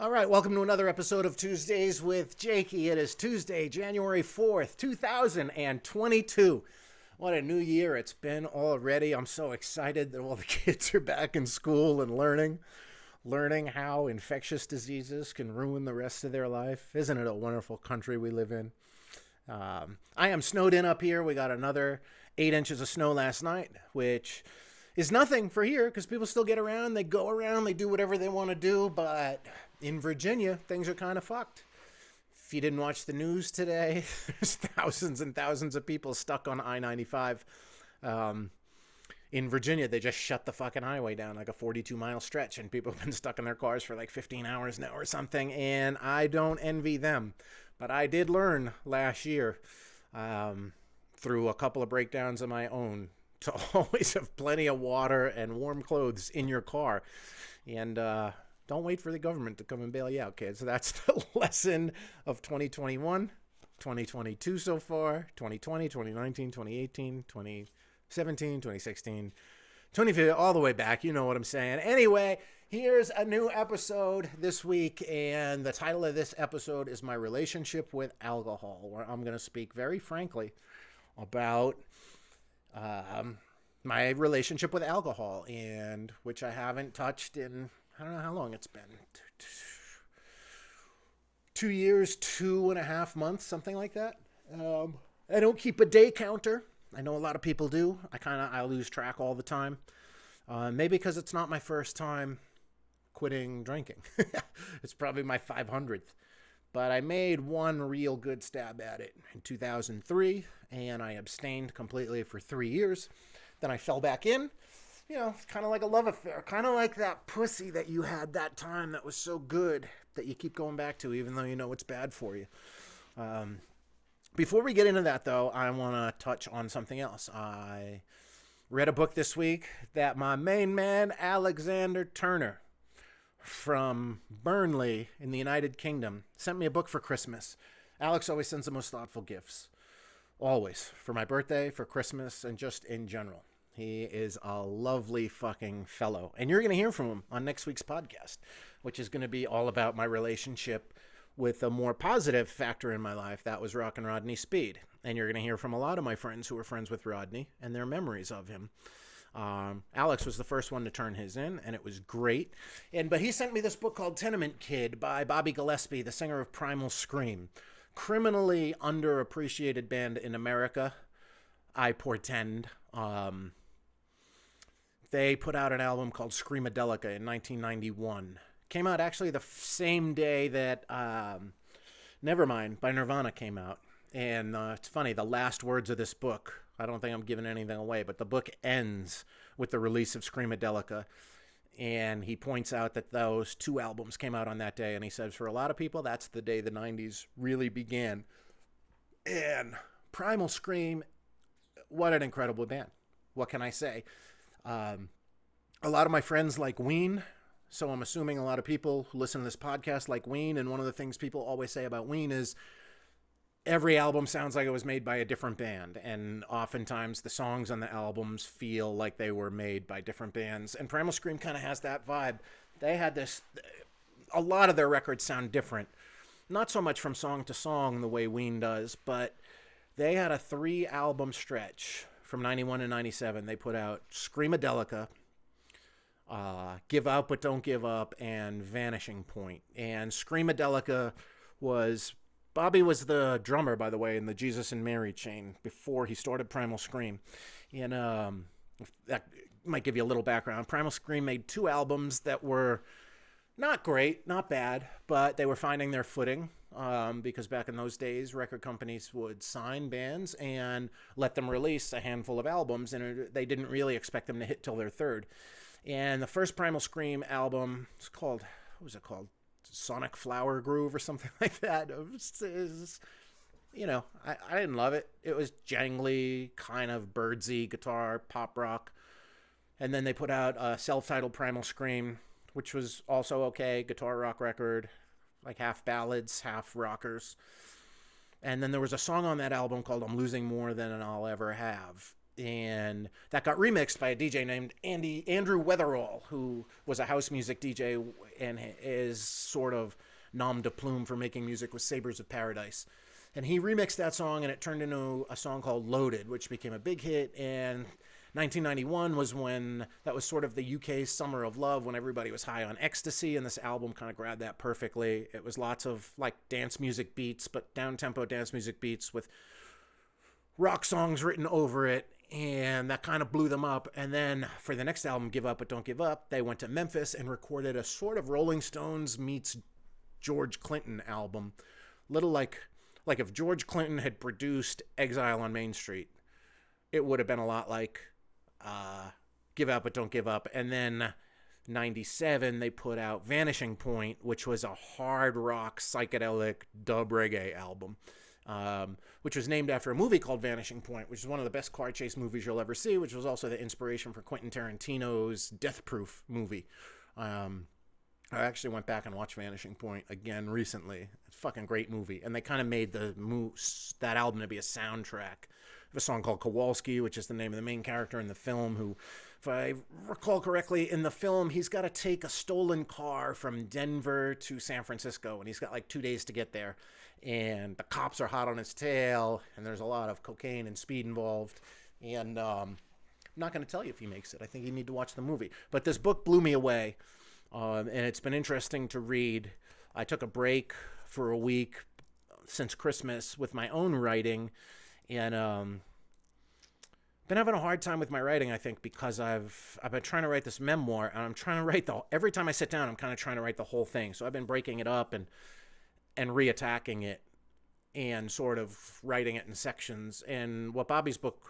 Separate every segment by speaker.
Speaker 1: All right, welcome to another episode of Tuesdays with Jakey. It is Tuesday, January 4th, 2022. What a new year it's been already. I'm so excited that all the kids are back in school and learning how infectious diseases can ruin the rest of their life. Isn't it a wonderful country we live in? I am snowed in up here. We got another 8 inches of snow last night, which is nothing for here because people still get around. They go around, they do whatever they want to do. But in Virginia, things are kind of fucked. If you didn't watch the news today, there's thousands and thousands of people stuck on I-95. In Virginia, they just shut the fucking highway down, like a 42-mile stretch, and people have been stuck in their cars for like 15 hours now or something, and I don't envy them. But I did learn last year, through a couple of breakdowns of my own, to always have plenty of water and warm clothes in your car. And don't wait for the government to come and bail you out, kids. That's the lesson of 2021, 2022 so far, 2020, 2019, 2018, 2017, 2016, 2015, all the way back. You know what I'm saying. Anyway, here's a new episode this week, and the title of this episode is My Relationship with Alcohol, where I'm going to speak very frankly about my relationship with alcohol, and which I haven't touched in, I don't know how long it's been, 2 years, 2.5 months, something like that. I don't keep a day counter. I know a lot of people do. I lose track all the time. Maybe because it's not my first time quitting drinking. It's probably my 500th. But I made one real good stab at it in 2003, and I abstained completely for 3 years. Then I fell back in. You know, it's kind of like a love affair. Kind of like that pussy that you had that time that was so good that you keep going back to even though you know it's bad for you. Before we get into that, though, I want to touch on something else. I read a book this week that my main man, Alexander Turner, from Burnley in the United Kingdom, sent me a book for Christmas. Alex always sends the most thoughtful gifts. Always. For my birthday, for Christmas, and just in general. He is a lovely fucking fellow. And you're going to hear from him on next week's podcast, which is going to be all about my relationship with a more positive factor in my life. That was Rockin' Rodney Speed. And you're going to hear from a lot of my friends who were friends with Rodney and their memories of him. Alex was the first one to turn his in, and it was great. But he sent me this book called Tenement Kid by Bobby Gillespie, the singer of Primal Scream. Criminally underappreciated band in America, I portend. They put out an album called Screamadelica in 1991. Came out actually the same day that Nevermind by Nirvana came out. And it's funny, the last words of this book, I don't think I'm giving anything away, but the book ends with the release of Screamadelica. And he points out that those two albums came out on that day. And he says, for a lot of people, that's the day the 90s really began. And Primal Scream, what an incredible band. What can I say? A lot of my friends like Ween. So I'm assuming a lot of people who listen to this podcast like Ween. And one of the things people always say about Ween is every album sounds like it was made by a different band. And oftentimes the songs on the albums feel like they were made by different bands. And Primal Scream kind of has that vibe. They had this, a lot of their records sound different. Not so much from song to song the way Ween does, but they had a 3-album stretch from 91 to 97. They put out Screamadelica, Give Out But Don't Give Up, and Vanishing Point. And Screamadelica was, Bobby was the drummer, by the way, in the Jesus and Mary chain before he started Primal Scream. And that might give you a little background. Primal Scream made 2 albums that were not great, not bad, but they were finding their footing. Because back in those days, record companies would sign bands and let them release a handful of albums, and they didn't really expect them to hit till their third. And the first Primal Scream album, it's called, what was it called? Sonic Flower Groove or something like that. You know, I didn't love it. It was jangly, kind of birdsy guitar, pop rock. And then they put out a self-titled Primal Scream, which was also okay, guitar rock record, like half ballads, half rockers. And then there was a song on that album called I'm Losing More Than I'll Ever Have. And that got remixed by a DJ named Andrew Weatherall, who was a house music DJ and is sort of nom de plume for making music with Sabres of Paradise. And he remixed that song, and it turned into a song called Loaded, which became a big hit. And 1991 was when that was sort of the UK summer of love, when everybody was high on ecstasy, and this album kind of grabbed that perfectly. It was lots of like dance music beats, but down-tempo dance music beats with rock songs written over it, and that kind of blew them up. And then for the next album, Give Up But Don't Give Up, they went to Memphis and recorded a sort of Rolling Stones meets George Clinton album. Little like if George Clinton had produced Exile on Main Street, it would have been a lot like Give Up But Don't Give Up. And then 97, they put out Vanishing Point, which was a hard rock psychedelic dub reggae album, which was named after a movie called Vanishing Point, which is one of the best car chase movies you'll ever see, which was also the inspiration for Quentin Tarantino's Death Proof movie. I actually went back and watched Vanishing Point again recently. It's a fucking great movie. And they kind of made that album to be a soundtrack. A song called Kowalski, which is the name of the main character in the film, who, if I recall correctly, in the film, he's got to take a stolen car from Denver to San Francisco, and he's got like 2 days to get there. And the cops are hot on his tail, and there's a lot of cocaine and speed involved. And I'm not going to tell you if he makes it. I think you need to watch the movie. But this book blew me away, and it's been interesting to read. I took a break for a week since Christmas with my own writing, and been having a hard time with my writing, I think, because I've been trying to write this memoir, and I'm trying to write every time I sit down, I'm kind of trying to write the whole thing. So I've been breaking it up and reattacking it and sort of writing it in sections. And what Bobby's book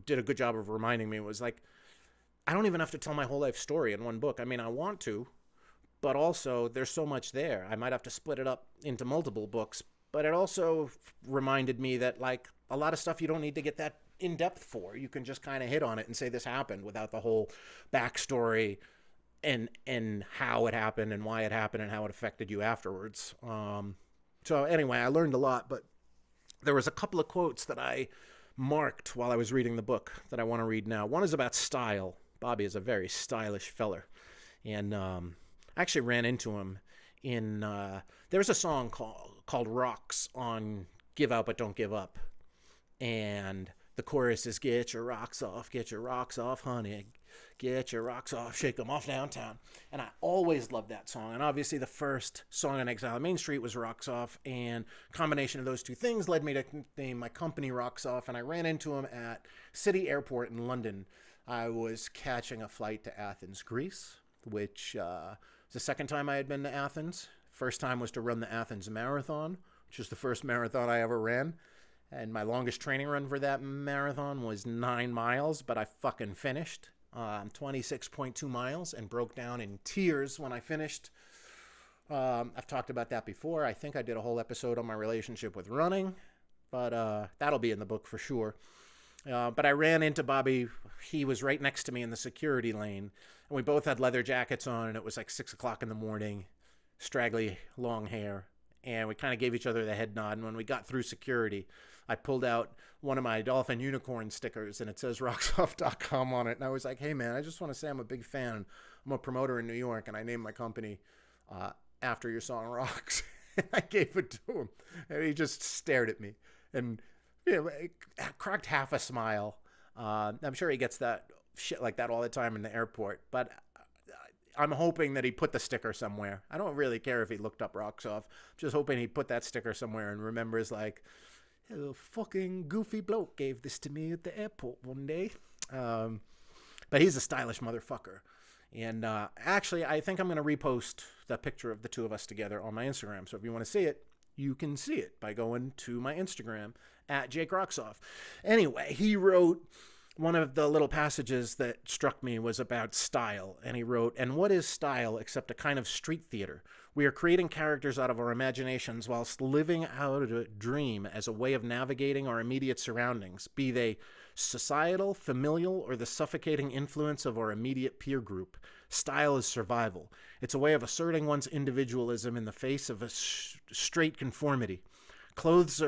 Speaker 1: did a good job of reminding me was, like, I don't even have to tell my whole life story in one book. I mean, I want to, but also there's so much there. I might have to split it up into multiple books, but it also reminded me that, like, a lot of stuff you don't need to get that in depth for. You can just kind of hit on it and say this happened without the whole backstory and how it happened and why it happened and how it affected you afterwards. So anyway, I learned a lot, but there was a couple of quotes that I marked while I was reading the book that I want to read now. One is about style. Bobby is a very stylish feller. And I actually ran into him in, there's a song called Rocks on Give Out But Don't Give Up. And the chorus is, get your rocks off, honey. Get your rocks off, shake them off downtown. And I always loved that song. And obviously the first song on Exile on Main Street was Rocks Off. And combination of those two things led me to name my company Rocks Off. And I ran into him at City Airport in London. I was catching a flight to Athens, Greece, which was the second time I had been to Athens. First time was to run the Athens Marathon, which is the first marathon I ever ran. And my longest training run for that marathon was 9 miles, but I fucking finished 26.2 miles and broke down in tears when I finished. I've talked about that before. I think I did a whole episode on my relationship with running, but that'll be in the book for sure. But I ran into Bobby. He was right next to me in the security lane, and we both had leather jackets on, and it was like 6 o'clock in the morning, straggly long hair, and we kind of gave each other the head nod. And when we got through security, I pulled out one of my Dolphin Unicorn stickers, and it says rocksoft.com on it. And I was like, hey, man, I just want to say I'm a big fan. I'm a promoter in New York, and I named my company after your song Rocks. And I gave it to him, and he just stared at me and cracked half a smile. I'm sure he gets that shit like that all the time in the airport, but I'm hoping that he put the sticker somewhere. I don't really care if he looked up Rocks Off. I'm just hoping he put that sticker somewhere and remembers, like, a fucking goofy bloke gave this to me at the airport one day. But he's a stylish motherfucker. And actually, I think I'm going to repost the picture of the two of us together on my Instagram. So if you want to see it, you can see it by going to my Instagram at Jake Rocksoff. Anyway, he wrote, one of the little passages that struck me was about style. And he wrote, and what is style except a kind of street theater? We are creating characters out of our imaginations whilst living out a dream as a way of navigating our immediate surroundings, be they societal, familial, or the suffocating influence of our immediate peer group. Style is survival. It's a way of asserting one's individualism in the face of a straight conformity. Clothes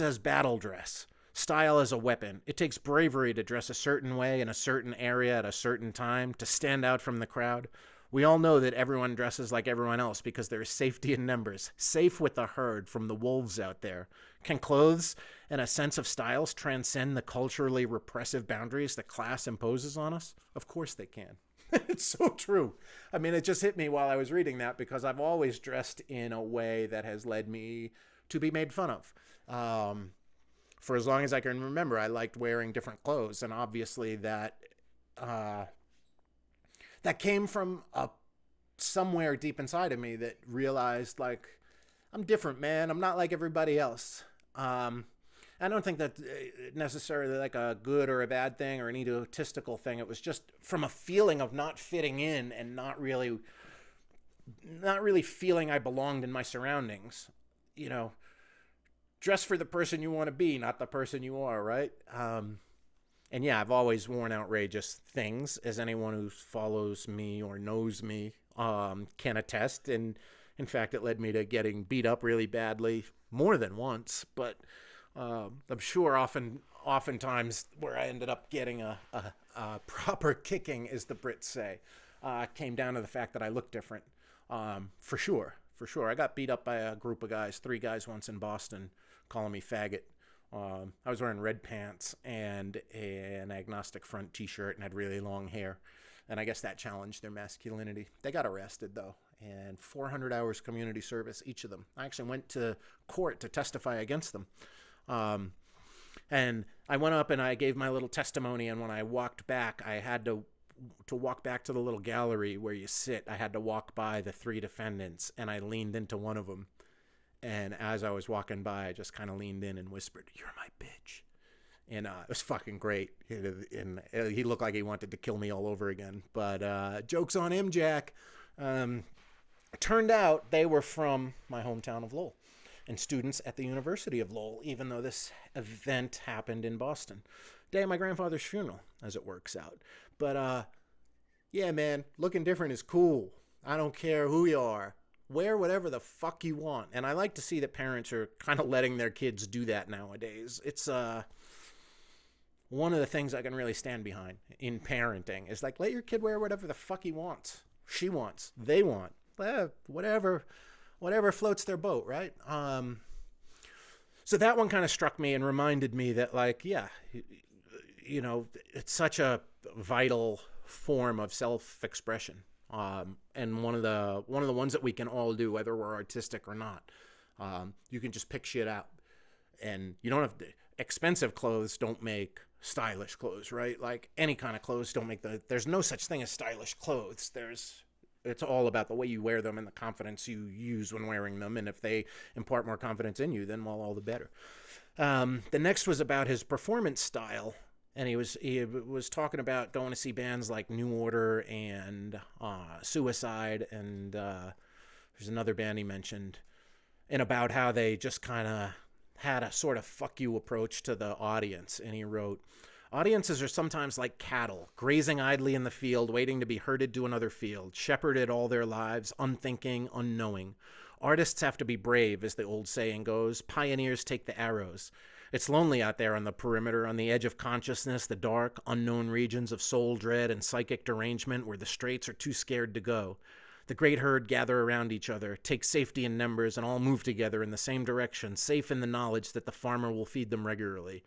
Speaker 1: as battle dress. Style is a weapon. It takes bravery to dress a certain way in a certain area at a certain time, to stand out from the crowd. We all know that everyone dresses like everyone else because there is safety in numbers, safe with the herd from the wolves out there. Can clothes and a sense of styles transcend the culturally repressive boundaries that class imposes on us? Of course they can. It's so true. I mean, it just hit me while I was reading that because I've always dressed in a way that has led me to be made fun of. For as long as I can remember, I liked wearing different clothes, and obviously that came from somewhere deep inside of me that realized, like, I'm different, man. I'm not like everybody else. I don't think that necessarily like a good or a bad thing or an egotistical thing. It was just from a feeling of not fitting in and not really feeling I belonged in my surroundings. You know, dress for the person you want to be, not the person you are, right? And yeah, I've always worn outrageous things, as anyone who follows me or knows me can attest. And in fact, it led me to getting beat up really badly more than once. But I'm sure oftentimes where I ended up getting a proper kicking, as the Brits say, came down to the fact that I looked different. For sure. I got beat up by a group of guys, 3 guys once in Boston, calling me faggot. I was wearing red pants and an agnostic front t-shirt and had really long hair. And I guess that challenged their masculinity. They got arrested, though, and 400 hours community service, each of them. I actually went to court to testify against them. And I went up and I gave my little testimony, and when I walked back, I had to walk back to the little gallery where you sit. I had to walk by the 3 defendants, and I leaned into one of them. And as I was walking by, I just kind of leaned in and whispered, "You're my bitch." And it was fucking great. And he looked like he wanted to kill me all over again. But joke's on him, Jack. Turned out they were from my hometown of Lowell and students at the University of Lowell, even though this event happened in Boston. Day of my grandfather's funeral, as it works out. But yeah, man, looking different is cool. I don't care who you are. Wear whatever the fuck you want. And I like to see that parents are kind of letting their kids do that nowadays. It's one of the things I can really stand behind in parenting is like, let your kid wear whatever the fuck he wants, she wants, they want, whatever floats their boat, right? So that one kind of struck me and reminded me that, like, yeah, you know, it's such a vital form of self-expression. And one of the ones that we can all do, whether we're artistic or not. You can just pick shit out, and you don't have to, expensive clothes don't make stylish clothes, right? Like any kind of clothes don't make there's no such thing as stylish clothes. It's all about the way you wear them and the confidence you use when wearing them. And if they impart more confidence in you, then well, all the better. The next was about his performance style. And he was talking about going to see bands like New Order and Suicide, and there's another band he mentioned, and about how they just kind of had a sort of fuck you approach to the audience. And he wrote, "Audiences are sometimes like cattle, grazing idly in the field, waiting to be herded to another field, shepherded all their lives, unthinking, unknowing. Artists have to be brave, as the old saying goes. Pioneers take the arrows. It's lonely out there on the perimeter, on the edge of consciousness, the dark, unknown regions of soul dread and psychic derangement where the straights are too scared to go. The great herd gather around each other, take safety in numbers, and all move together in the same direction, safe in the knowledge that the farmer will feed them regularly.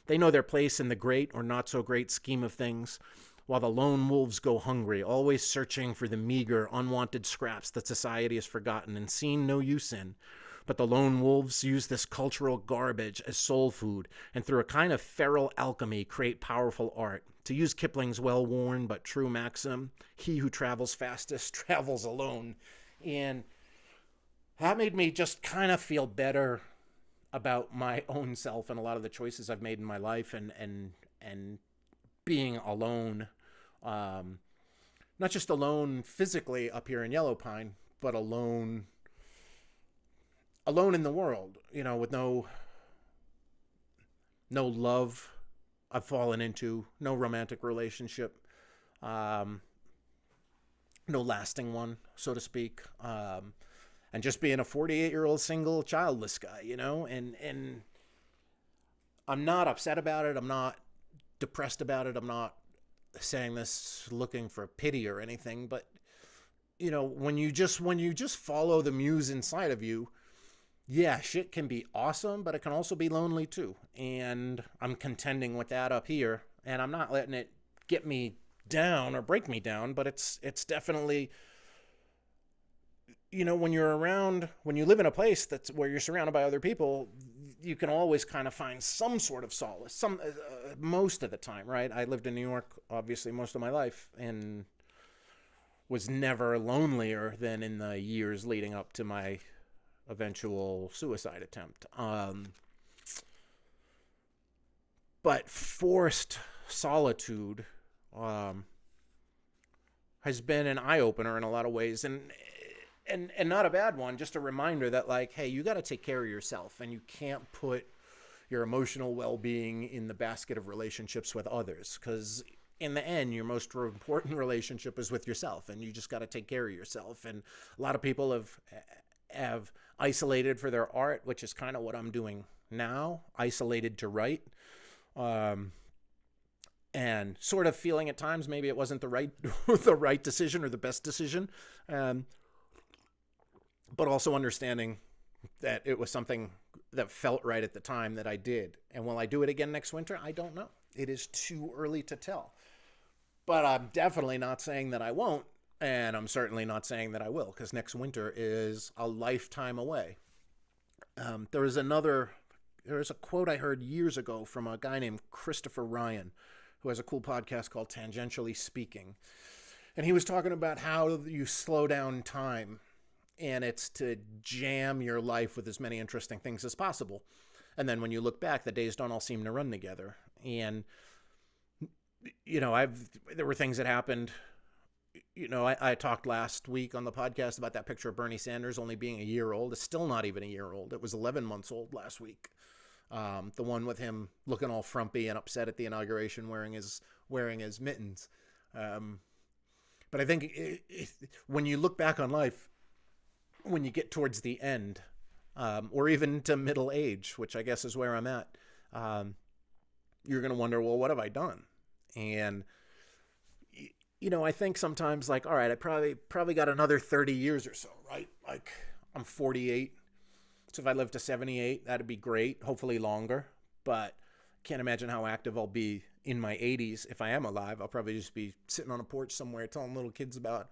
Speaker 1: They know their place in the great or not so great scheme of things, while the lone wolves go hungry, always searching for the meager, unwanted scraps that society has forgotten and seen no use in. But the lone wolves use this cultural garbage as soul food, and through a kind of feral alchemy create powerful art. To use Kipling's well-worn but true maxim, he who travels fastest travels alone." And that made me just kind of feel better about my own self and a lot of the choices I've made in my life, and being alone. Not just alone physically up here in Yellow Pine, but alone in the world, you know, with no love I've fallen into, no romantic relationship, no lasting one, so to speak, and just being a 48-year-old single childless guy, you know, and I'm not upset about it. I'm not depressed about it. I'm not saying this looking for pity or anything, but when you just follow the muse inside of you, yeah, shit can be awesome, but it can also be lonely too. And I'm contending with that up here, and I'm not letting it get me down or break me down, but it's definitely, when you live in a place that's where you're surrounded by other people, you can always kind of find some sort of solace, most of the time, right? I lived in New York, obviously, most of my life, and was never lonelier than in the years leading up to my eventual suicide attempt. But forced solitude has been an eye-opener in a lot of ways, and not a bad one, just a reminder that, like, hey, you got to take care of yourself, and you can't put your emotional well-being in the basket of relationships with others, because in the end, your most important relationship is with yourself, and you just got to take care of yourself. And a lot of people have isolated for their art, which is kind of what I'm doing now, isolated to write, and sort of feeling at times maybe it wasn't the right decision or the best decision, but also understanding that it was something that felt right at the time that I did. And will I do it again next winter? I don't know. It is too early to tell. But I'm definitely not saying that I won't, and I'm certainly not saying that I will, because next winter is a lifetime away. There is a quote I heard years ago from a guy named Christopher Ryan, who has a cool podcast called Tangentially Speaking. And he was talking about how you slow down time, and it's to jam your life with as many interesting things as possible. And then when you look back, the days don't all seem to run together. And, there were things that happened. I talked last week on the podcast about that picture of Bernie Sanders only being a year old. It's still not even a year old. It was 11 months old last week. The one with him looking all frumpy and upset at the inauguration, wearing his mittens. But I think when you look back on life, when you get towards the end, or even to middle age, which I guess is where I'm at, you're going to wonder, well, what have I done? And, I think sometimes, like, all right, I probably got another 30 years or so, right? Like, I'm 48. So if I live to 78, that'd be great. Hopefully longer. But can't imagine how active I'll be in my 80s. If I am alive, I'll probably just be sitting on a porch somewhere telling little kids about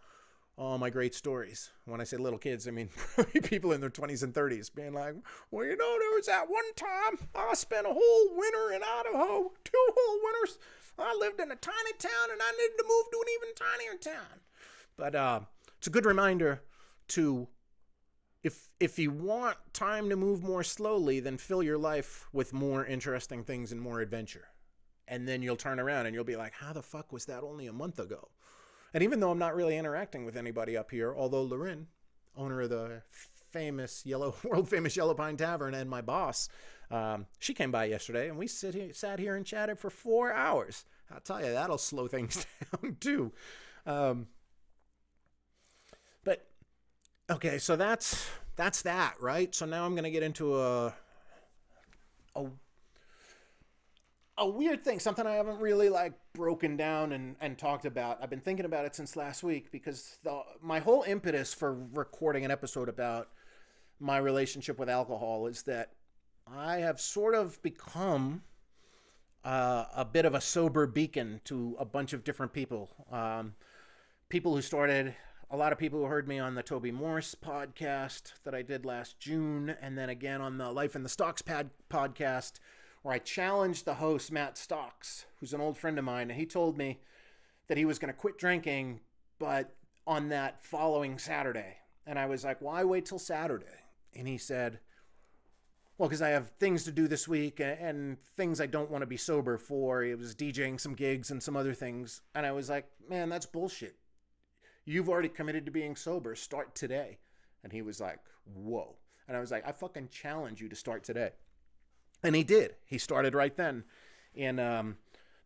Speaker 1: all my great stories. When I say little kids, I mean probably people in their 20s and 30s being like, well, there was that one time I spent a whole winter in Idaho, 2 whole winters. I lived in a tiny town and I needed to move to an even tinier town. But it's a good reminder to, if you want time to move more slowly, then fill your life with more interesting things and more adventure. And then you'll turn around and you'll be like, how the fuck was that only a month ago? And even though I'm not really interacting with anybody up here, although Lorin, owner of the world famous Yellow Pine Tavern, and my boss, she came by yesterday, and we sat here and chatted for 4 hours. I'll tell you, that'll slow things down too. But okay, so that's that, right? So now I'm going to get into a weird thing, something I haven't really broken down and talked about. I've been thinking about it since last week, because my whole impetus for recording an episode about my relationship with alcohol is that I have sort of become a bit of a sober beacon to a bunch of different people. People who started, a lot of people who heard me on the Toby Morse podcast that I did last June, and then again on the Life in the Stocks podcast, where I challenged the host, Matt Stocks, who's an old friend of mine, and he told me that he was going to quit drinking, but on that following Saturday. And I was like, why wait till Saturday? And he said, well, because I have things to do this week and things I don't want to be sober for. He was DJing some gigs and some other things. And I was like, man, that's bullshit. You've already committed to being sober. Start today. And he was like, whoa. And I was like, I fucking challenge you to start today. And he did. He started right then. And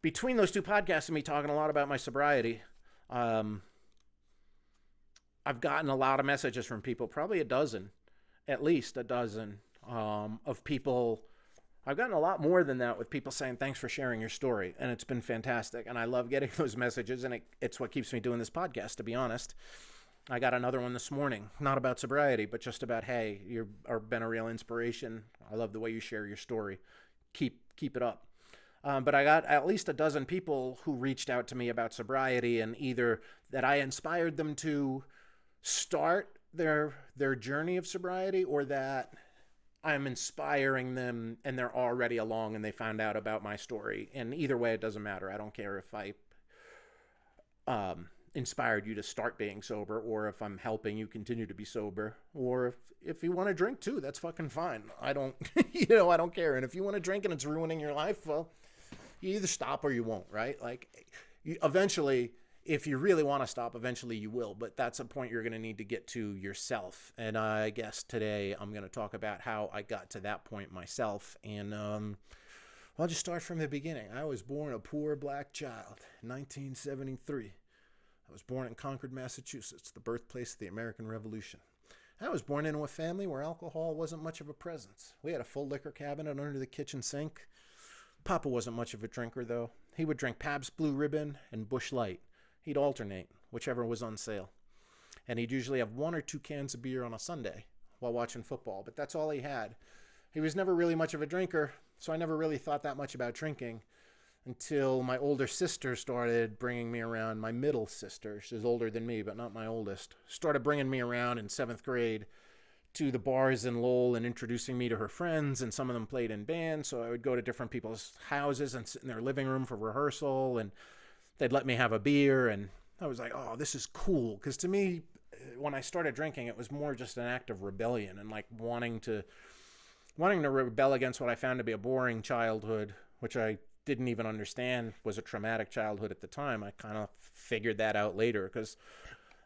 Speaker 1: between those 2 podcasts and me talking a lot about my sobriety, I've gotten a lot of messages from people, probably a dozen, at least a dozen, of people I've gotten a lot more than that with people saying, thanks for sharing your story. And it's been fantastic. And I love getting those messages. And it's what keeps me doing this podcast, to be honest. I got another one this morning, not about sobriety, but just about, hey, you've been a real inspiration. I love the way you share your story. Keep it up. But I got at least a dozen people who reached out to me about sobriety, and either that I inspired them to start their journey of sobriety, or that I'm inspiring them and they're already along and they found out about my story. And either way, it doesn't matter. I don't care if I inspired you to start being sober, or if I'm helping you continue to be sober, or if you want to drink too, that's fucking fine. I don't, I don't care. And if you want to drink and it's ruining your life, well, you either stop or you won't, right? Like, eventually, if you really want to stop, eventually you will. But that's a point you're going to need to get to yourself. And I guess today I'm going to talk about how I got to that point myself. And I'll just start from the beginning. I was born a poor black child in 1973. I was born in Concord, Massachusetts, the birthplace of the American Revolution. I was born into a family where alcohol wasn't much of a presence. We had a full liquor cabinet under the kitchen sink. Papa wasn't much of a drinker, though. He would drink Pabst Blue Ribbon and Busch Light. He'd alternate, whichever was on sale. And he'd usually have 1 or 2 cans of beer on a Sunday while watching football, but that's all he had. He was never really much of a drinker, so I never really thought that much about drinking until my older sister started bringing me around. My middle sister, she's older than me, but not my oldest, started bringing me around in 7th grade to the bars in Lowell and introducing me to her friends, and some of them played in bands, so I would go to different people's houses and sit in their living room for rehearsal, and they'd let me have a beer, and I was like, oh, this is cool, because to me, when I started drinking, it was more just an act of rebellion, and like wanting to rebel against what I found to be a boring childhood, which I didn't even understand was a traumatic childhood at the time. I kind of figured that out later, because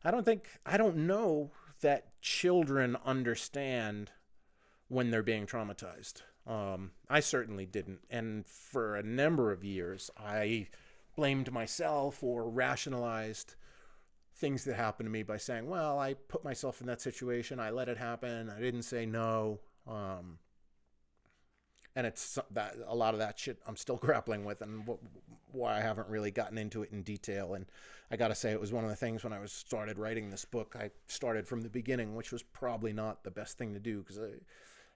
Speaker 1: I don't know that children understand when they're being traumatized. I certainly didn't. And for a number of years, I blamed myself or rationalized things that happened to me by saying, well, I put myself in that situation. I let it happen. I didn't say no. And it's that a lot of that shit I'm still grappling with, and why I haven't really gotten into it in detail. And I got to say, it was one of the things when I started writing this book, I started from the beginning, which was probably not the best thing to do, because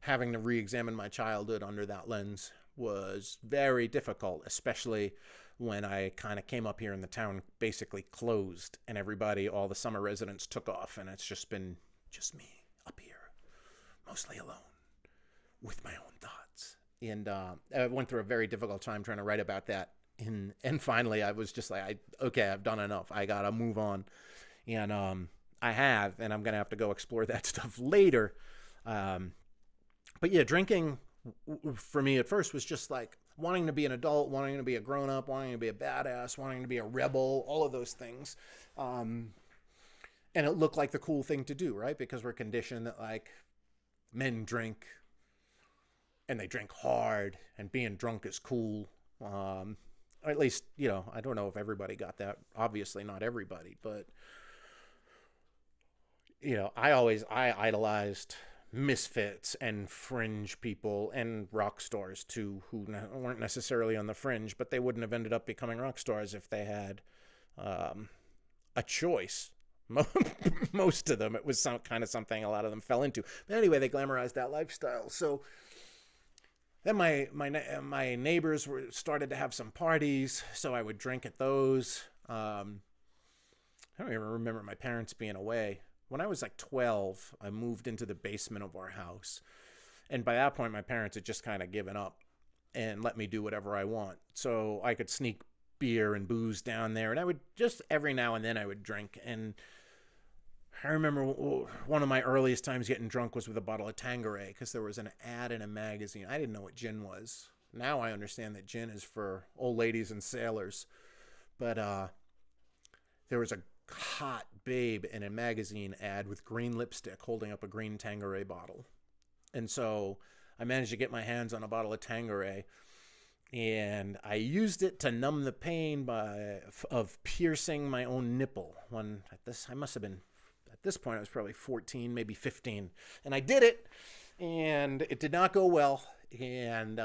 Speaker 1: having to re-examine my childhood under that lens was very difficult, especially when I kind of came up here and the town basically closed and all the summer residents took off, and it's just been just me up here, mostly alone with my own thoughts. And I went through a very difficult time trying to write about that. And finally, I was just like, okay, I've done enough. I got to move on. And I have, and I'm going to have to go explore that stuff later. But yeah, drinking for me at first was just like wanting to be an adult, wanting to be a grown-up, wanting to be a badass, wanting to be a rebel, all of those things. And it looked like the cool thing to do, right? Because we're conditioned that like men drink, and they drink hard, and being drunk is cool. Or at least, I don't know if everybody got that. Obviously not everybody, but, I idolized misfits and fringe people and rock stars too, who weren't necessarily on the fringe, but they wouldn't have ended up becoming rock stars if they had a choice. Most of them, it was kind of something a lot of them fell into. But anyway, they glamorized that lifestyle. So then my neighbors started to have some parties, so I would drink at those. I don't even remember my parents being away. When I was like 12, I moved into the basement of our house. And by that point, my parents had just kind of given up and let me do whatever I want. So I could sneak beer and booze down there. And I would just every now and then I would drink. And I remember one of my earliest times getting drunk was with a bottle of Tanqueray, because there was an ad in a magazine. I didn't know what gin was. Now I understand that gin is for old ladies and sailors. But there was a hot babe in a magazine ad with green lipstick holding up a green Tanqueray bottle. And so I managed to get my hands on a bottle of Tanqueray, and I used it to numb the pain of piercing my own nipple. At this point, I was probably 14, maybe 15. And I did it, and it did not go well. and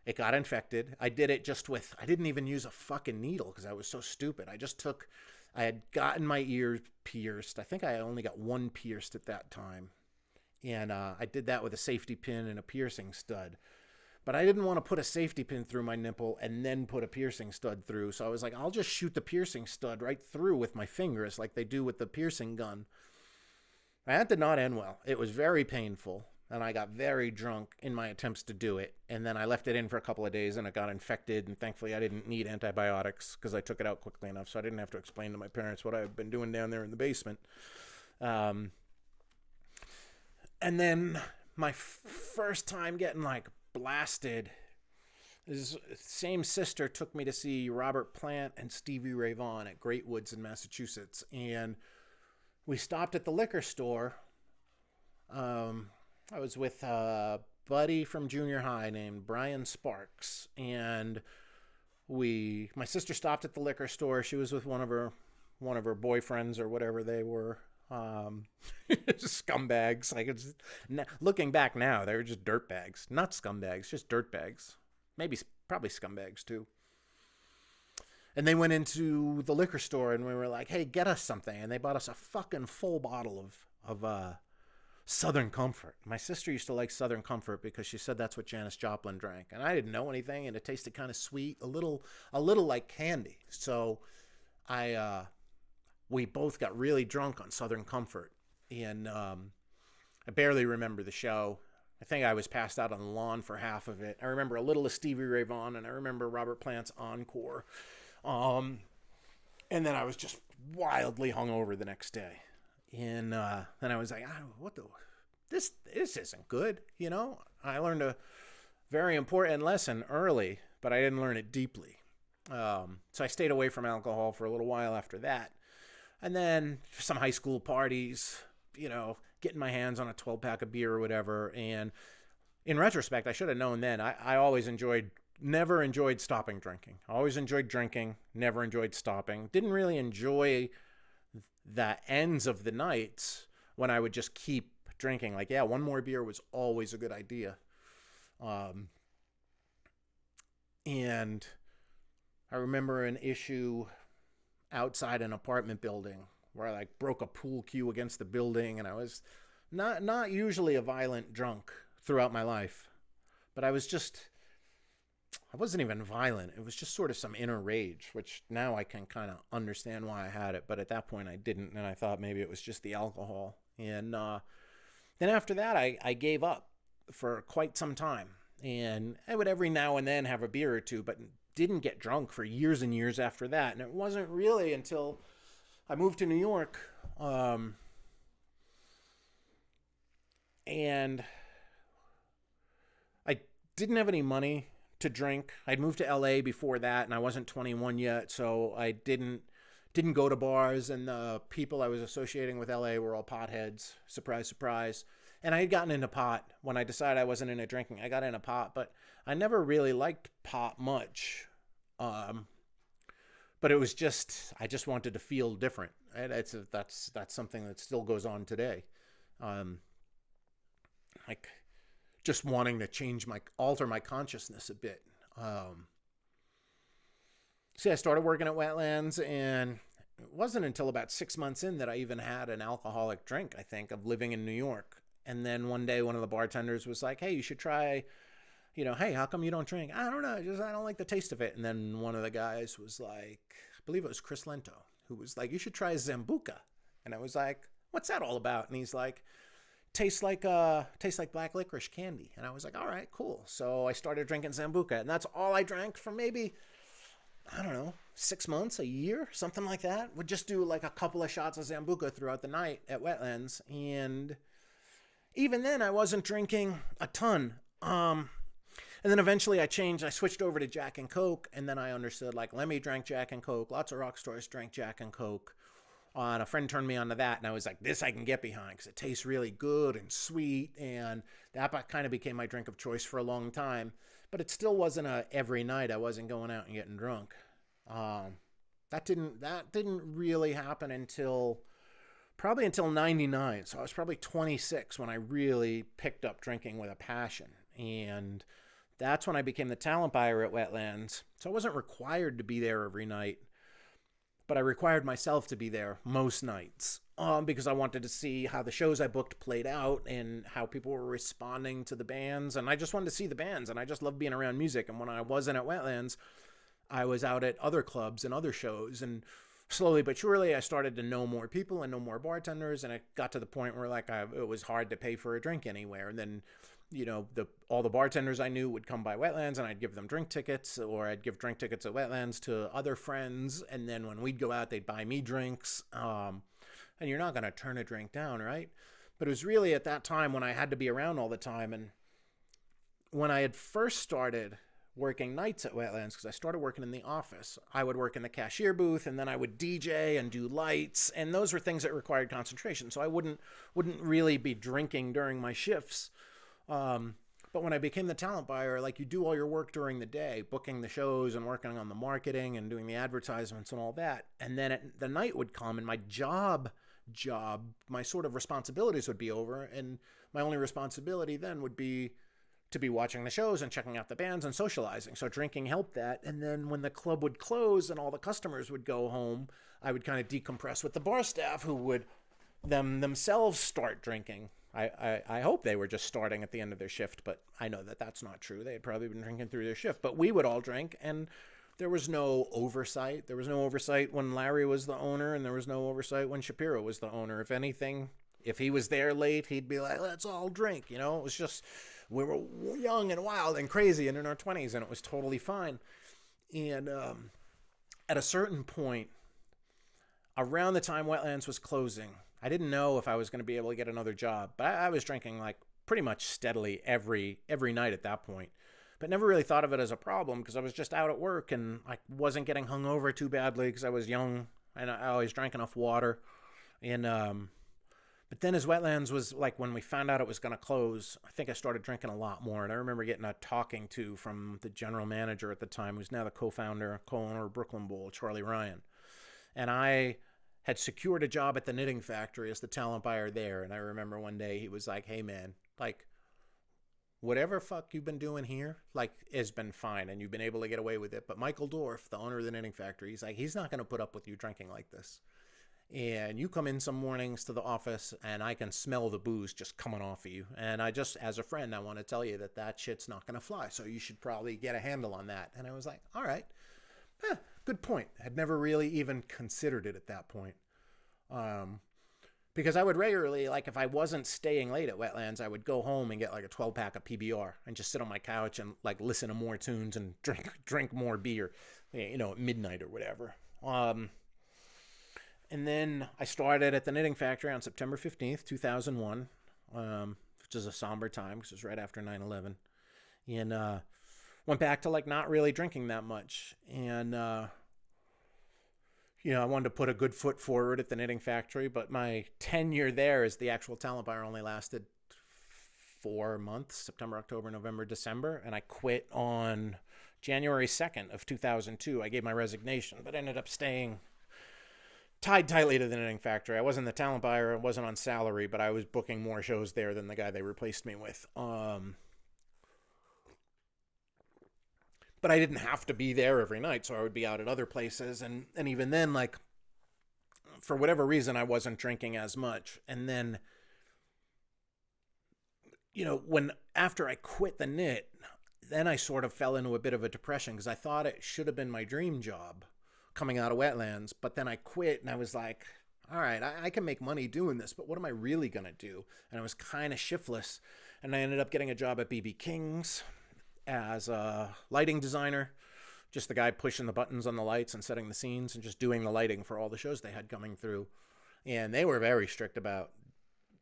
Speaker 1: it got infected. I did it just with, I didn't even use a fucking needle because I was so stupid. I had gotten my ears pierced. I think I only got one pierced at that time. And I did that with a safety pin and a piercing stud. But I didn't want to put a safety pin through my nipple and then put a piercing stud through. So I was like, I'll just shoot the piercing stud right through with my fingers like they do with the piercing gun. That did not end well. It was very painful. And I got very drunk in my attempts to do it. And then I left it in for a couple of days and it got infected. And thankfully I didn't need antibiotics because I took it out quickly enough. So I didn't have to explain to my parents what I had been doing down there in the basement. And then my first time getting like blasted, his same sister took me to see Robert Plant and Stevie Ray Vaughan at Great Woods in Massachusetts. And we stopped at the liquor store. I was with a buddy from junior high named Brian Sparks, and my sister stopped at the liquor store. She was with one of her boyfriends or whatever they were. Scumbags. Like, it's looking back now, they were just dirtbags, not scumbags, just dirtbags. Probably scumbags too. And they went into the liquor store and we were like, hey, get us something. And they bought us a fucking full bottle of Southern Comfort. My sister used to like Southern Comfort because she said that's what Janis Joplin drank. And I didn't know anything, and it tasted kind of sweet, a little like candy. So we both got really drunk on Southern Comfort. And I barely remember the show. I think I was passed out on the lawn for half of it. I remember a little of Stevie Ray Vaughan, and I remember Robert Plant's encore. And then I was just wildly hungover the next day. And then I was like, this isn't good, you know? I learned a very important lesson early, but I didn't learn it deeply. So I stayed away from alcohol for a little while after that. And then some high school parties, you know, getting my hands on a 12-pack of beer or whatever. And in retrospect, I should have known then. I always never enjoyed stopping drinking. I always enjoyed drinking, never enjoyed stopping. Didn't really enjoy the ends of the nights when I would just keep drinking. Like, yeah, one more beer was always a good idea. And I remember an issue outside an apartment building where I like broke a pool cue against the building, and I was not usually a violent drunk throughout my life, but I wasn't even violent. It was just sort of some inner rage, which now I can kind of understand why I had it. But at that point I didn't. And I thought maybe it was just the alcohol. And then after that, I gave up for quite some time. And I would every now and then have a beer or two, but didn't get drunk for years and years after that. And it wasn't really until I moved to New York. And I didn't have any money to drink. I'd moved to LA before that, and I wasn't 21 yet, so I didn't go to bars, and the people I was associating with LA were all potheads. Surprise, surprise. And I had gotten into pot when I decided I wasn't into drinking. I got into pot, but I never really liked pot much. But it was just, I just wanted to feel different. And that's something that still goes on today. Like just wanting to alter my consciousness a bit. See, I started working at Wetlands, and it wasn't until about 6 months in that I even had an alcoholic drink, I think, of living in New York. And then one day, one of the bartenders was like, hey, you should try, hey, how come you don't drink? I don't know, I don't like the taste of it. And then one of the guys was like, I believe it was Chris Lento, who was like, you should try Zambuca. And I was like, what's that all about? And he's like, tastes like black licorice candy. And I was like, all right, cool. So I started drinking Zambuca, and that's all I drank for maybe, I don't know, 6 months, a year, something like that. Would just do like a couple of shots of Zambuca throughout the night at Wetlands. And even then I wasn't drinking a ton. And then eventually I switched over to Jack and Coke, and then I understood, like, Lemmy drank Jack and Coke, lots of rock stars drank Jack and Coke. And a friend turned me on to that, and I was like, this I can get behind because it tastes really good and sweet, and that kind of became my drink of choice for a long time. But it still wasn't every night. I wasn't going out and getting drunk. That didn't really happen until 99. So I was probably 26 when I really picked up drinking with a passion. And that's when I became the talent buyer at Wetlands. So I wasn't required to be there every night, but I required myself to be there most nights, because I wanted to see how the shows I booked played out and how people were responding to the bands. And I just wanted to see the bands, and I just loved being around music. And when I wasn't at Wetlands, I was out at other clubs and other shows. And slowly but surely, I started to know more people and know more bartenders. And it got to the point where it was hard to pay for a drink anywhere. And then, all the bartenders I knew would come by Wetlands, and I'd give them drink tickets, or I'd give drink tickets at Wetlands to other friends. And then when we'd go out, they'd buy me drinks. And you're not going to turn a drink down, right? But it was really at that time when I had to be around all the time. And when I had first started working nights at Wetlands, because I started working in the office, I would work in the cashier booth, and then I would DJ and do lights, and those were things that required concentration. So I wouldn't really be drinking during my shifts. But when I became the talent buyer, you do all your work during the day, booking the shows and working on the marketing and doing the advertisements and all that. And then the night would come, and my my sort of responsibilities would be over. And my only responsibility then would be to be watching the shows and checking out the bands and socializing. So drinking helped that. And then when the club would close and all the customers would go home, I would kind of decompress with the bar staff, who would themselves start drinking. I hope they were just starting at the end of their shift, but I know that that's not true. They had probably been drinking through their shift. But we would all drink, and there was no oversight. There was no oversight when Larry was the owner, and there was no oversight when Shapiro was the owner. If anything, if he was there late, he'd be like, let's all drink. It was just, we were young and wild and crazy and in our 20s, and it was totally fine. And at a certain point, around the time Wetlands was closing, I didn't know if I was going to be able to get another job, but I was drinking pretty much steadily every night at that point, but never really thought of it as a problem because I was just out at work, and I wasn't getting hungover too badly because I was young, and I always drank enough water. And but then as Wetlands was when we found out it was going to close, I think I started drinking a lot more. And I remember getting a talking to from the general manager at the time, who's now the co-owner of Brooklyn Bowl, Charlie Ryan. And I had secured a job at the knitting factory as the talent buyer there. And I remember one day he was like, hey man, whatever fuck you've been doing here, has been fine, and you've been able to get away with it. But Michael Dorff, the owner of the knitting factory, he's not going to put up with you drinking like this. And you come in some mornings to the office, and I can smell the booze just coming off of you. And I just, as a friend, I want to tell you that shit's not going to fly. So you should probably get a handle on that. And I was like, all right. Good point. I'd never really even considered it at that point. Because I would regularly, if I wasn't staying late at Wetlands, I would go home and get a 12-pack of PBR and just sit on my couch and listen to more tunes and drink more beer, at midnight or whatever. And then I started at the knitting factory on September 15th, 2001, which is a somber time because it was right after 9/11. And went back to not really drinking that much. And, I wanted to put a good foot forward at the knitting factory, but my tenure there as the actual talent buyer only lasted 4 months, September, October, November, December. And I quit on January 2nd of 2002. I gave my resignation, but ended up staying tied tightly to the knitting factory. I wasn't the talent buyer. I wasn't on salary, but I was booking more shows there than the guy they replaced me with. But I didn't have to be there every night, so I would be out at other places. And even then, for whatever reason, I wasn't drinking as much. And then, after I quit the knit, then I sort of fell into a bit of a depression because I thought it should have been my dream job coming out of Wetlands. But then I quit, and I was like, all right, I can make money doing this, but what am I really going to do? And I was kind of shiftless. And I ended up getting a job at BB King's as a lighting designer, just the guy pushing the buttons on the lights and setting the scenes and just doing the lighting for all the shows they had coming through. And they were very strict about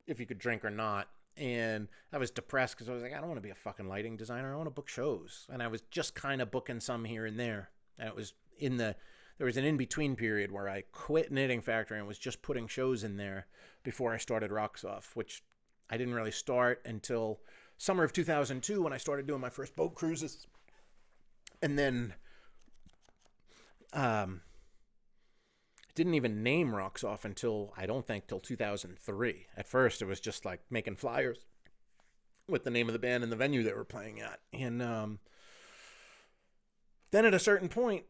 Speaker 1: if you could drink or not. And I was depressed because I was like, I don't want to be a fucking lighting designer. I want to book shows. And I was just kind of booking some here and there. And it was there was an in-between period where I quit Knitting Factory and was just putting shows in there before I started Rocks Off, which I didn't really start until summer of 2002 when I started doing my first boat cruises. And then didn't even name Rocks Off until, I don't think, till 2003. At first, it was just making flyers, with the name of the band and the venue they were playing at. And then at a certain point,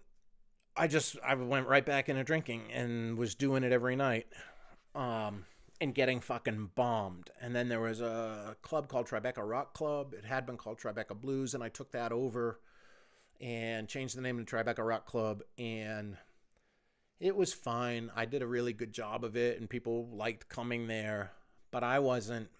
Speaker 1: I went right back into drinking and was doing it every night, and getting fucking bombed. And then there was a club called Tribeca Rock Club. It had been called Tribeca Blues, and I took that over and changed the name to Tribeca Rock Club, and it was fine. I did a really good job of it, and people liked coming there, but I wasn't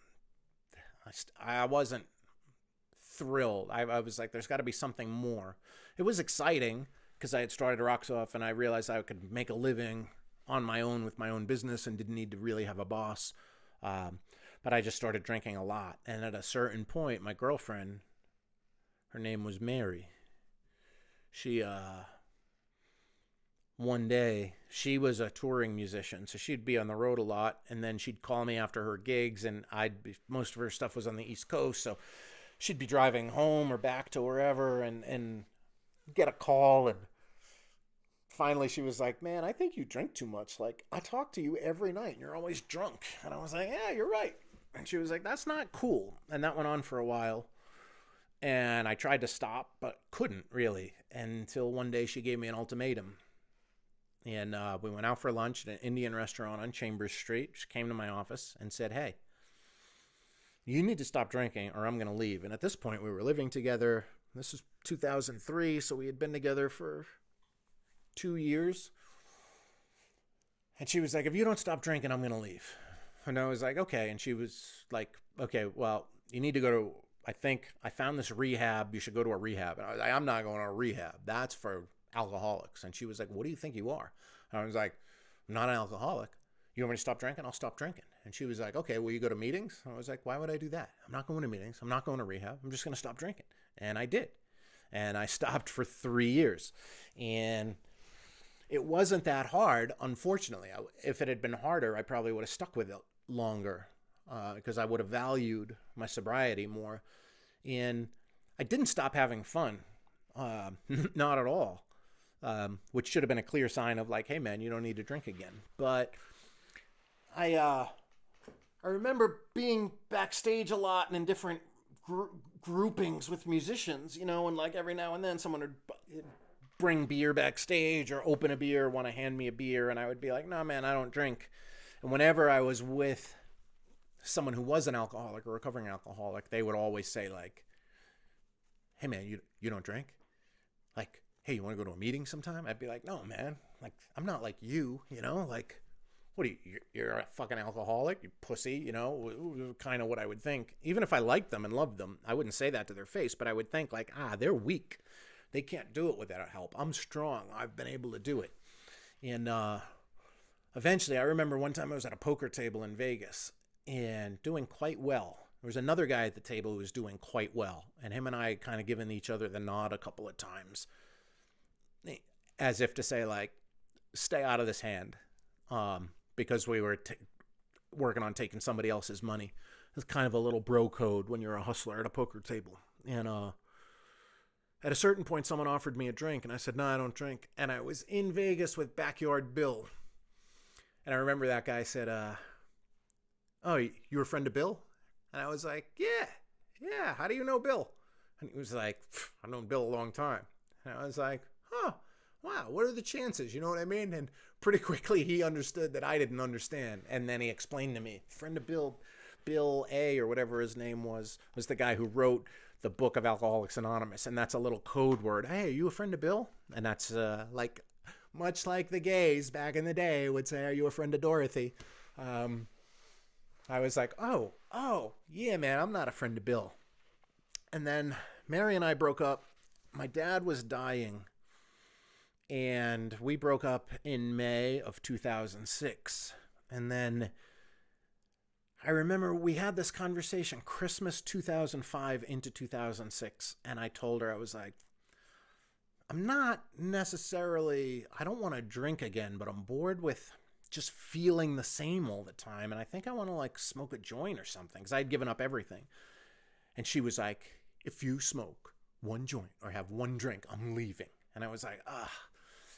Speaker 1: thrilled. I was like, there's got to be something more. It was exciting because I had started Rocks Off, and I realized I could make a living on my own with my own business and didn't need to really have a boss. But I just started drinking a lot. And at a certain point, my girlfriend, her name was Mary, she, one day, she was a touring musician, so she'd be on the road a lot, and then she'd call me after her gigs, and most of her stuff was on the East Coast, so she'd be driving home or back to wherever, and get a call, and finally she was like, man, I think you drink too much. Like, I talk to you every night, and you're always drunk. And I was like, yeah, you're right. And she was like, that's not cool. And that went on for a while. And I tried to stop, but couldn't really, until one day she gave me an ultimatum. And we went out for lunch at an Indian restaurant on Chambers Street. She came to my office and said, hey, you need to stop drinking or I'm going to leave. And at this point, we were living together. This is 2003, so we had been together for 2 years. And she was like, if you don't stop drinking, I'm going to leave. And I was like, okay. And she was like, okay, well, you need to go to, I think I found this rehab. You should go to a rehab. And I was like, I'm not going to a rehab. That's for alcoholics. And she was like, what do you think you are? And I was like, I'm not an alcoholic. You want me to stop drinking? I'll stop drinking. And she was like, okay, will you go to meetings? And I was like, why would I do that? I'm not going to meetings. I'm not going to rehab. I'm just going to stop drinking. And I did. And I stopped for 3 years. And it wasn't that hard, unfortunately. If it had been harder, I probably would have stuck with it longer, because I would have valued my sobriety more. And I didn't stop having fun. Not at all. Which should have been a clear sign of like, hey man, you don't need to drink again. But I remember being backstage a lot and in different groupings with musicians, you know, and like every now and then someone would bring beer backstage or open a beer, want to hand me a beer, and I would be like, no man, I don't drink. And whenever I was with someone who was an alcoholic or recovering alcoholic, they would always say like, hey man, you don't drink? Like, hey, you want to go to a meeting sometime? I'd be like, no man, like I'm not like you, you know, like what are you're a fucking alcoholic, you pussy, you know, kind of what I would think. Even if I liked them and loved them, I wouldn't say that to their face, but I would think like, they're weak. They can't do it without help. I'm strong. I've been able to do it. And eventually, I remember one time I was at a poker table in Vegas and doing quite well. There was another guy at the table who was doing quite well, and him and I kind of given each other the nod a couple of times, as if to say like, stay out of this hand, because we were working on taking somebody else's money. It's kind of a little bro code when you're a hustler at a poker table. And at a certain point, someone offered me a drink, and I said, no, I don't drink. And I was in Vegas with Backyard Bill. And I remember that guy said, oh, you a friend of Bill? And I was like, yeah, how do you know Bill? And he was like, I've known Bill a long time. And I was like, huh, wow, what are the chances? You know what I mean? And pretty quickly he understood that I didn't understand. And then he explained to me, friend of Bill A, or whatever his name was the guy who wrote the book of Alcoholics Anonymous. And that's a little code word. Hey, are you a friend of Bill? And that's like, much like the gays back in the day would say, are you a friend of Dorothy? I was like, oh, yeah, man, I'm not a friend of Bill. And then Mary and I broke up. My dad was dying. And we broke up in May of 2006. And then I remember we had this conversation Christmas 2005 into 2006. And I told her, I was like, I'm not necessarily, I don't want to drink again, but I'm bored with just feeling the same all the time. And I think I want to like smoke a joint or something, because I'd given up everything. And she was like, if you smoke one joint or have one drink, I'm leaving. And I was like,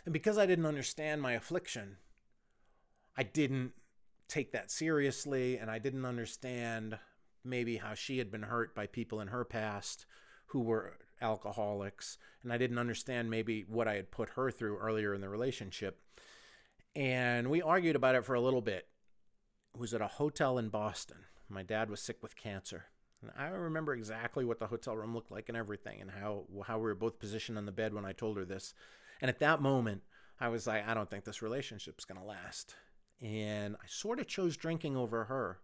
Speaker 1: And because I didn't understand my affliction, I didn't take that seriously. And I didn't understand maybe how she had been hurt by people in her past who were alcoholics, and I didn't understand maybe what I had put her through earlier in the relationship. And we argued about it for a little bit. It was at a hotel in Boston. My dad was sick with cancer. And I remember exactly what the hotel room looked like and everything, and how we were both positioned on the bed when I told her this. And at that moment, I was like, I don't think this relationship's going to last. And I sort of chose drinking over her.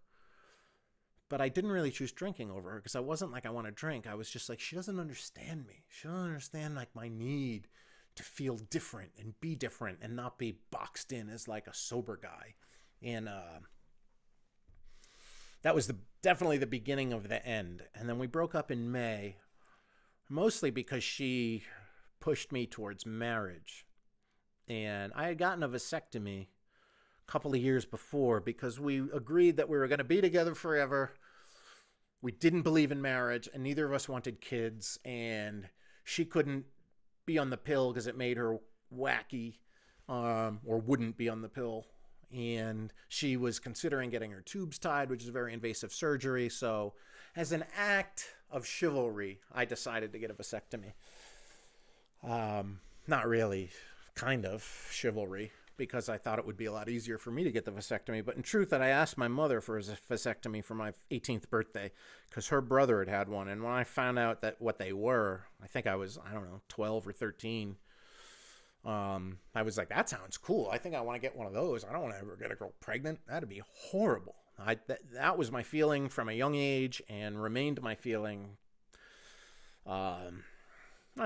Speaker 1: But I didn't really choose drinking over her because I wasn't like, I want to drink. I was just like, she doesn't understand me. She doesn't understand like my need to feel different and be different and not be boxed in as like a sober guy. And that was definitely the beginning of the end. And then we broke up in May, mostly because she pushed me towards marriage. And I had gotten a vasectomy couple of years before because we agreed that we were going to be together forever. We didn't believe in marriage, and neither of us wanted kids, and she couldn't be on the pill because it made her wacky, or wouldn't be on the pill, and she was considering getting her tubes tied, which is a very invasive surgery. So as an act of chivalry, I decided to get a vasectomy. Not really, kind of chivalry, because I thought it would be a lot easier for me to get the vasectomy. But in truth, that I asked my mother for a vasectomy for my 18th birthday because her brother had one. And when I found out that what they were, I think I was, 12 or 13. I was like, that sounds cool. I think I want to get one of those. I don't want to ever get a girl pregnant. That'd be horrible. That was my feeling from a young age and remained my feeling. Not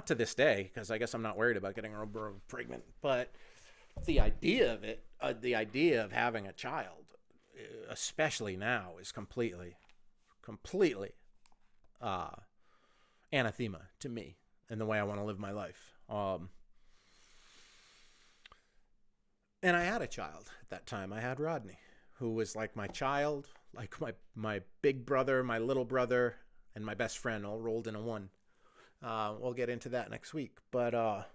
Speaker 1: to this day, because I guess I'm not worried about getting a girl pregnant, but the idea of it, the idea of having a child, especially now, is completely anathema to me and the way I want to live my life. And I had a child at that time. I had Rodney, who was like my child, like my big brother, my little brother, and my best friend all rolled into one. We'll get into that next week. But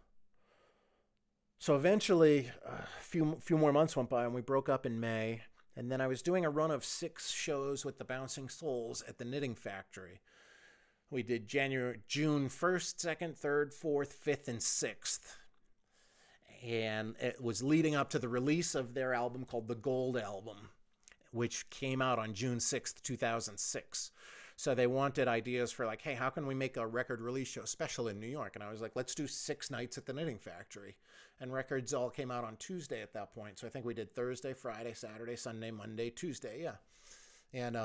Speaker 1: so eventually, a few more months went by, and we broke up in May. And then I was doing a run of 6 shows with the Bouncing Souls at the Knitting Factory. We did June 1st, 2nd, 3rd, 4th, 5th, and 6th. And it was leading up to the release of their album called The Gold Album, which came out on June 6th, 2006. So they wanted ideas for like, hey, how can we make a record release show special in New York? And I was like, let's do 6 nights at the Knitting Factory. And records all came out on Tuesday at that point. So I think we did Thursday, Friday, Saturday, Sunday, Monday, Tuesday. Yeah. And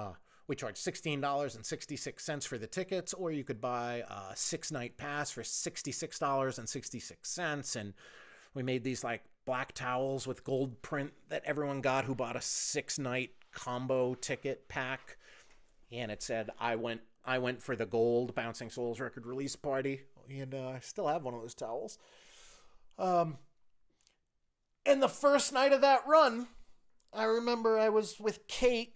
Speaker 1: we charged $16.66 for the tickets, or you could buy a 6-night pass for $66.66. And we made these like black towels with gold print that everyone got who bought a 6-night combo ticket pack. And it said, I went for the gold Bouncing Souls record release party. And I still have one of those towels. And the first night of that run, I remember I was with Kate.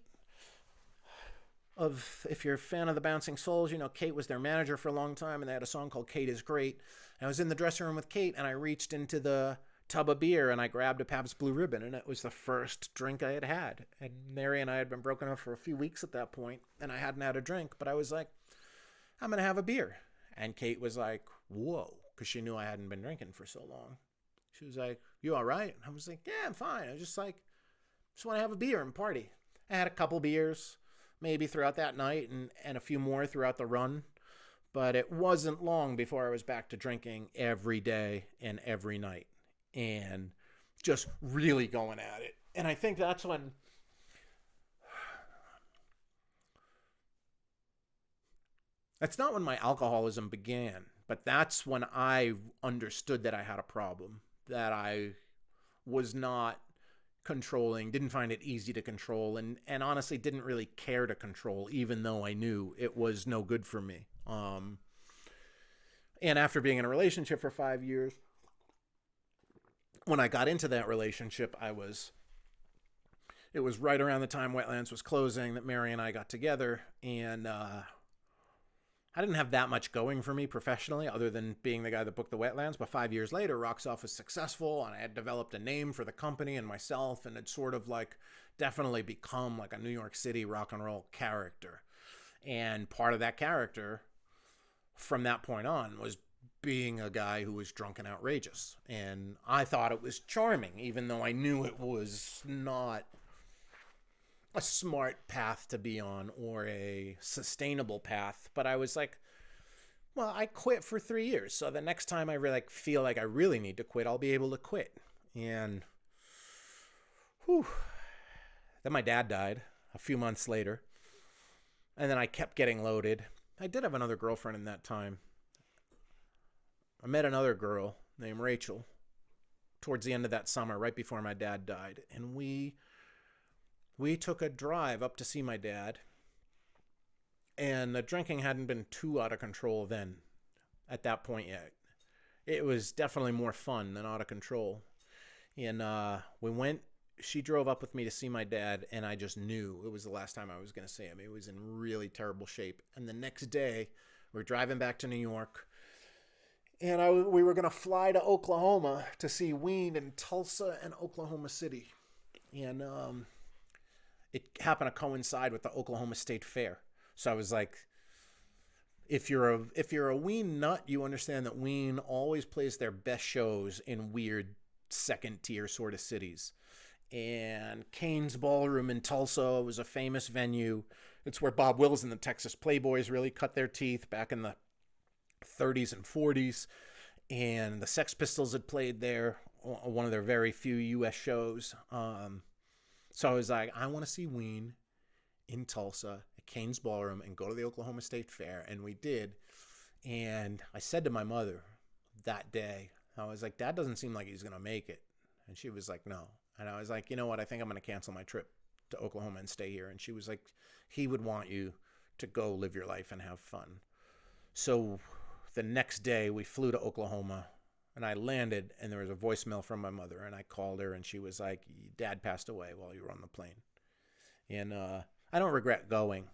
Speaker 1: If you're a fan of the Bouncing Souls, you know Kate was their manager for a long time, and they had a song called Kate is Great. And I was in the dressing room with Kate, and I reached into the tub of beer, and I grabbed a Pabst Blue Ribbon, and it was the first drink I had had. And Mary and I had been broken up for a few weeks at that point, and I hadn't had a drink, but I was like, I'm going to have a beer. And Kate was like, whoa, because she knew I hadn't been drinking for so long. She was like, you all right? I was like, yeah, I'm fine. I was just like, just want to have a beer and party. I had a couple beers, maybe throughout that night, and a few more throughout the run. But it wasn't long before I was back to drinking every day and every night. And just really going at it. And I think that's when that's not when my alcoholism began, but that's when I understood that I had a problem, that I was not controlling, didn't find it easy to control, and honestly didn't really care to control, even though I knew it was no good for me. And after being in a relationship for 5 years, when I got into that relationship, it was right around the time Wetlands was closing that Mary and I got together, and I didn't have that much going for me professionally other than being the guy that booked the Wetlands. But 5 years later, Rocks Off was successful, and I had developed a name for the company and myself, and had sort of like definitely become like a New York City rock and roll character. And part of that character from that point on was being a guy who was drunk and outrageous. And I thought it was charming, even though I knew it was not a smart path to be on or a sustainable path. But I was like, well, I quit for 3 years. So the next time I really feel like I really need to quit, I'll be able to quit. And whew, then my dad died a few months later. And then I kept getting loaded. I did have another girlfriend in that time. I met another girl named Rachel towards the end of that summer, right before my dad died. And we took a drive up to see my dad. And the drinking hadn't been too out of control then, at that point yet. It was definitely more fun than out of control. And we went, she drove up with me to see my dad, and I just knew it was the last time I was going to see him. He was in really terrible shape. And the next day, we're driving back to New York, and we were going to fly to Oklahoma to see Ween in Tulsa and Oklahoma City. And it happened to coincide with the Oklahoma State Fair. So I was like, if you're a Ween nut, you understand that Ween always plays their best shows in weird second tier sort of cities. And Kane's Ballroom in Tulsa was a famous venue. It's where Bob Wills and the Texas Playboys really cut their teeth back in the 30s and 40s. And the Sex Pistols had played there, one of their very few U.S. shows. So I was like, I want to see Ween in Tulsa at Kane's Ballroom and go to the Oklahoma State Fair. And we did. And I said to my mother that day, I was like, Dad doesn't seem like he's going to make it. And she was like, no. And I was like, you know what? I think I'm going to cancel my trip to Oklahoma and stay here. And she was like, he would want you to go live your life and have fun. So the next day we flew to Oklahoma, and I landed, and there was a voicemail from my mother, and I called her, and she was like, Dad passed away while you were on the plane. And I don't regret going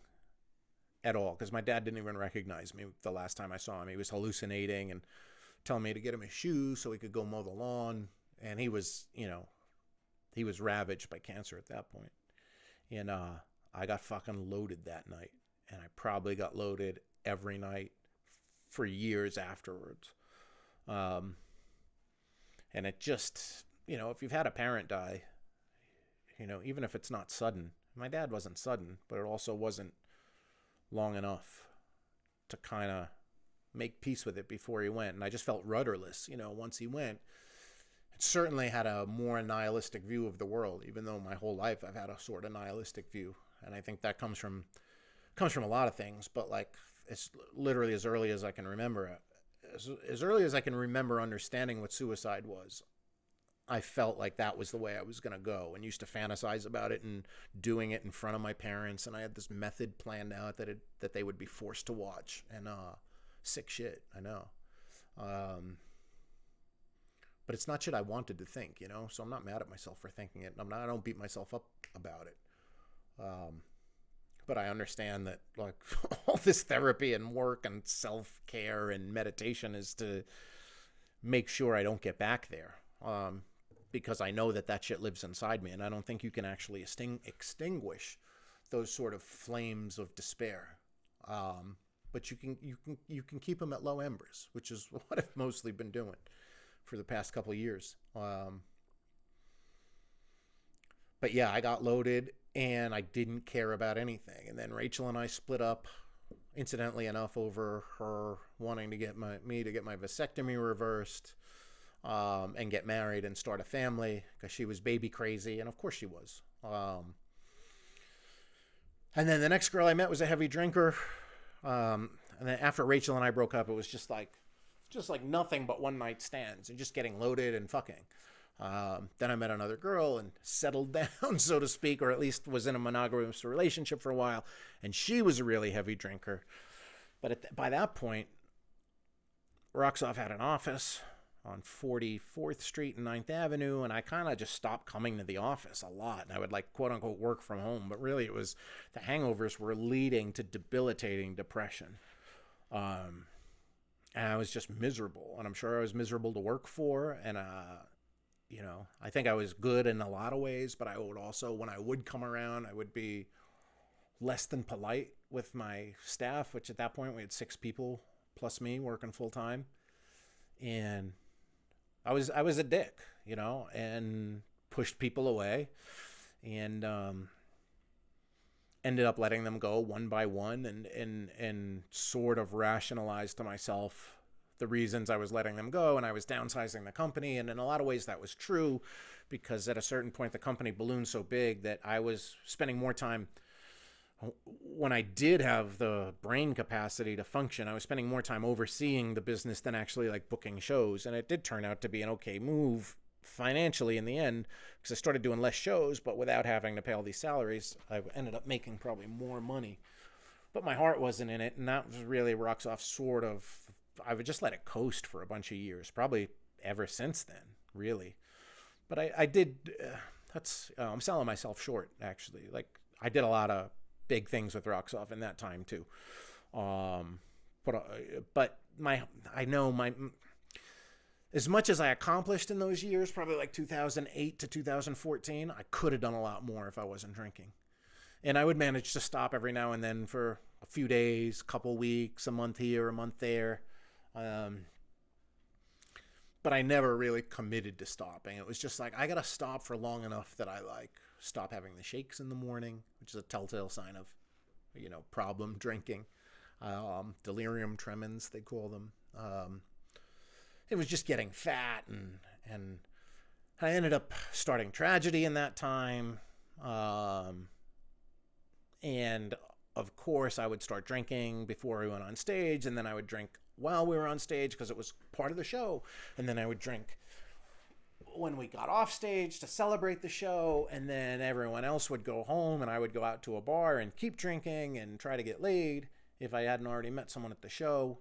Speaker 1: at all, because my dad didn't even recognize me the last time I saw him. He was hallucinating and telling me to get him his shoes so he could go mow the lawn. And he was, he was ravaged by cancer at that point. And I got fucking loaded that night. And I probably got loaded every night for years afterwards. And it just, if you've had a parent die, even if it's not sudden. My dad wasn't sudden, but it also wasn't long enough to kind of make peace with it before he went. And I just felt rudderless, once he went. It certainly had a more nihilistic view of the world, even though my whole life I've had a sort of nihilistic view. And I think that comes from a lot of things, but like it's literally as early as I can remember it. As early as I can remember understanding what suicide was, I felt like that was the way I was going to go, and used to fantasize about it and doing it in front of my parents. And I had this method planned out that they would be forced to watch. And sick shit, I know. But it's not shit I wanted to think, so I'm not mad at myself for thinking it. I don't beat myself up about it. But I understand that like all this therapy and work and self-care and meditation is to make sure I don't get back there. Because I know that shit lives inside me, and I don't think you can actually extinguish those sort of flames of despair. But you can keep them at low embers, which is what I've mostly been doing for the past couple of years. But yeah, I got loaded and I didn't care about anything. And then Rachel and I split up, incidentally enough, over her wanting to get me to get my vasectomy reversed, and get married and start a family, because she was baby crazy, and of course she was. And then the next girl I met was a heavy drinker. And then after Rachel and I broke up, it was just like nothing but one night stands and just getting loaded and fucking. Then I met another girl and settled down, so to speak, or at least was in a monogamous relationship for a while. And she was a really heavy drinker. But by that point, Roxoff had an office on 44th Street and 9th Avenue, and I kind of just stopped coming to the office a lot. And I would like quote unquote work from home, but really it was the hangovers were leading to debilitating depression. And I was just miserable, and I'm sure I was miserable to work for. And I think I was good in a lot of ways, but I would also, when I would come around, I would be less than polite with my staff, which at that point we had 6 people plus me working full time. And I was a dick, and pushed people away, and ended up letting them go one by one, and sort of rationalized to myself the reasons I was letting them go, and I was downsizing the company. And in a lot of ways that was true, because at a certain point the company ballooned so big that I was spending more time, when I did have the brain capacity to function, I was spending more time overseeing the business than actually like booking shows. And it did turn out to be an okay move financially in the end, because I started doing less shows, but without having to pay all these salaries, I ended up making probably more money. But my heart wasn't in it, and that was really Rocksoft sort of, I would just let it coast for a bunch of years, probably ever since then, really. But I did, I'm selling myself short, actually. Like, I did a lot of big things with Rocksoft in that time too. But I know as much as I accomplished in those years, probably like 2008 to 2014, I could have done a lot more if I wasn't drinking. And I would manage to stop every now and then for a few days, a couple weeks, a month here, a month there. But I never really committed to stopping. It was just like, I got to stop for long enough that I stop having the shakes in the morning, which is a telltale sign of, problem drinking. Delirium tremens, they call them. It was just getting fat, and I ended up starting tragedy in that time. And of course I would start drinking before we went on stage, and then I would drink while we were on stage because it was part of the show. And then I would drink when we got off stage to celebrate the show, and then everyone else would go home and I would go out to a bar and keep drinking and try to get laid if I hadn't already met someone at the show.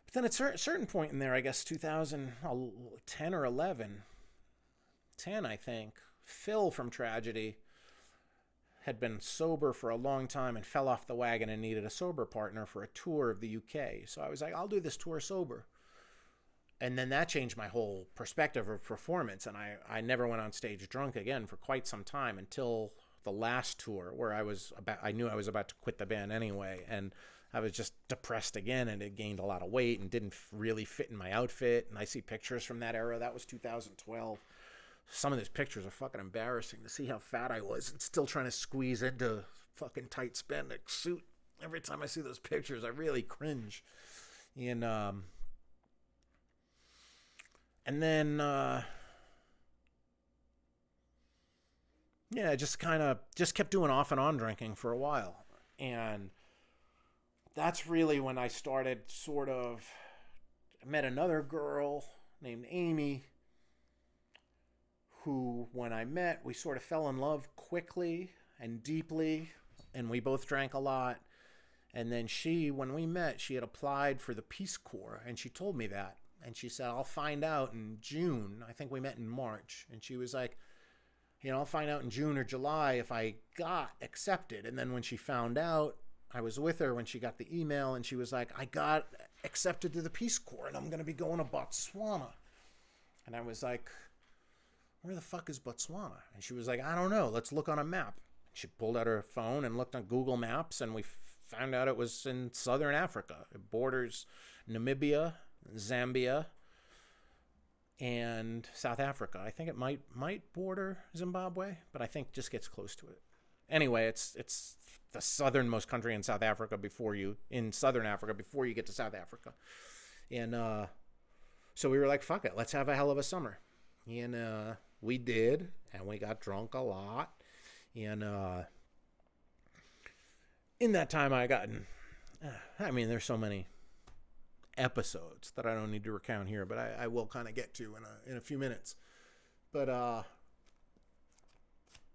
Speaker 1: But then at a certain point in there, I guess 2010 or 11, 10 I think, Phil from Tragedy had been sober for a long time and fell off the wagon and needed a sober partner for a tour of the UK. So I was like, I'll do this tour sober. And then that changed my whole perspective of performance. And I never went on stage drunk again for quite some time until the last tour, where I knew I was about to quit the band anyway. And I was just depressed again, and it gained a lot of weight and didn't really fit in my outfit. And I see pictures from that era. That was 2012. Some of these pictures are fucking embarrassing to see how fat I was and still trying to squeeze into fucking tight spandex suit. Every time I see those pictures, I really cringe. And then, I just kept doing off and on drinking for a while. And that's really when I started I met another girl named Amy, who, when I met, we sort of fell in love quickly and deeply, and we both drank a lot. And then when we met, she had applied for the Peace Corps, and she told me that. And she said, I'll find out in June. I think we met in March. And she was like, I'll find out in June or July if I got accepted. And then when she found out, I was with her when she got the email, and she was like, I got accepted to the Peace Corps, and I'm going to be going to Botswana. And I was like, where the fuck is Botswana? And she was like, I don't know. Let's look on a map. She pulled out her phone and looked on Google Maps, and we found out it was in southern Africa. It borders Namibia, Zambia, and South Africa. I think it might border Zimbabwe, but I think just gets close to it. Anyway, it's the southernmost country in Southern Africa before you get to South Africa. And so we were like, fuck it, let's have a hell of a summer. And we did, and we got drunk a lot. And in that time there's so many episodes that I don't need to recount here, but I will kind of get to in a few minutes. But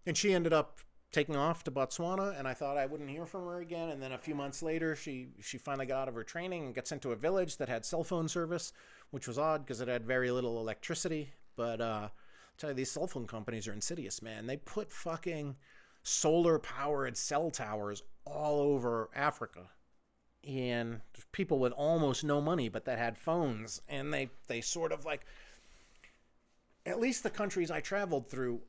Speaker 1: and she ended up taking off to Botswana, and I thought I wouldn't hear from her again. And then a few months later, she finally got out of her training and got sent to a village that had cell phone service, which was odd because it had very little electricity. But I'll tell you, these cell phone companies are insidious, man. They put fucking solar-powered cell towers all over Africa. And there's people with almost no money, but that had phones. And they sort of like, at least the countries I traveled through,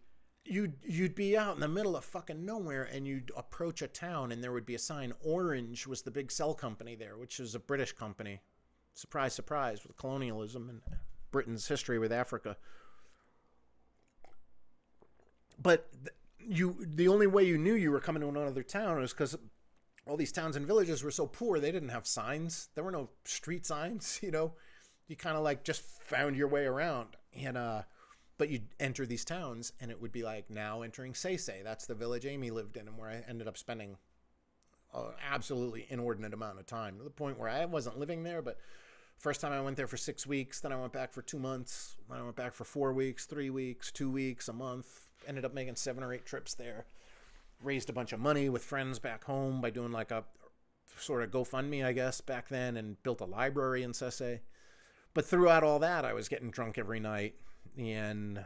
Speaker 1: you'd be out in the middle of fucking nowhere, and you'd approach a town, and there would be a sign. Orange was the big cell company there, which is a British company. Surprise, surprise, with colonialism and Britain's history with Africa. But the only way you knew you were coming to another town was because all these towns and villages were so poor, they didn't have signs. There were no street signs, you know. You kind of like just found your way around. And but you'd enter these towns, and it would be like, now entering Say. That's the village Amy lived in, and where I ended up spending an absolutely inordinate amount of time, to the point where I wasn't living there. But first time I went there for 6 weeks, then I went back for 2 months, then I went back for 4 weeks, 3 weeks, 2 weeks, a month. Ended up making 7 or 8 trips there. Raised a bunch of money with friends back home by doing like a sort of GoFundMe, I guess, back then, and built a library in Say. But throughout all that, I was getting drunk every night, and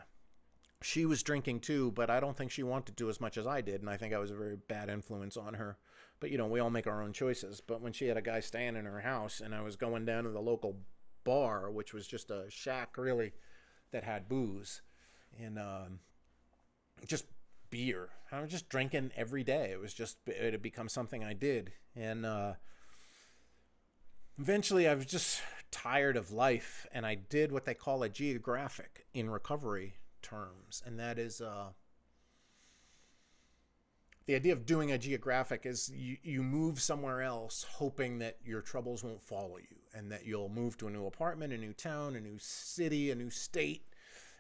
Speaker 1: she was drinking too, but I don't think she wanted to as much as I did, and I think I was a very bad influence on her. But, you know, we all make our own choices. But when she had a guy staying in her house, and I was going down to the local bar, which was just a shack, really, that had booze, and just beer. I was just drinking every day. It had become something I did. And eventually I was just tired of life, and I did what they call a geographic in recovery terms. And that is the idea of doing a geographic is you move somewhere else hoping that your troubles won't follow you, and that you'll move to a new apartment, a new town, a new city, a new state,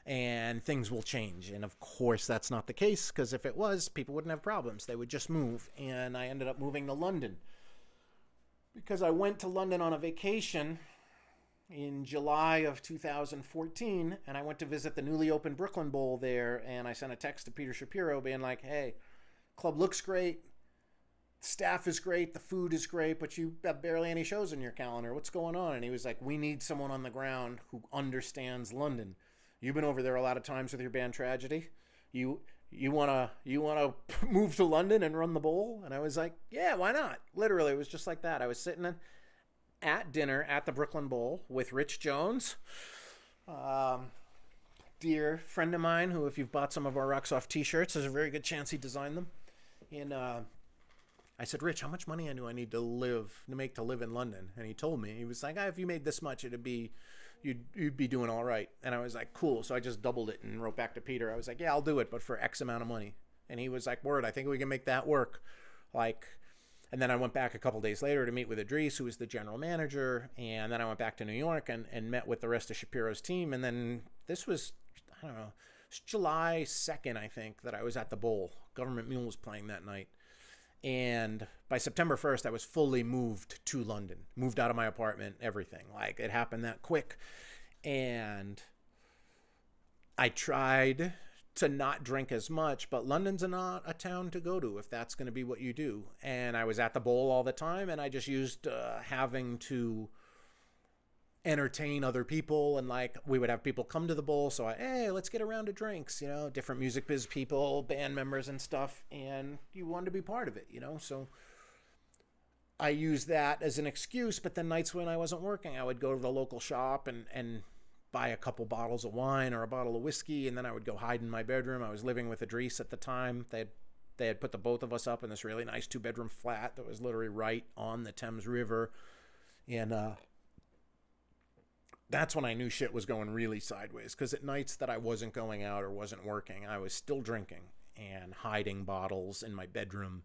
Speaker 1: and things will change. And of course that's not the case, because if it was, people wouldn't have problems. They would just move. And I ended up moving to London because I went to London on a vacation in July of 2014, and I went to visit the newly opened Brooklyn Bowl there, and I sent a text to Peter Shapiro being like, hey, club looks great, staff is great, the food is great, but you have barely any shows in your calendar. What's going on? And he was like, we need someone on the ground who understands London. You've been over there a lot of times with your band Tragedy. You wanna move to London and run the bowl? And I was like, yeah, why not? Literally, it was just like that. I was sitting at dinner at the Brooklyn Bowl with Rich Jones, dear friend of mine, who, if you've bought some of our Rocks Off t-shirts, there's a very good chance he designed them. And I said, Rich, how much money do I need to make to live in London? And he told me. He was like, if you made this much, you'd be doing all right. And I was like, cool. So I just doubled it and wrote back to Peter. I was like, yeah, I'll do it, but for X amount of money. And he was like, word, I think we can make that work. And then I went back a couple days later to meet with Idris, who was the general manager. And then I went back to New York and met with the rest of Shapiro's team. And then this was, I don't know, it's July 2nd, I think, that I was at the bowl. Government Mule was playing that night. And by September 1st, I was fully moved to London, moved out of my apartment, everything. Like, it happened that quick. And I tried to not drink as much, but London's not a town to go to if that's going to be what you do. And I was at the bowl all the time, and I just used having to entertain other people, and like we would have people come to the bowl, so hey, let's get a round of drinks, you know, different music biz people, band members and stuff, and you wanted to be part of it, you know. So I used that as an excuse. But then nights when I wasn't working, I would go to the local shop and buy a couple bottles of wine or a bottle of whiskey, and then I would go hide in my bedroom. I was living with Idris at the time. They had put the both of us up in this really nice 2-bedroom flat that was literally right on the Thames River. And that's when I knew shit was going really sideways, because at nights that I wasn't going out or wasn't working, I was still drinking and hiding bottles in my bedroom,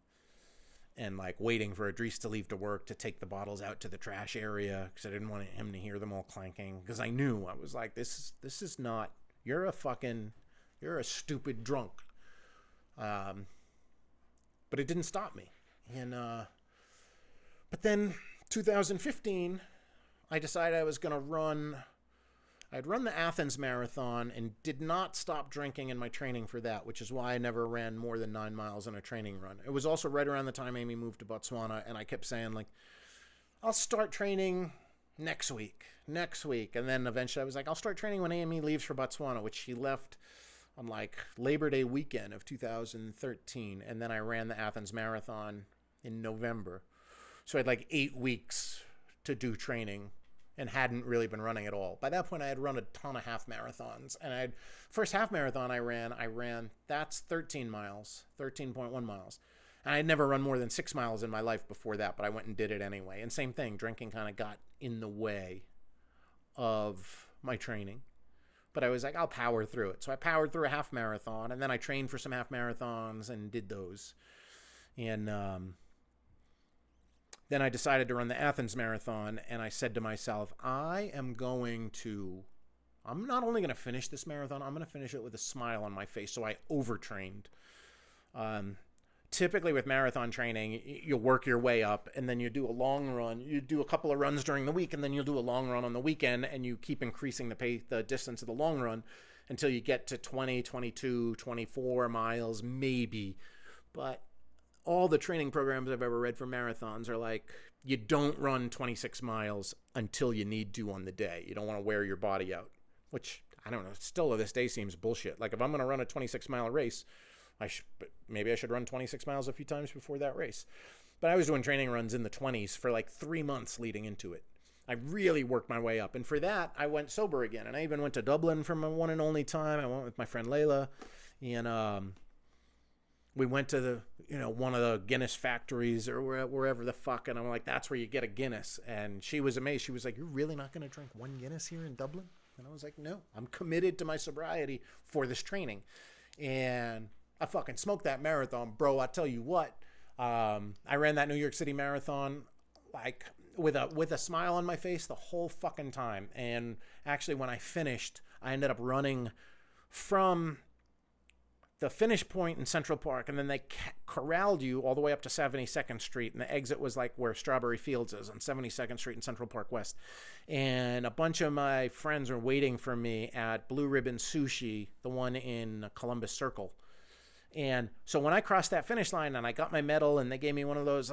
Speaker 1: and like waiting for Idris to leave to work to take the bottles out to the trash area, because I didn't want him to hear them all clanking, because I knew, I was like, this is not, you're a stupid drunk. But it didn't stop me. And but then 2015, I decided I was going to I'd run the Athens Marathon and did not stop drinking in my training for that, which is why I never ran more than 9 miles in a training run. It was also right around the time Amy moved to Botswana, and I kept saying, like, I'll start training next week. And then eventually I was like, I'll start training when Amy leaves for Botswana, which she left on like Labor Day weekend of 2013. And then I ran the Athens Marathon in November. So I had like 8 weeks to do training and hadn't really been running at all. By that point, I had run a ton of half marathons. And first half marathon I ran, that's 13 miles, 13.1 miles. And I had never run more than 6 miles in my life before that, but I went and did it anyway. And same thing, drinking kind of got in the way of my training. But I was like, I'll power through it. So I powered through a half marathon, and then I trained for some half marathons and did those. And then I decided to run the Athens Marathon, and I said to myself, I'm not only going to finish this marathon, I'm going to finish it with a smile on my face. So I overtrained. Typically with marathon training, you work your way up, and then you do a long run. You do a couple of runs during the week, and then you'll do a long run on the weekend, and you keep increasing the distance of the long run until you get to 20, 22, 24 miles, maybe. But all the training programs I've ever read for marathons are like, you don't run 26 miles until you need to on the day. You don't want to wear your body out, which, I don't know, still to this day seems bullshit. Like, if I'm going to run a 26-mile race, maybe I should run 26 miles a few times before that race. But I was doing training runs in the 20s for like 3 months leading into it. I really worked my way up. And for that, I went sober again. And I even went to Dublin for my one and only time. I went with my friend Layla. And we went to one of the Guinness factories or wherever the fuck. And I'm like, that's where you get a Guinness. And she was amazed. She was like, you're really not going to drink one Guinness here in Dublin? And I was like, no, I'm committed to my sobriety for this training. And I fucking smoked that marathon, bro. I tell you what, I ran that New York City marathon like with a smile on my face the whole fucking time. And actually, when I finished, I ended up running from the finish point in Central Park, and then they corralled you all the way up to 72nd Street, and the exit was like where Strawberry Fields is on 72nd Street in Central Park West. And a bunch of my friends were waiting for me at Blue Ribbon Sushi, the one in Columbus Circle. And so when I crossed that finish line and I got my medal and they gave me one of those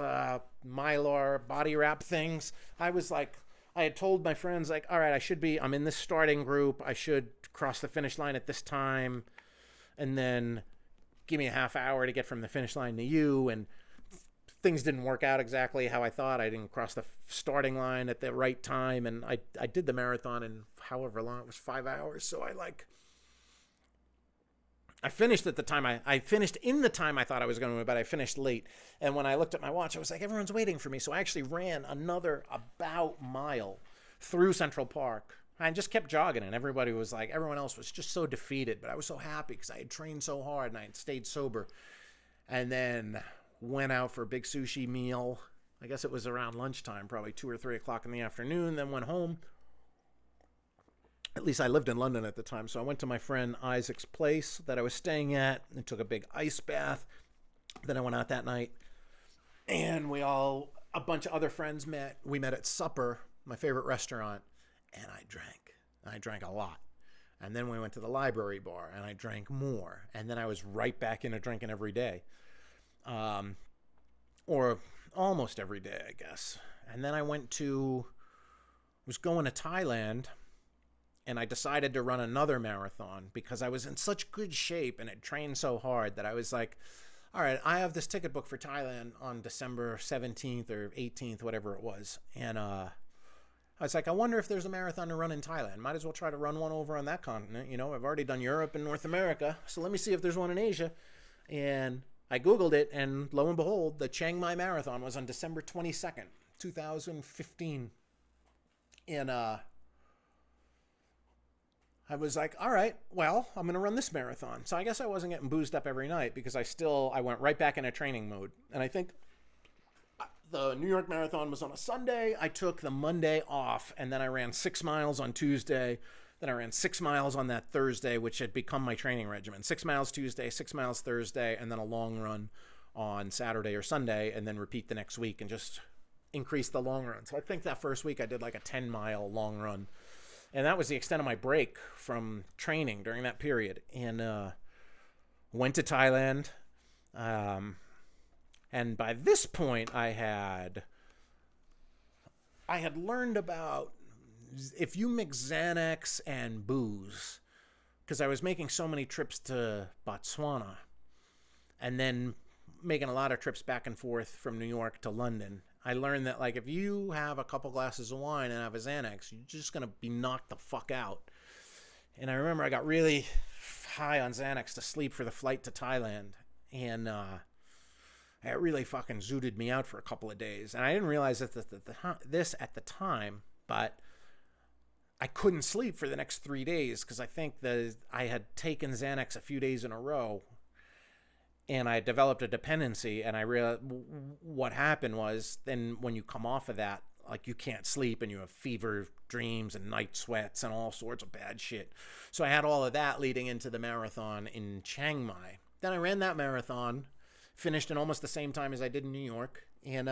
Speaker 1: Mylar body wrap things, I was like, I had told my friends, like, all right, I'm in this starting group. I should cross the finish line at this time. And then give me a half hour to get from the finish line to you. And things didn't work out exactly how I thought. I didn't cross the starting line at the right time. And I did the marathon in however long, it was 5 hours. So I finished at the time. I finished in the time I thought I was going to, but I finished late. And when I looked at my watch, I was like, everyone's waiting for me. So I actually ran another about mile through Central Park. I just kept jogging, and everybody was like, everyone else was just so defeated. But I was so happy because I had trained so hard and I had stayed sober. And then went out for a big sushi meal. I guess it was around lunchtime, probably 2 or 3 o'clock in the afternoon. Then went home. At least I lived in London at the time. So I went to my friend Isaac's place that I was staying at and took a big ice bath. Then I went out that night. And a bunch of other friends met. We met at Supper, my favorite restaurant. And I drank. I drank a lot. And then we went to the library bar and I drank more. And then I was right back into drinking every day. Or almost every day, I guess. And then I was going to Thailand. And I decided to run another marathon because I was in such good shape and had trained so hard that I was like, all right, I have this ticket booked for Thailand on December 17th or 18th, whatever it was. And I was like, I wonder if there's a marathon to run in Thailand. Might as well try to run one over on that continent. I've already done Europe and North America. So let me see if there's one in Asia. And I Googled it, and lo and behold, the Chiang Mai Marathon was on December 22nd, 2015. And I was like, all right, well, I'm going to run this marathon. So I guess I wasn't getting boozed up every night because I went right back into training mode. And I think the New York Marathon was on a Sunday. I took the Monday off, and then I ran 6 miles on Tuesday. Then I ran 6 miles on that Thursday, which had become my training regimen. 6 miles Tuesday, 6 miles Thursday, and then a long run on Saturday or Sunday, and then repeat the next week and just increase the long run. So I think that first week I did like a 10-mile long run. And that was the extent of my break from training during that period. And went to Thailand. And by this point, I had learned about if you mix Xanax and booze, because I was making so many trips to Botswana and then making a lot of trips back and forth from New York to London. I learned that, like, if you have a couple glasses of wine and have a Xanax, you're just going to be knocked the fuck out. And I remember I got really high on Xanax to sleep for the flight to Thailand. And it really fucking zooted me out for a couple of days. And I didn't realize this at the time, but I couldn't sleep for the next 3 days because I think that I had taken Xanax a few days in a row. And I developed a dependency, and I realized what happened was then when you come off of that, like, you can't sleep and you have fever dreams and night sweats and all sorts of bad shit. So I had all of that leading into the marathon in Chiang Mai. Then I ran that marathon, finished in almost the same time as I did in New York, and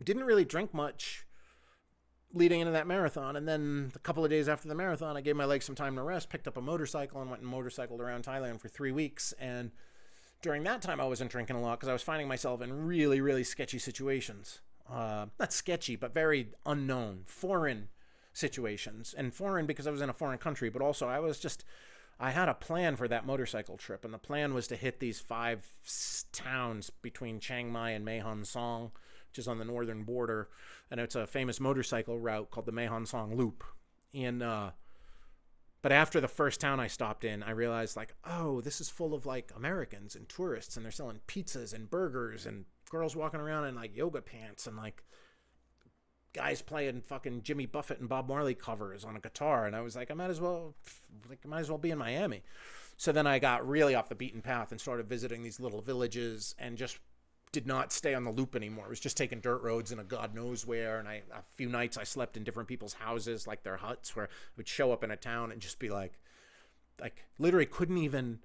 Speaker 1: didn't really drink much leading into that marathon. And then a couple of days after the marathon, I gave my legs some time to rest, picked up a motorcycle, and went and motorcycled around Thailand for 3 weeks. And during that time, I wasn't drinking a lot because I was finding myself in really, really sketchy situations. Not sketchy, but very unknown, foreign situations. And foreign because I was in a foreign country, but also I had a plan for that motorcycle trip. And the plan was to hit these 5 towns between Chiang Mai and Mae Hon Song, which is on the northern border. And it's a famous motorcycle route called the Mae Hon Song Loop. And, but after the first town I stopped in, I realized, like, oh, this is full of, like, Americans and tourists, and they're selling pizzas and burgers and girls walking around in, like, yoga pants and, like, guys playing fucking Jimmy Buffett and Bob Marley covers on a guitar. And I was like, I might as well be in Miami. So then I got really off the beaten path and started visiting these little villages and just did not stay on the loop anymore. It was just taking dirt roads and a God knows where. And a few nights I slept in different people's houses, like their huts, where I would show up in a town and just be like literally couldn't even,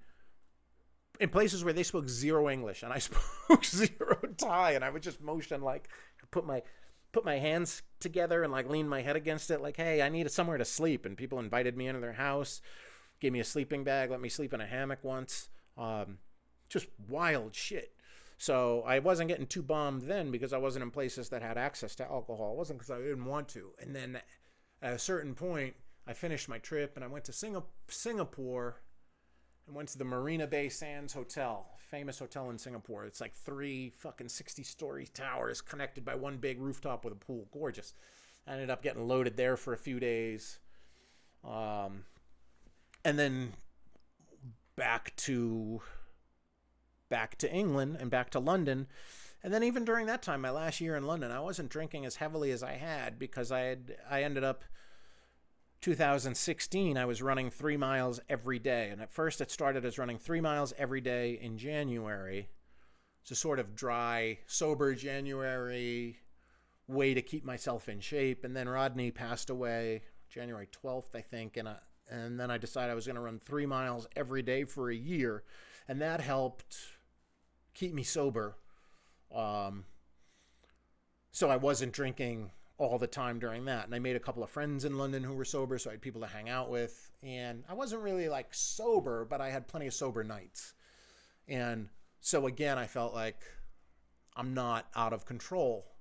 Speaker 1: in places where they spoke zero English and I spoke zero Thai, and I would just motion, like, put my hands together and, like, lean my head against it, like, hey, I need somewhere to sleep. And people invited me into their house, gave me a sleeping bag, let me sleep in a hammock once. Just wild shit. So I wasn't getting too bombed then because I wasn't in places that had access to alcohol. It wasn't because I didn't want to. And then at a certain point, I finished my trip and I went to Singapore and went to the Marina Bay Sands Hotel, famous hotel in Singapore. It's like 3 fucking 60-story towers connected by one big rooftop with a pool. Gorgeous. I ended up getting loaded there for a few days. And then back to England and back to London. And then even during that time, my last year in London, I wasn't drinking as heavily as I had because I ended up 2016, I was running 3 miles every day. And at first it started as running 3 miles every day in January. It's a sort of dry, sober January way to keep myself in shape. And then Rodney passed away January 12th, I think. And then I decided I was going to run 3 miles every day for a year. And that helped keep me sober. So I wasn't drinking all the time during that. And I made a couple of friends in London who were sober, so I had people to hang out with. And I wasn't really, like, sober, but I had plenty of sober nights. And so again, I felt like I'm not out of control.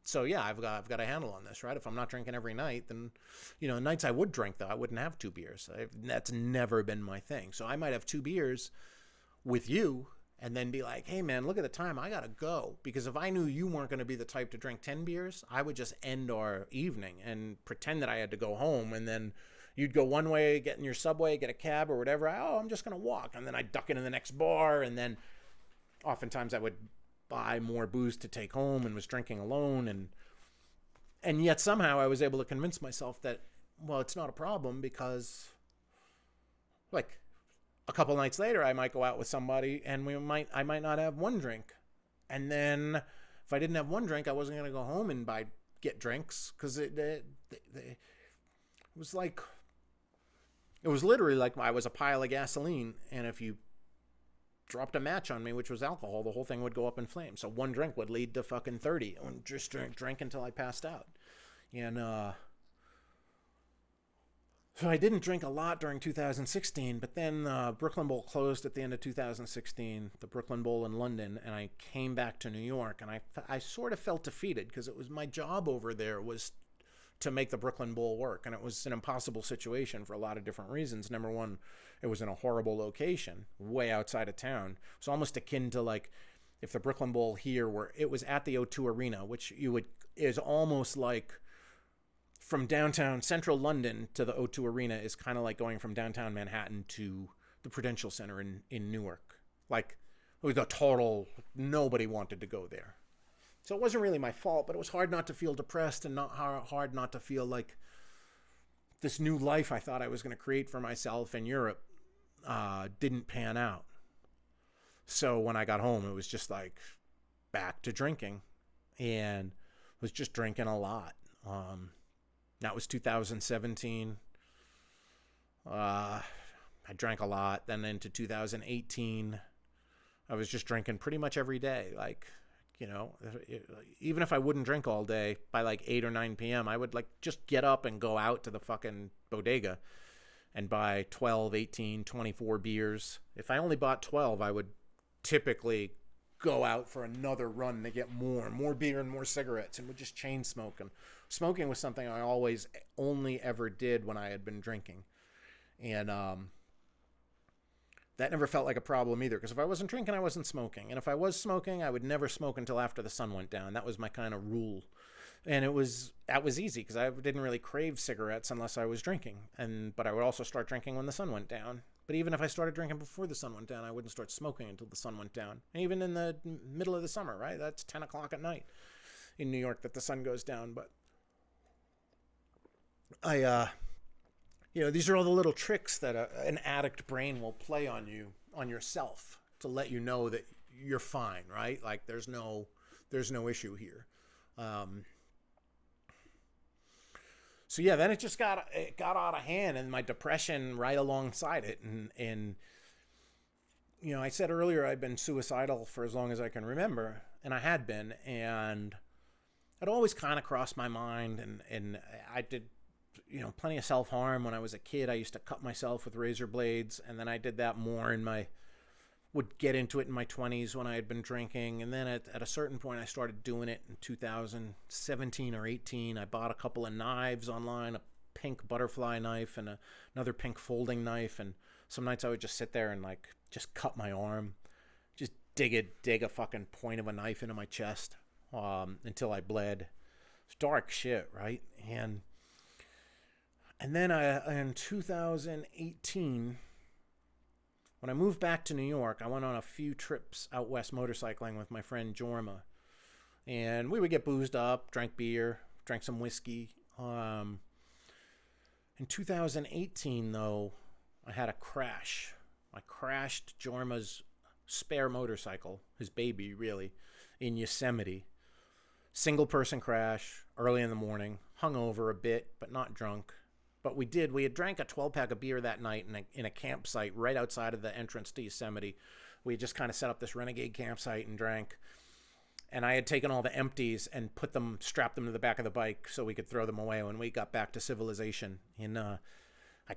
Speaker 1: So yeah, I've got a handle on this, right? If I'm not drinking every night, then, nights I would drink, though, I wouldn't have 2 beers. That's never been my thing. So I might have 2 beers with you and then be like, hey man, look at the time, I gotta go. Because if I knew you weren't going to be the type to drink 10 beers, I would just end our evening and pretend that I had to go home. And then you'd go one way, get in your subway, get a cab or whatever. I'm just going to walk. And then I'd duck into the next bar. And then oftentimes I would buy more booze to take home and was drinking alone. And yet somehow I was able to convince myself that, well, it's not a problem because, like, a couple nights later, I might go out with somebody and I might not have 1 drink. And then if I didn't have 1 drink, I wasn't going to go home and get drinks because it was like, it was literally like I was a pile of gasoline. And if you dropped a match on me, which was alcohol, the whole thing would go up in flames. So 1 drink would lead to fucking 30 and just drink until I passed out. And, so I didn't drink a lot during 2016, but then Brooklyn Bowl closed at the end of 2016, the Brooklyn Bowl in London, and I came back to New York, and I sort of felt defeated because it was my job over there was to make the Brooklyn Bowl work, and it was an impossible situation for a lot of different reasons. Number one, it was in a horrible location, way outside of town. It was almost akin to, like, if the Brooklyn Bowl here were, it was at the O2 Arena, which is almost like from downtown central London to the O2 Arena is kind of like going from downtown Manhattan to the Prudential Center in Newark. Like, it was a total, nobody wanted to go there. So it wasn't really my fault, but it was hard not to feel depressed and not hard not to feel like this new life I thought I was going to create for myself in Europe didn't pan out. So when I got home, it was just like back to drinking, and was just drinking a lot. That was 2017. I drank a lot. Then into 2018, I was just drinking pretty much every day. Like, you know, even if I wouldn't drink all day, by like 8 or 9 p.m., I would like just get up and go out to the fucking bodega and buy 12, 18, 24 beers. If I only bought 12, I would typically go out for another run to get more beer and more cigarettes, and would just chain smoke. And smoking was something I always only ever did when I had been drinking. And that never felt like a problem either, because if I wasn't drinking, I wasn't smoking. And if I was smoking, I would never smoke until after the sun went down. That was my kind of rule. And that was easy, because I didn't really crave cigarettes unless I was drinking. But I would also start drinking when the sun went down. But even if I started drinking before the sun went down, I wouldn't start smoking until the sun went down. And even in the middle of the summer, right? That's 10 o'clock at night in New York that the sun goes down. But these are all the little tricks that an addict brain will play on you, on yourself, to let you know that you're fine, right? Like there's no issue here. So yeah, then it got out of hand, and my depression right alongside it. And I said earlier I'd been suicidal for as long as I can remember, and I had been, and it always kind of crossed my mind, and I did plenty of self-harm when I was a kid. I used to cut myself with razor blades, and then I did that more would get into it in my 20s when I had been drinking. And then at a certain point, I started doing it in 2017 or 18. I bought a couple of knives online, a pink butterfly knife and another pink folding knife. And some nights I would just sit there and like just cut my arm, just dig a fucking point of a knife into my chest until I bled. It's dark shit, right? And then in 2018, when I moved back to New York, I went on a few trips out west motorcycling with my friend Jorma. And we would get boozed up, drank beer, drank some whiskey. In 2018, though, I had a crash. I crashed Jorma's spare motorcycle, his baby, really, in Yosemite. Single-person crash, early in the morning, hungover a bit, but not drunk. But we had drank a 12-pack of beer that night in a campsite right outside of the entrance to Yosemite. We had just kind of set up this renegade campsite and drank. And I had taken all the empties and strapped them to the back of the bike so we could throw them away when we got back to civilization. And I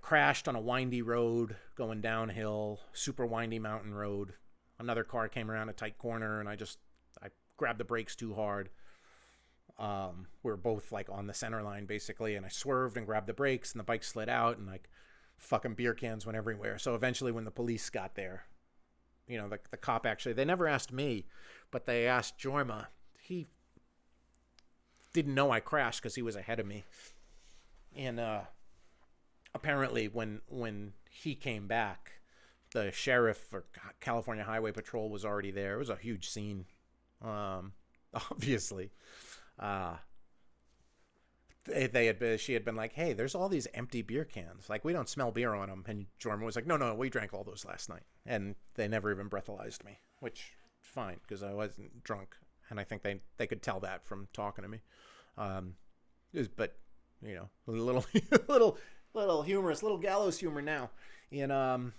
Speaker 1: crashed on a windy road going downhill, super windy mountain road. Another car came around a tight corner, and I grabbed the brakes too hard. We were both like on the center line basically, and I swerved and grabbed the brakes, and the bike slid out, and like fucking beer cans went everywhere. So eventually when the police got there, the cop actually, they never asked me, but they asked Jorma. He didn't know I crashed because he was ahead of me. And apparently when he came back, the sheriff for California Highway Patrol was already there. It was a huge scene, obviously. She had been like, hey, there's all these empty beer cans. Like, we don't smell beer on them. And Jordan was like, no, we drank all those last night. And they never even breathalyzed me, which fine, because I wasn't drunk. And I think they could tell that from talking to me. But, a little humorous, little gallows humor now. And,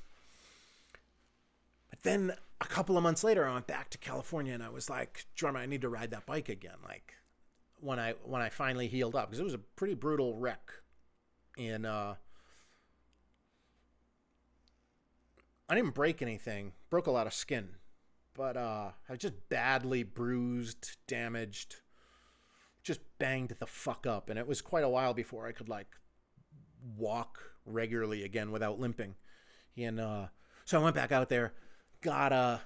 Speaker 1: but then a couple of months later, I went back to California, and I was like, Jordan, I need to ride that bike again. Like, when I finally healed up, because it was a pretty brutal wreck. And I didn't break anything, broke a lot of skin, but I was just badly bruised, damaged, just banged the fuck up. And it was quite a while before I could like walk regularly again without limping. And so I went back out there, got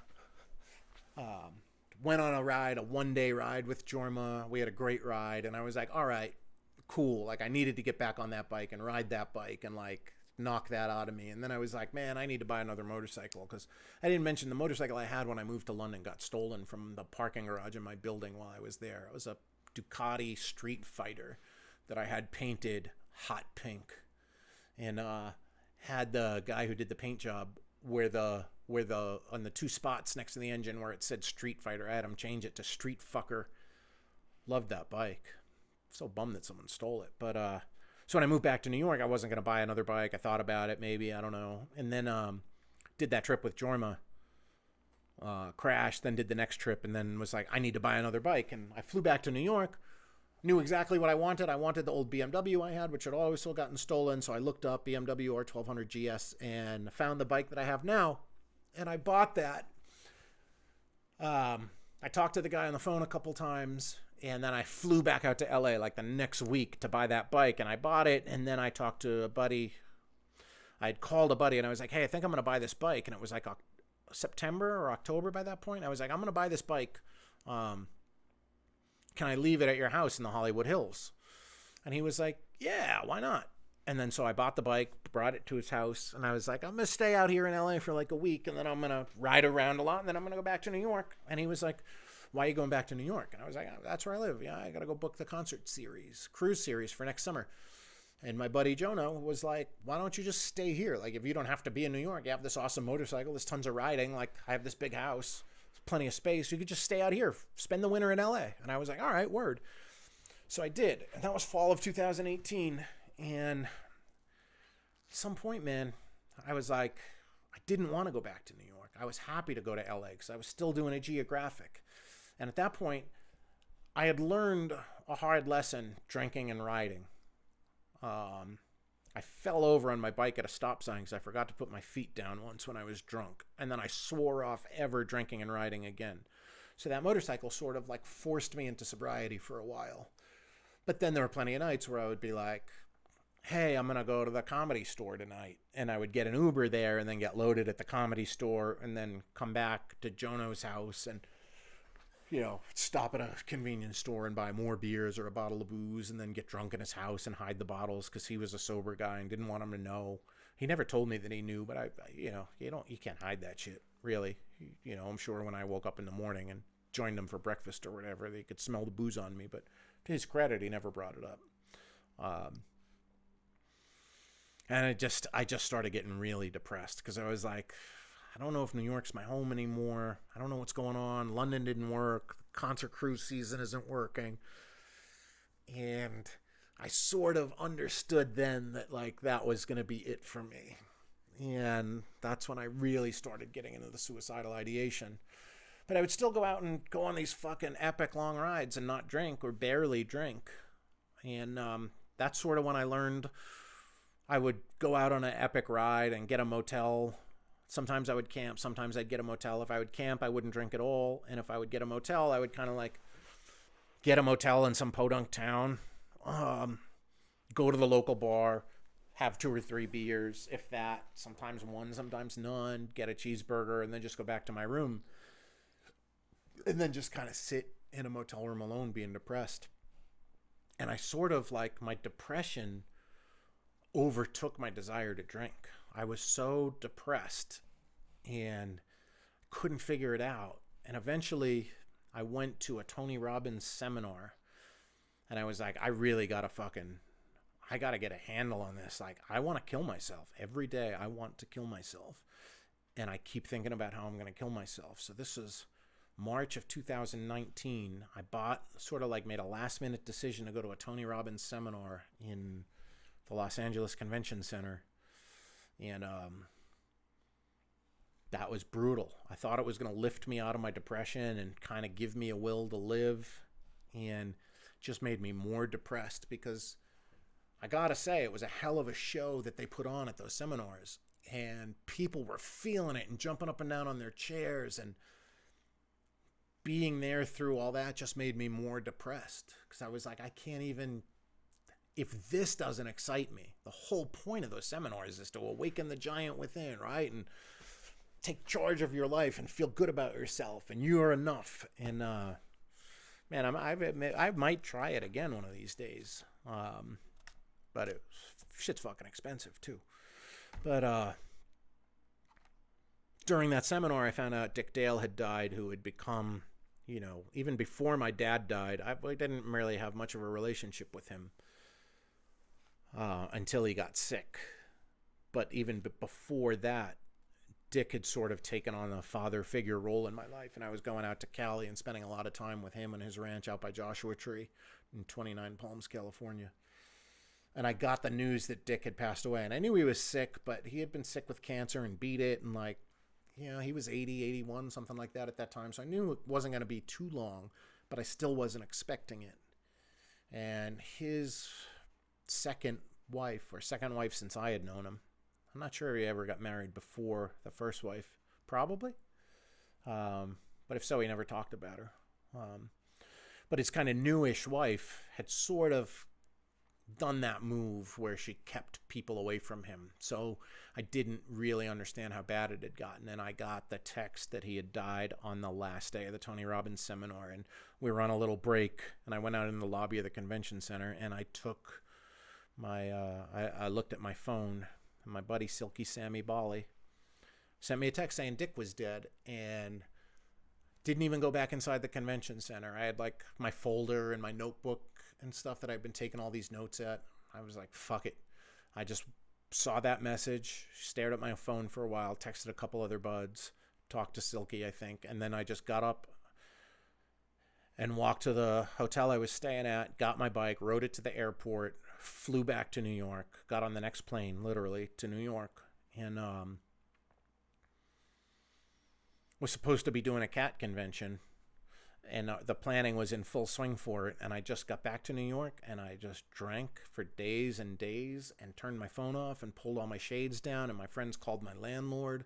Speaker 1: went on a one-day ride with Jorma. We had a great ride, and I was like, all right, cool. Like, I needed to get back on that bike and ride that bike and, like, knock that out of me. And then I was like, man, I need to buy another motorcycle, because I didn't mention the motorcycle I had when I moved to London got stolen from the parking garage in my building while I was there. It was a Ducati Street Fighter that I had painted hot pink, and had the guy who did the paint job where the on the two spots next to the engine where it said Street Fighter, I had him change it to Street Fucker. Loved that bike. So bummed that someone stole it. But so when I moved back to New York, I wasn't going to buy another bike. I thought about it, maybe, I don't know. And then did that trip with Jorma, crashed, then did the next trip, and then was like, I need to buy another bike. And I flew back to New York, knew exactly what I wanted. I wanted the old BMW I had, which had always still gotten stolen. So I looked up BMW R1200 GS and found the bike that I have now. And I bought that. I talked to the guy on the phone a couple times, and then I flew back out to LA like the next week to buy that bike, and I bought it. And then I talked to a buddy. I had called a buddy, and I was like, hey, I think I'm going to buy this bike. And it was like September or October by that point. I was like, I'm going to buy this bike. Can I leave it at your house in the Hollywood Hills? And he was like, yeah, why not? And then so I bought the bike, brought it to his house, and I was like, I'm going to stay out here in LA for like a week, and then I'm going to ride around a lot, and then I'm going to go back to New York. And he was like, why are you going back to New York? And I was like, that's where I live. Yeah, I got to go book the cruise series for next summer. And my buddy Jonah was like, why don't you just stay here? Like, if you don't have to be in New York, you have this awesome motorcycle, there's tons of riding. Like, I have this big house, plenty of space. You could just stay out here, spend the winter in LA. And I was like, all right, word. So I did. And that was fall of 2018. And at some point, man, I was like, I didn't want to go back to New York. I was happy to go to LA because I was still doing a geographic. And at that point, I had learned a hard lesson drinking and riding. I fell over on my bike at a stop sign because I forgot to put my feet down once when I was drunk. And then I swore off ever drinking and riding again. So that motorcycle sort of like forced me into sobriety for a while. But then there were plenty of nights where I would be like, hey, I'm going to go to the Comedy Store tonight. And I would get an Uber there and then get loaded at the Comedy Store and then come back to Jono's house and, you know, stop at a convenience store and buy more beers or a bottle of booze and then get drunk in his house and hide the bottles because he was a sober guy and didn't want him to know. He never told me that he knew, but you can't hide that shit, really. You know, I'm sure when I woke up in the morning and joined him for breakfast or whatever, they could smell the booze on me, but to his credit, he never brought it up. And I just started getting really depressed because I was like, I don't know if New York's my home anymore. I don't know what's going on. London didn't work. The concert cruise season isn't working. And I sort of understood then that like that was going to be it for me. And that's when I really started getting into the suicidal ideation. But I would still go out and go on these fucking epic long rides and not drink or barely drink. And that's sort of when I learned I would go out on an epic ride and get a motel. Sometimes I would camp. Sometimes I'd get a motel. If I would camp, I wouldn't drink at all. And if I would get a motel, I would kind of like get a motel in some podunk town, go to the local bar, have 2 or 3 beers, if that, sometimes one, sometimes none, get a cheeseburger, and then just go back to my room. And then just kind of sit in a motel room alone being depressed. And I sort of like my depression overtook my desire to drink. I was so depressed and couldn't figure it out. And eventually I went to a Tony Robbins seminar and I was like, I got to get a handle on this. Like, I want to kill myself every day. I want to kill myself. And I keep thinking about how I'm going to kill myself. So this is March of 2019. I made a last minute decision to go to a Tony Robbins seminar in the Los Angeles Convention Center. And that was brutal. I thought it was going to lift me out of my depression and kind of give me a will to live, and just made me more depressed because I got to say, it was a hell of a show that they put on at those seminars, and people were feeling it and jumping up and down on their chairs, and being there through all that just made me more depressed because I was like, I can't even... If this doesn't excite me, the whole point of those seminars is to awaken the giant within, right? And take charge of your life and feel good about yourself, and you are enough. And man, I might try it again one of these days. But shit's fucking expensive too. But during that seminar, I found out Dick Dale had died, who had become, even before my dad died, I didn't really have much of a relationship with him until he got sick. But even before that, Dick had sort of taken on a father figure role in my life, and I was going out to Cali and spending a lot of time with him and his ranch out by Joshua Tree in 29 Palms, California. And I got the news that Dick had passed away, and I knew he was sick, but he had been sick with cancer and beat it, and he was 80, 81, something like that at that time, so I knew it wasn't going to be too long, but I still wasn't expecting it. And his second wife since I had known him, I'm not sure if he ever got married before the first wife. Probably. But if so, he never talked about her. But his kind of newish wife had sort of done that move where she kept people away from him. So I didn't really understand how bad it had gotten. And I got the text that he had died on the last day of the Tony Robbins seminar. And we were on a little break. And I went out in the lobby of the convention center. And I took I looked at my phone. And my buddy Silky Sammy Bali sent me a text saying Dick was dead, and didn't even go back inside the convention center. I had my folder and my notebook and stuff that I'd been taking all these notes at. I was like, fuck it. I just saw that message, stared at my phone for a while, texted a couple other buds, talked to Silky, I think, and then I just got up and walked to the hotel I was staying at, got my bike, rode it to the airport, flew back to New York, got on the next plane, literally, to New York, and was supposed to be doing a cat convention, and the planning was in full swing for it, and I just got back to New York, and I just drank for days and days, and turned my phone off, and pulled all my shades down, and my friends called my landlord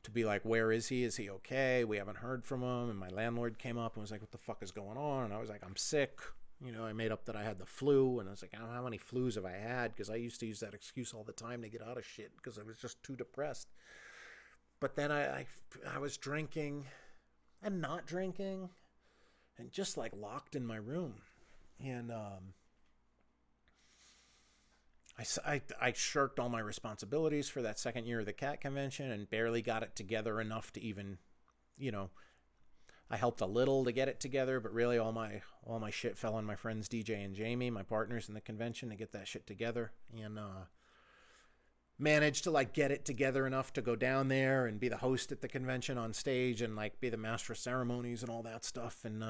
Speaker 1: to be like, where is he? Is he okay? We haven't heard from him. And my landlord came up and was like, what the fuck is going on? And I was like, I'm sick. I made up that I had the flu, and I was like, how many flus have I had? Because I used to use that excuse all the time to get out of shit because I was just too depressed. But then I was drinking and not drinking and just locked in my room. And I shirked all my responsibilities for that second year of the cat convention and barely got it together enough to even, I helped a little to get it together, but really all my shit fell on my friends DJ and Jamie, my partners in the convention, to get that shit together, and managed to get it together enough to go down there and be the host at the convention on stage and be the master of ceremonies and all that stuff. And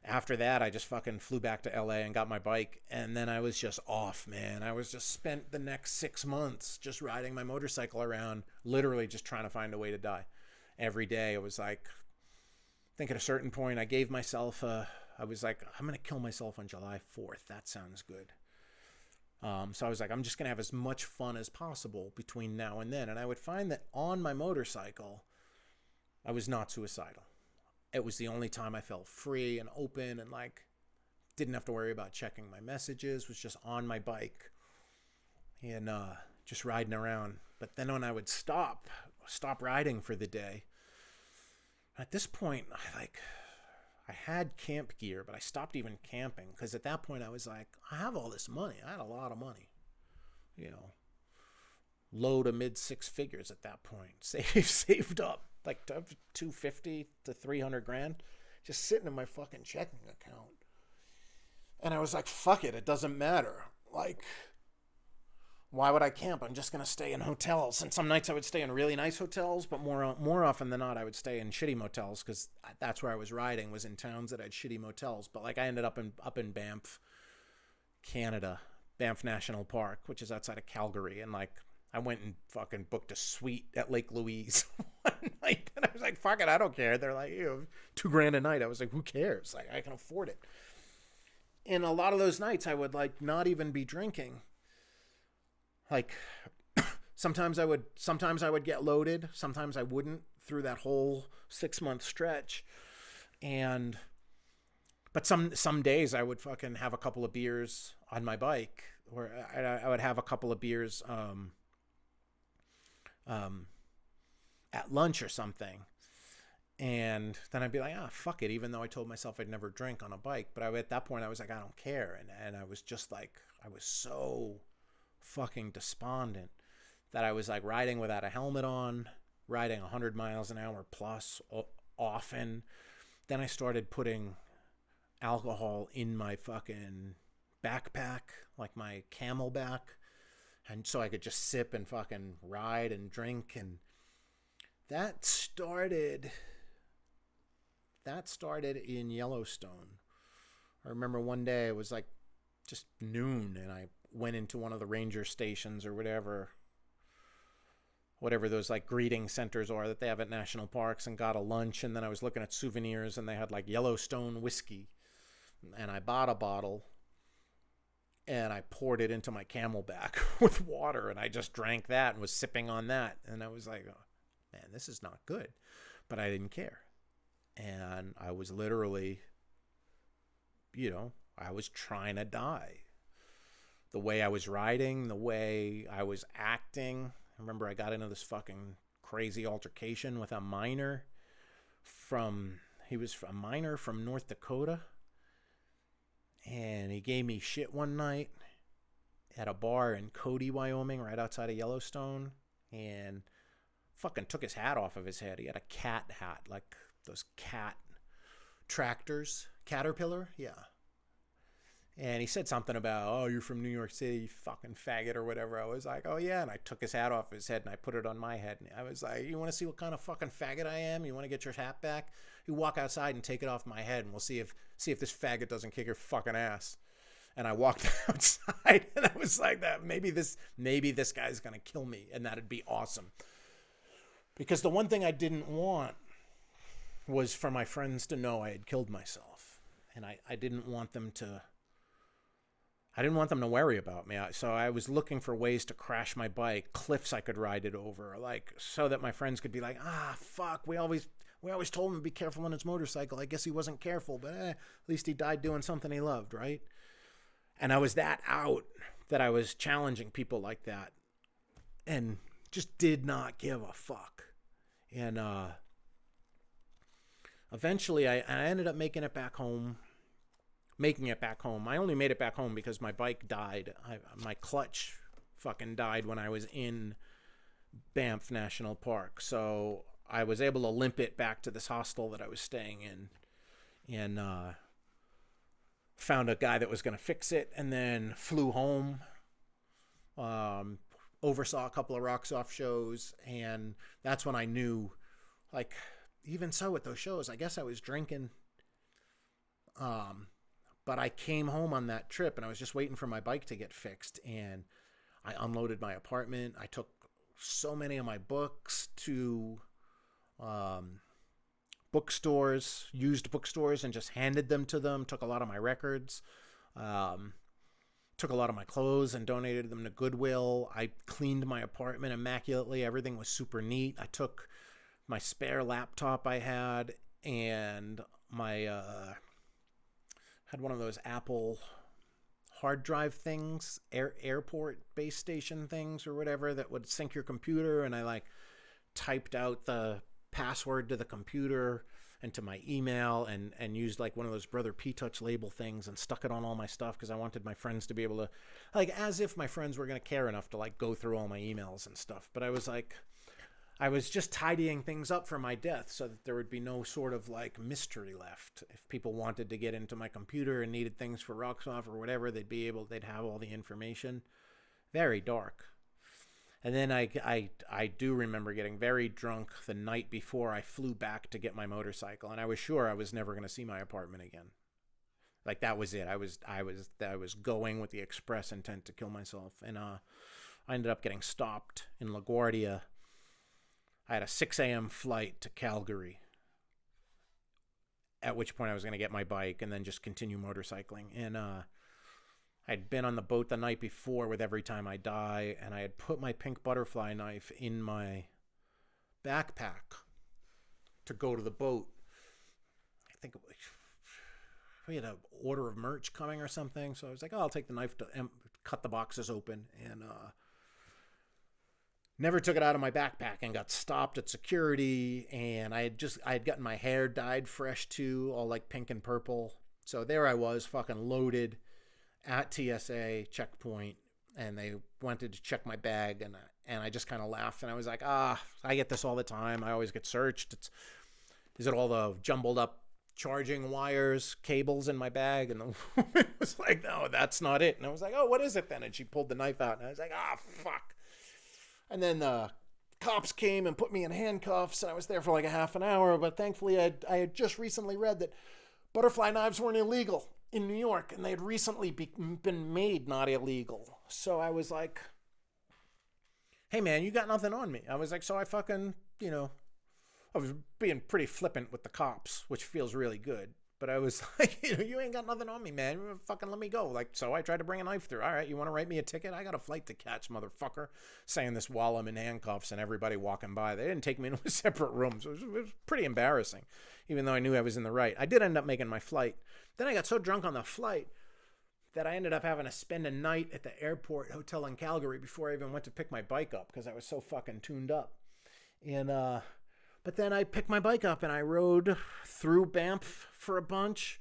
Speaker 1: after that, I just fucking flew back to LA and got my bike, and then I was just off, man. I was just spent the next 6 months just riding my motorcycle around, literally just trying to find a way to die. Every day it was I think at a certain point I gave myself I was like, I'm going to kill myself on July 4th. That sounds good. So I was like, I'm just going to have as much fun as possible between now and then. And I would find that on my motorcycle, I was not suicidal. It was the only time I felt free and open and didn't have to worry about checking my messages, was just on my bike and just riding around. But then when I would stop riding for the day, at this point, I had camp gear, but I stopped even camping because at that point I was like, I have all this money. I had a lot of money, low to mid six figures at that point, saved up $250 to $300 just sitting in my fucking checking account. And I was like, fuck it. It doesn't matter. Why would I camp? I'm just going to stay in hotels. And some nights I would stay in really nice hotels, but more often than not, I would stay in shitty motels because that's where I was riding, was in towns that had shitty motels. But I ended up in Banff, Canada, Banff National Park, which is outside of Calgary. And I went and fucking booked a suite at Lake Louise one night. And I was like, fuck it, I don't care. They're like, $2,000 a night. I was like, who cares? I can afford it. And a lot of those nights I would not even be drinking. Sometimes I would get loaded. Sometimes I wouldn't through that whole 6-month stretch. But some days I would fucking have a couple of beers on my bike, or I would have a couple of beers, at lunch or something. And then I'd be like, fuck it, even though I told myself I'd never drink on a bike. But at that point, I was like, I don't care. And I was just like, I was so fucking despondent that I was like riding without a helmet on, riding 100 miles an hour plus often. Then I started putting alcohol in my fucking backpack, like my Camelback. And so I could just sip and fucking ride and drink. And that started in Yellowstone. I remember one day it was like just noon and I went into one of the ranger stations or whatever those like greeting centers are that they have at national parks, and got a lunch. And then I was looking at souvenirs and they had like Yellowstone whiskey, and I bought a bottle and I poured it into my Camelback with water, and I just drank that and was sipping on that. And I was like, oh, man, this is not good. But I didn't care. And I was literally, I was trying to die. The way I was riding, the way I was acting. I remember I got into this fucking crazy altercation with a miner he was a miner from North Dakota. And he gave me shit one night at a bar in Cody, Wyoming, right outside of Yellowstone. And fucking took his hat off of his head. He had a cat hat, like those cat tractors. Caterpillar? Yeah. And he said something about, oh, you're from New York City, you fucking faggot or whatever. I was like, oh, yeah. And I took his hat off his head and I put it on my head. And I was like, you want to see what kind of fucking faggot I am? You want to get your hat back? You walk outside and take it off my head, and we'll see if this faggot doesn't kick your fucking ass. And I walked outside and I was like, that maybe this guy's going to kill me, and that'd be awesome. Because the one thing I didn't want was for my friends to know I had killed myself. And I didn't want them to worry about me. So I was looking for ways to crash my bike, cliffs I could ride it over, like so that my friends could be like, fuck, we always told him to be careful on his motorcycle. I guess he wasn't careful, but at least he died doing something he loved, right? And I was that out that I was challenging people like that and just did not give a fuck. And eventually I ended up making it back home. I only made it back home because my bike died. My clutch fucking died when I was in Banff National Park. So I was able to limp it back to this hostel that I was staying in, and found a guy that was going to fix it, and then flew home, oversaw a couple of Rocks Off shows. And that's when I knew, like, even so with those shows, I guess I was drinking. But I came home on that trip and I was just waiting for my bike to get fixed, and I unloaded my apartment. I took so many of my books to bookstores, used bookstores, and just handed them to them. Took a lot of my records, took a lot of my clothes and donated them to Goodwill. I cleaned my apartment immaculately. Everything was super neat. I took my spare laptop I had, and my had one of those Apple hard drive things, airport base station things or whatever that would sync your computer. And I like typed out the password to the computer and to my email, and used like one of those Brother P-Touch label things and stuck it on all my stuff because I wanted my friends to be able to, like, as if my friends were going to care enough to like go through all my emails and stuff. But I was just tidying things up for my death so that there would be no sort of like mystery left. If people wanted to get into my computer and needed things for Rocks Off or whatever, they'd have all the information. Very dark. And then I do remember getting very drunk the night before I flew back to get my motorcycle, and I was sure I was never going to see my apartment again. Like, that was it. I was going with the express intent to kill myself, and I ended up getting stopped in LaGuardia. I had a 6 a.m. flight to Calgary, at which point I was going to get my bike and then just continue motorcycling. And I'd been on the boat the night before with Every Time I Die, and I had put my pink butterfly knife in my backpack to go to the boat. I think we had an order of merch coming or something, so I was like, oh, I'll take the knife to cut the boxes open. And Never took it out of my backpack and got stopped at security. And I had gotten my hair dyed fresh too, all like pink and purple. So there I was, fucking loaded at TSA checkpoint, and they wanted to check my bag, and I just kind of laughed, and I was like, I get this all the time. I always get searched. Is it all the jumbled up charging wires, cables in my bag? And the woman was like, no, that's not it. And I was like, oh, what is it then? And she pulled the knife out, and I was like, fuck. And then the cops came and put me in handcuffs, and I was there for like a half an hour, but thankfully I had just recently read that butterfly knives weren't illegal in New York, and they had recently been made not illegal. So I was like, hey man, you got nothing on me. I was like, so I fucking, I was being pretty flippant with the cops, which feels really good. But I was like, you ain't got nothing on me, man. Fucking let me go. Like, so I tried to bring a knife through. All right, you want to write me a ticket? I got a flight to catch, motherfucker. Saying this while I'm in handcuffs and everybody walking by. They didn't take me into a separate room, so it was pretty embarrassing, even though I knew I was in the right. I did end up making my flight. Then I got so drunk on the flight that I ended up having to spend a night at the airport hotel in Calgary before I even went to pick my bike up because I was so fucking tuned up. And, but then I picked my bike up and I rode through Banff for a bunch,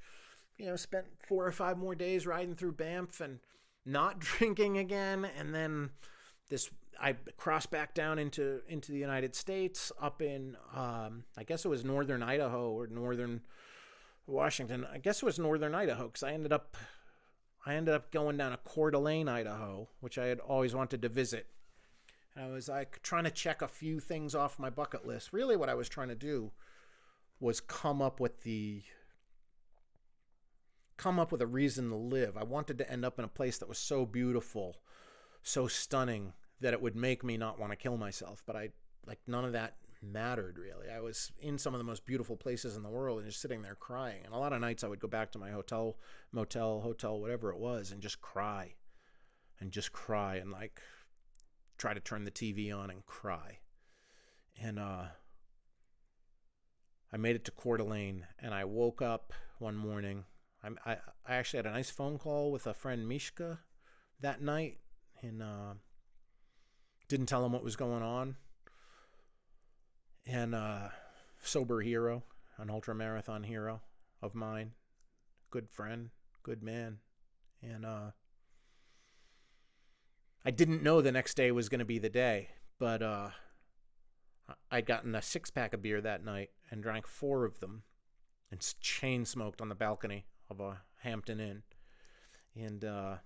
Speaker 1: spent 4 or 5 more days riding through Banff and not drinking again. And then I crossed back down into the United States up in, I guess it was northern Idaho or northern Washington. I guess it was northern Idaho because I ended up going down to Coeur d'Alene, Idaho, which I had always wanted to visit. And I was like trying to check a few things off my bucket list. Really what I was trying to do was come up with a reason to live. I wanted to end up in a place that was so beautiful, so stunning that it would make me not want to kill myself. But none of that mattered really. I was in some of the most beautiful places in the world and just sitting there crying. And a lot of nights I would go back to my hotel, whatever it was, and just cry and like try to turn the TV on and cry. And I made it to Coeur d'Alene, and I woke up one morning. I actually had a nice phone call with a friend, Mishka, that night, and didn't tell him what was going on. And sober hero, an ultramarathon hero of mine, good friend, good man. And I didn't know the next day was going to be the day, but I'd gotten a 6-pack of beer that night and drank 4 of them and chain smoked on the balcony of a Hampton Inn. And I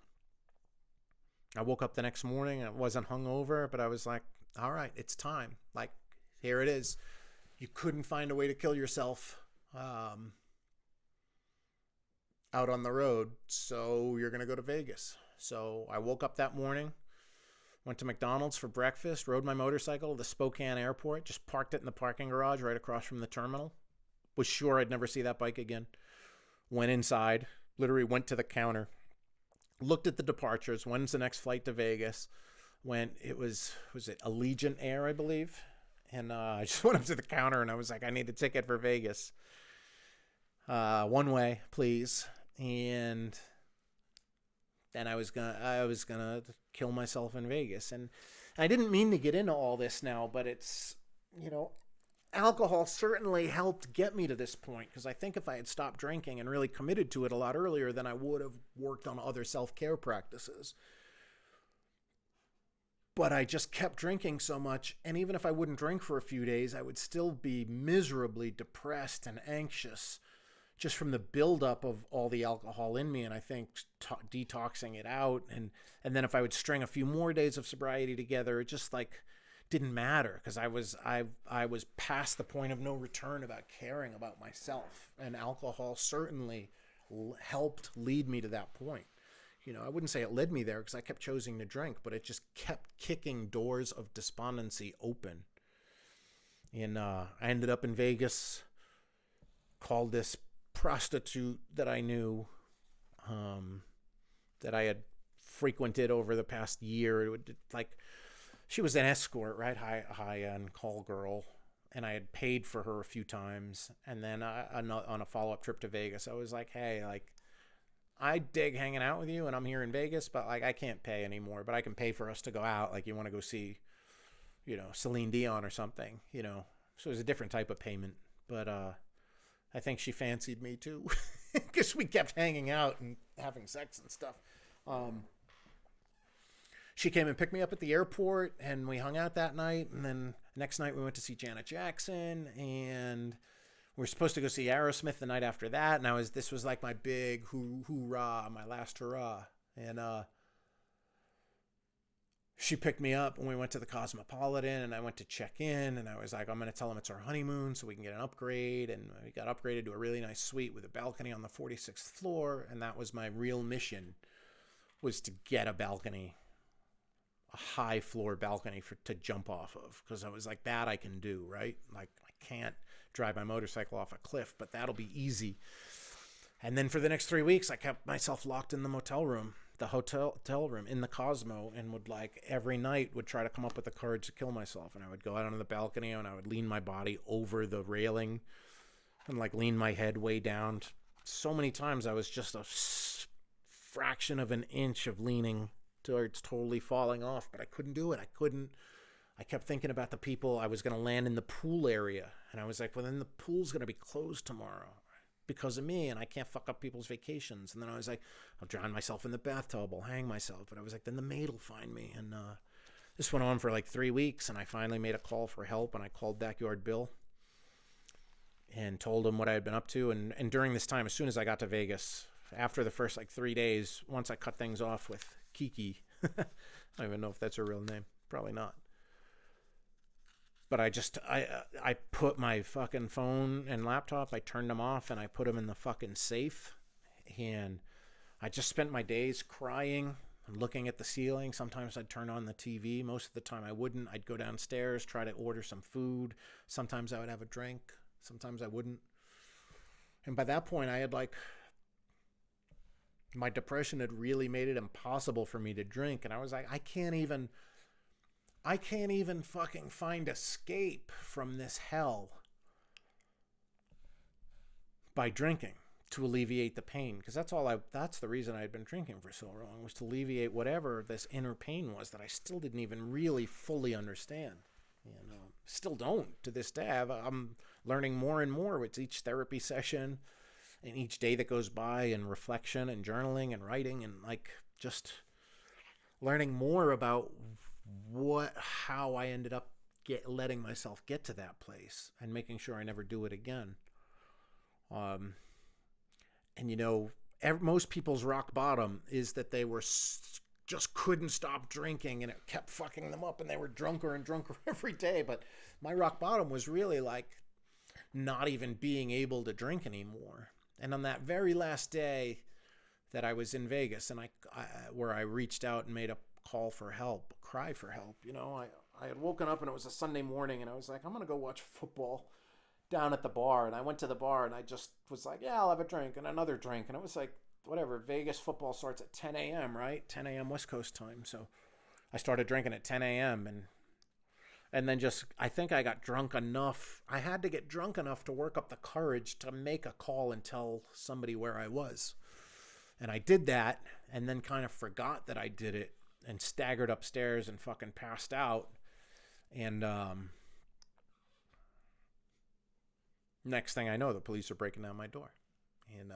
Speaker 1: woke up the next morning and I wasn't hungover, but I was like, all right, it's time. Like, here it is. You couldn't find a way to kill yourself out on the road, so you're going to go to Vegas. So I woke up that morning, went to McDonald's for breakfast, rode my motorcycle to the Spokane airport, just parked it in the parking garage right across from the terminal. Was sure I'd never see that bike again. Went inside, literally went to the counter, looked at the departures. When's the next flight to Vegas? Was it Allegiant Air, I believe? And I just went up to the counter and I was like, I need a ticket for Vegas. One way, please. And then I was gonna kill myself in Vegas. And I didn't mean to get into all this now, but it's, alcohol certainly helped get me to this point, because I think if I had stopped drinking and really committed to it a lot earlier, then I would have worked on other self-care practices. But I just kept drinking so much, and even if I wouldn't drink for a few days, I would still be miserably depressed and anxious just from the buildup of all the alcohol in me. And I think detoxing it out, and then if I would string a few more days of sobriety together, it just like didn't matter, because I was past the point of no return about caring about myself, and alcohol certainly helped lead me to that point. I wouldn't say it led me there, because I kept choosing to drink, but it just kept kicking doors of despondency open. And I ended up in Vegas, called this prostitute that I knew, that I had frequented over the past year. She was an escort, right? High-end call girl. And I had paid for her a few times. And then on a follow-up trip to Vegas, I was like, hey, I dig hanging out with you, and I'm here in Vegas, but I can't pay anymore, but I can pay for us to go out. You want to go see Celine Dion or something, So it was a different type of payment. But I think she fancied me too, because we kept hanging out and having sex and stuff. She came and picked me up at the airport, and we hung out that night. And then next night we went to see Janet Jackson, and we were supposed to go see Aerosmith the night after that. And this was like my big hoorah, my last hurrah. And she picked me up, and we went to the Cosmopolitan, and I went to check in, and I was like, I'm going to tell them it's our honeymoon so we can get an upgrade. And we got upgraded to a really nice suite with a balcony on the 46th floor. And that was my real mission, was to get a balcony, a high floor balcony to jump off of. Because I was like, that I can do, right? Like, I can't drive my motorcycle off a cliff, but that'll be easy. And then for the next 3 weeks, I kept myself locked in the hotel room in the Cosmo, and would every night would try to come up with the courage to kill myself. And I would go out on the balcony, and I would lean my body over the railing and lean my head way down. So many times I was just a fraction of an inch of leaning towards totally falling off, but I couldn't do it. I kept thinking about the people. I was going to land in the pool area, and I was like, well, then the pool's going to be closed tomorrow because of me, and I can't fuck up people's vacations. And then I was like, I'll drown myself in the bathtub, I'll hang myself. But I was like, then the maid will find me. And this went on for 3 weeks, and I finally made a call for help, and I called Backyard Bill and told him what I had been up to. And during this time, as soon as I got to Vegas, after the first 3 days, once I cut things off with Kiki, I don't even know if that's her real name, probably not. But I put my fucking phone and laptop, I turned them off, and I put them in the fucking safe. And I just spent my days crying and looking at the ceiling. Sometimes I'd turn on the TV. Most of the time I wouldn't. I'd go downstairs, try to order some food. Sometimes I would have a drink. Sometimes I wouldn't. And by that point, I had my depression had really made it impossible for me to drink. And I was like, I can't even fucking find escape from this hell by drinking to alleviate the pain. Because that's the reason I had been drinking for so long, was to alleviate whatever this inner pain was that I still didn't even really fully understand. Still don't to this day. I'm learning more and more with each therapy session and each day that goes by, and reflection and journaling and writing, and just learning more about how I ended up letting myself get to that place, and making sure I never do it again. Most people's rock bottom is that they were just couldn't stop drinking, and it kept fucking them up, and they were drunker and drunker every day. But my rock bottom was really not even being able to drink anymore. And on that very last day that I was in Vegas, and where I reached out and made a call for help, cry for help, I had woken up, and it was a Sunday morning, and I was like, I'm going to go watch football down at the bar. And I went to the bar, and I just was like, yeah, I'll have a drink and another drink. And it was whatever, Vegas football starts at 10 a.m., right? 10 a.m. West Coast time. So I started drinking at 10 a.m. And then I think I got drunk enough. I had to get drunk enough to work up the courage to make a call and tell somebody where I was. And I did that, and then kind of forgot that I did it, and staggered upstairs and fucking passed out. And next thing I know, the police are breaking down my door. And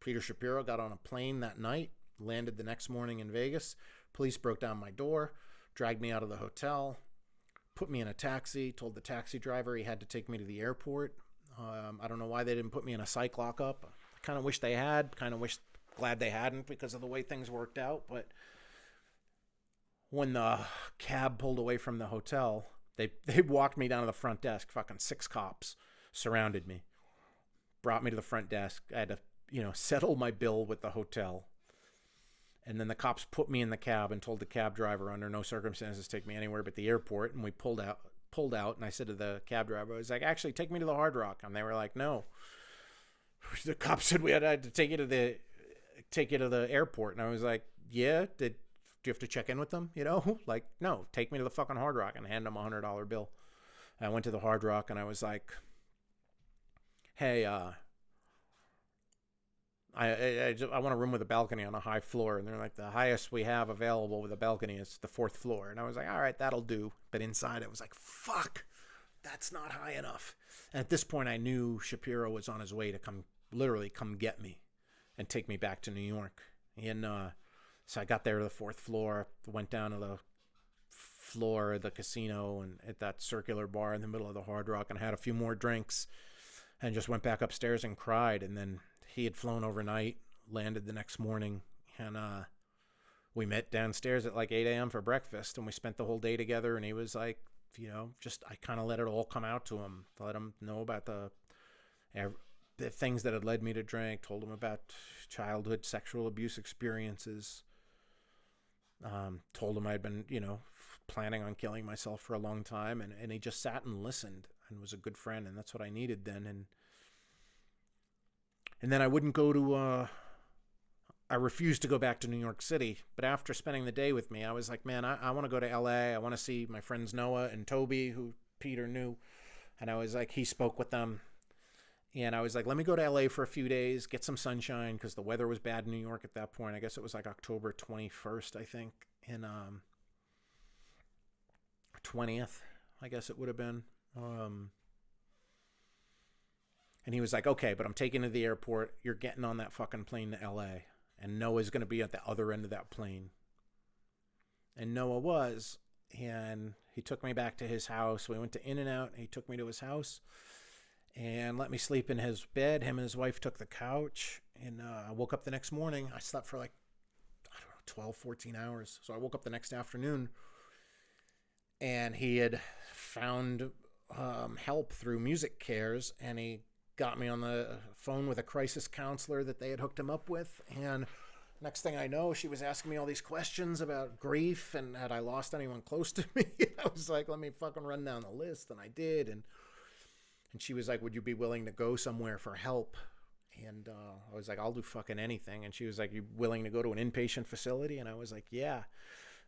Speaker 1: Peter Shapiro got on a plane that night, landed the next morning in Vegas. Police broke down my door, dragged me out of the hotel, put me in a taxi, told the taxi driver he had to take me to the airport. I don't know why they didn't put me in a psych lockup. I kind of wish they had, glad they hadn't, because of the way things worked out. But when the cab pulled away from the hotel, they walked me down to the front desk. Fucking 6 cops surrounded me, brought me to the front desk. I had to, settle my bill with the hotel. And then the cops put me in the cab and told the cab driver under no circumstances take me anywhere but the airport. And we pulled out. And I said to the cab driver, I was like, actually, take me to the Hard Rock. And they were like, no. The cops said we had to take you to the airport. And I was like, yeah, do you have to check in with them? No, take me to the fucking Hard Rock, and hand them a $100 bill. And I went to the Hard Rock, and I was like, hey, I want a room with a balcony on a high floor. And they're like, the highest we have available with a balcony is the 4th floor. And I was like, all right, that'll do. But inside it was like, fuck, that's not high enough. And at this point I knew Shapiro was on his way to literally come get me and take me back to New York. And so I got there to the 4th floor, went down to the floor of the casino and at that circular bar in the middle of the Hard Rock, and had a few more drinks and just went back upstairs and cried. And then he had flown overnight, landed the next morning, and we met downstairs at like 8 a.m. for breakfast, and we spent the whole day together. And he was like, just I kind of let it all come out to him, let him know about the things that had led me to drink, told him about childhood sexual abuse experiences, told him I'd been, planning on killing myself for a long time, and he just sat and listened and was a good friend, and that's what I needed then. And then I wouldn't go to, I refused to go back to New York City. But after spending the day with me, I was like, man, I want to go to LA. I want to see my friends Noah and Toby, who Peter knew. And I was like, he spoke with them. And I was like, let me go to LA for a few days, get some sunshine, because the weather was bad in New York at that point. I guess it was like October 21st, I think. And 20th, I guess it would have been. And he was like, okay, but I'm taking you to the airport. You're getting on that fucking plane to LA. And Noah's going to be at the other end of that plane. And Noah was. And he took me back to his house. We went to In-N-Out. And he took me to his house and let me sleep in his bed. Him and his wife took the couch. And I woke up the next morning. I slept for like, 12, 14 hours. So I woke up the next afternoon. And he had found help through Music Cares. And he got me on the phone with a crisis counselor that they had hooked him up with. And next thing I know, she was asking me all these questions about grief and had I lost anyone close to me. I was like, let me fucking run down the list. And I did. And she was like, would you be willing to go somewhere for help? And I was like, I'll do fucking anything. And she was like, you willing to go to an inpatient facility? And I was like, yeah.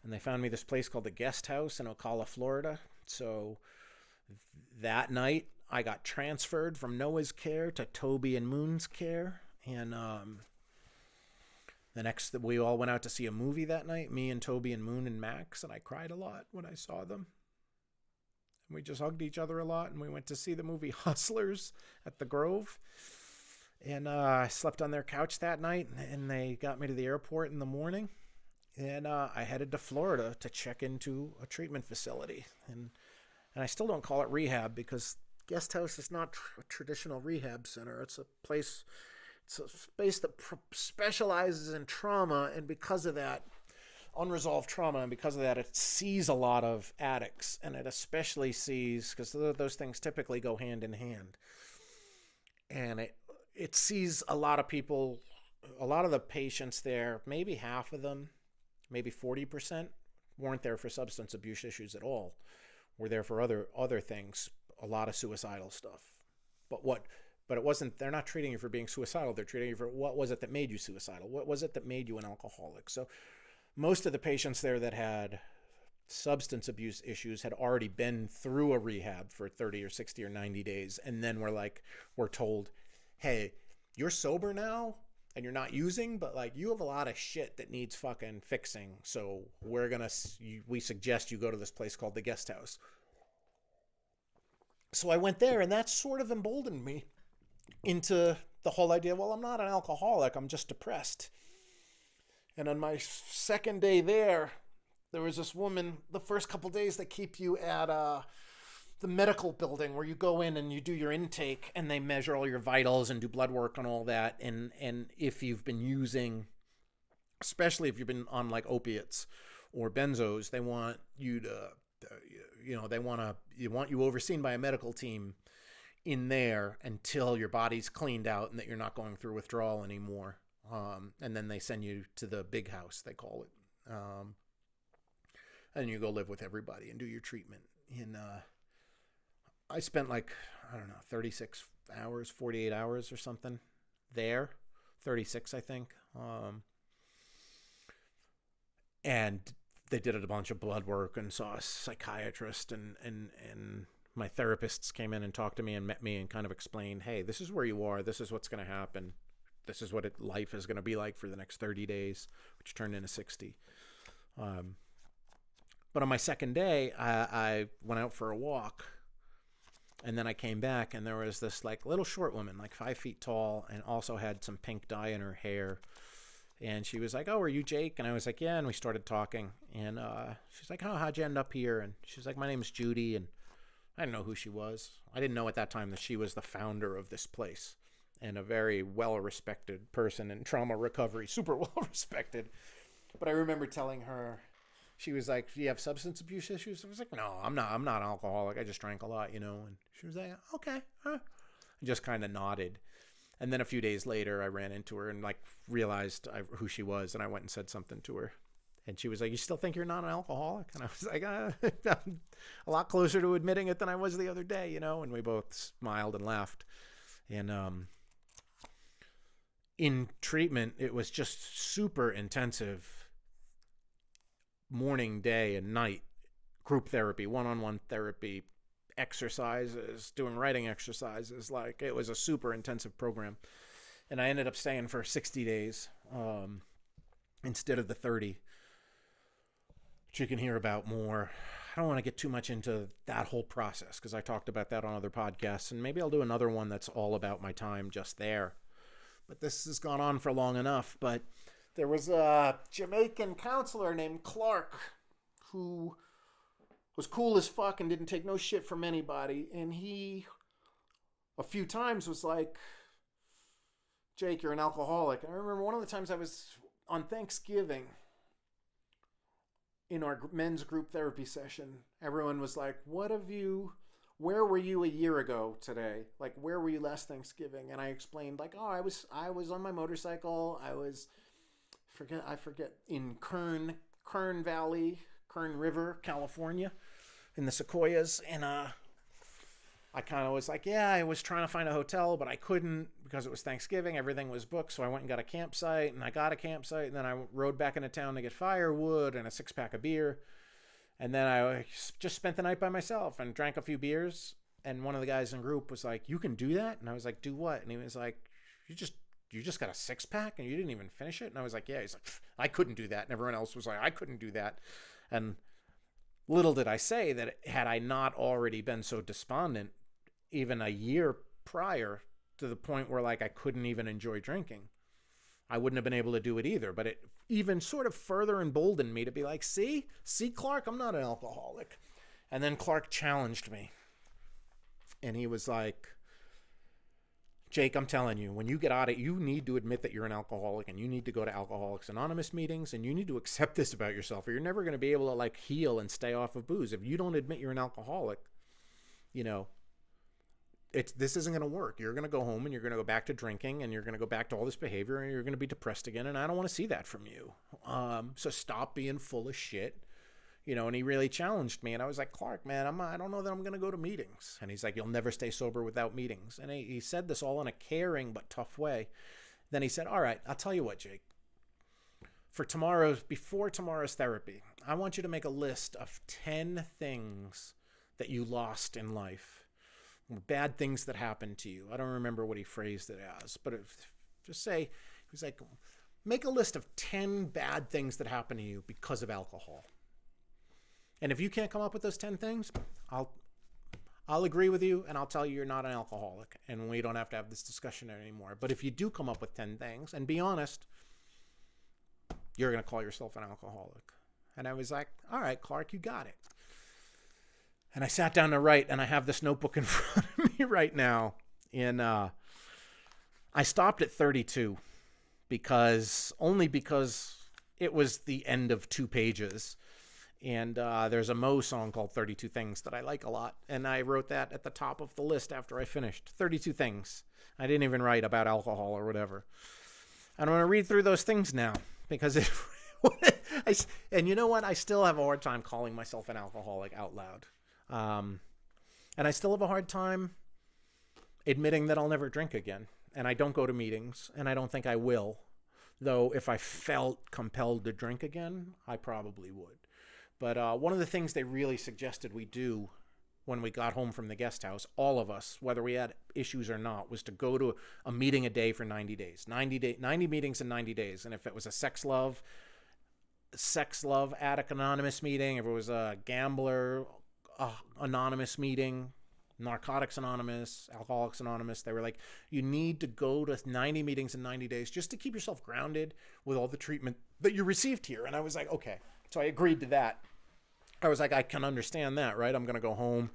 Speaker 1: And they found me this place called the Guest House in Ocala, Florida. So that night, I got transferred from Noah's care to Toby and Moon's care. And we all went out to see a movie that night, me and Toby and Moon and Max, and I cried a lot when I saw them. And we just hugged each other a lot, and we went to see the movie Hustlers at the Grove. And I slept on their couch that night, and they got me to the airport in the morning. And I headed to Florida to check into a treatment facility. And I still don't call it rehab because Guest House is not a traditional rehab center. It's a space that specializes in trauma, and because of that, unresolved trauma, and because of that, it sees a lot of addicts, and it especially sees, because those things typically go hand in hand, and it sees a lot of people, a lot of the patients there, maybe half of them, maybe 40%, weren't there for substance abuse issues at all. Were there for other things, a lot of suicidal stuff. But it wasn't, they're not treating you for being suicidal. They're treating you for what was it that made you suicidal? What was it that made you an alcoholic? So most of the patients there that had substance abuse issues had already been through a rehab for 30 or 60 or 90 days. And then we're told, hey, you're sober now and you're not using, but like you have a lot of shit that needs fucking fixing. So we suggest you go to this place called the Guest House. So I went there, and that sort of emboldened me into the whole idea, well, I'm not an alcoholic, I'm just depressed. And on my second day there was this woman, the first couple days they keep you at the medical building where you go in and you do your intake and they measure all your vitals and do blood work and all that. And if you've been using, especially if you've been on like opiates or benzos, they want you to, they want you overseen by a medical team in there until your body's cleaned out and that you're not going through withdrawal anymore. And then they send you to the big house, they call it. And you go live with everybody and do your treatment. And I spent 36 hours, 48 hours or something there. 36, I think. And they did a bunch of blood work and saw a psychiatrist and my therapists came in and talked to me and met me and kind of explained, hey, this is where you are. This is what's going to happen. this is what life is going to be like for the next 30 days, which turned into 60. But on my second day, I went out for a walk, and then I came back, and there was this like little short woman, like 5 feet tall, and also had some pink dye in her hair. And she was like, "Oh, are you Jake?" And I was like, "Yeah." And we started talking, and she's like, "Oh, how'd you end up here?" And she's like, "My name's Judy," and I didn't know who she was. I didn't know at that time that she was the founder of this place and a very well-respected person in trauma recovery, super well-respected. But I remember telling her, she was like, "Do you have substance abuse issues?" I was like, "No, I'm not an alcoholic. I just drank a lot, you know." And she was like, "Okay, huh?" I just kind of nodded. And then a few days later, I ran into her and like realized who she was, and I went and said something to her. And she was like, "You still think you're not an alcoholic?" And I was like, "I'm a lot closer to admitting it than I was the other day, you know." And we both smiled and laughed. And in treatment, it was just super intensive morning, day, and night group therapy, one-on-one therapy, exercises, doing writing exercises. Like, it was a super intensive program. And I ended up staying for 60 days instead of the 30, which you can hear about more. I don't want to get too much into that whole process because I talked about that on other podcasts, and maybe I'll do another one that's all about my time just there. But this has gone on for long enough. But there was a Jamaican counselor named Clark who was cool as fuck and didn't take no shit from anybody. And he, a few times, was like, "Jake, you're an alcoholic." And I remember one of the times I was on Thanksgiving in our men's group therapy session. Everyone was like, where were you a year ago today? Like, where were you last Thanksgiving? And I explained, like, "Oh, I was on my motorcycle. I forget, in Kern Valley, Kern River, California, in the Sequoias." And I kind of was like, "Yeah, I was trying to find a hotel, but I couldn't because it was Thanksgiving. Everything was booked. So I went and got a campsite, and I got a campsite. And then I rode back into town to get firewood and a 6-pack of beer. And then I just spent the night by myself and drank a few beers." And one of the guys in the group was like, "You can do that?" And I was like, "Do what?" And he was like, you just got a 6-pack and you didn't even finish it?" And I was like, "Yeah." He's like, "I couldn't do that." And everyone else was like, "I couldn't do that." And little did I say that had I not already been so despondent even a year prior, to the point where like I couldn't even enjoy drinking, I wouldn't have been able to do it either. But it even sort of further emboldened me to be like, see, Clark, I'm not an alcoholic. And then Clark challenged me. And he was like, "Jake, I'm telling you, when you get out of it, you need to admit that you're an alcoholic, and you need to go to Alcoholics Anonymous meetings, and you need to accept this about yourself, or you're never going to be able to like heal and stay off of booze. If you don't admit you're an alcoholic, you know, this isn't going to work. You're going to go home and you're going to go back to drinking, and you're going to go back to all this behavior, and you're going to be depressed again. And I don't want to see that from you. So stop being full of shit." You know, and he really challenged me. And I was like, "Clark, man, I don't know that I'm going to go to meetings." And he's like, "You'll never stay sober without meetings." And he said this all in a caring but tough way. Then he said, "All right, I'll tell you what, Jake. Before tomorrow's therapy, I want you to make a list of 10 things that you lost in life. Bad things that happened to you." I don't remember what he phrased it as, but just say, he was like, "Make a list of 10 bad things that happened to you because of alcohol. And if you can't come up with those 10 things, I'll agree with you, and I'll tell you you're not an alcoholic, and we don't have to have this discussion anymore. But if you do come up with 10 things, and be honest, you're going to call yourself an alcoholic." And I was like, "All right, Clark, you got it." And I sat down to write, and I have this notebook in front of me right now. And I stopped at 32 because it was the end of 2 pages. And there's a Mo song called 32 Things that I like a lot. And I wrote that at the top of the list after I finished. 32 things. I didn't even write about alcohol or whatever. And I'm going to read through those things now because and you know what? I still have a hard time calling myself an alcoholic out loud. And I still have a hard time admitting that I'll never drink again. And I don't go to meetings, and I don't think I will. Though if I felt compelled to drink again, I probably would. But one of the things they really suggested we do when we got home from the guest house, all of us, whether we had issues or not, was to go to a meeting a day for 90 days. 90 meetings in 90 days. And if it was a sex love addict anonymous meeting, if it was a gambler anonymous meeting, Narcotics Anonymous, Alcoholics Anonymous, they were like, you need to go to 90 meetings in 90 days just to keep yourself grounded with all the treatment that you received here. And I was like, okay. So I agreed to that. I was like, I can understand that, right? I'm going to go home.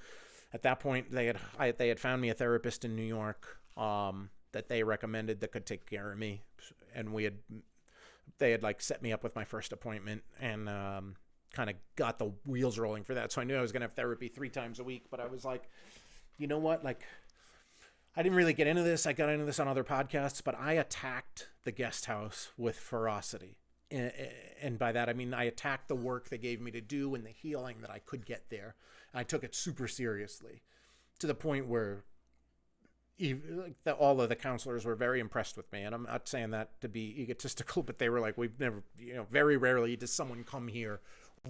Speaker 1: At that point, they had found me a therapist in New York that they recommended that could take care of me. And they had like set me up with my first appointment and kind of got the wheels rolling for that. So I knew I was going to have therapy 3 times a week, but I was like, you know what? Like, I didn't really get into this. I got into this on other podcasts, but I attacked the guest house with ferocity. And by that, I mean, I attacked the work they gave me to do and the healing that I could get there. I took it super seriously to the point where all of the counselors were very impressed with me. And I'm not saying that to be egotistical, but they were like, we've never, very rarely does someone come here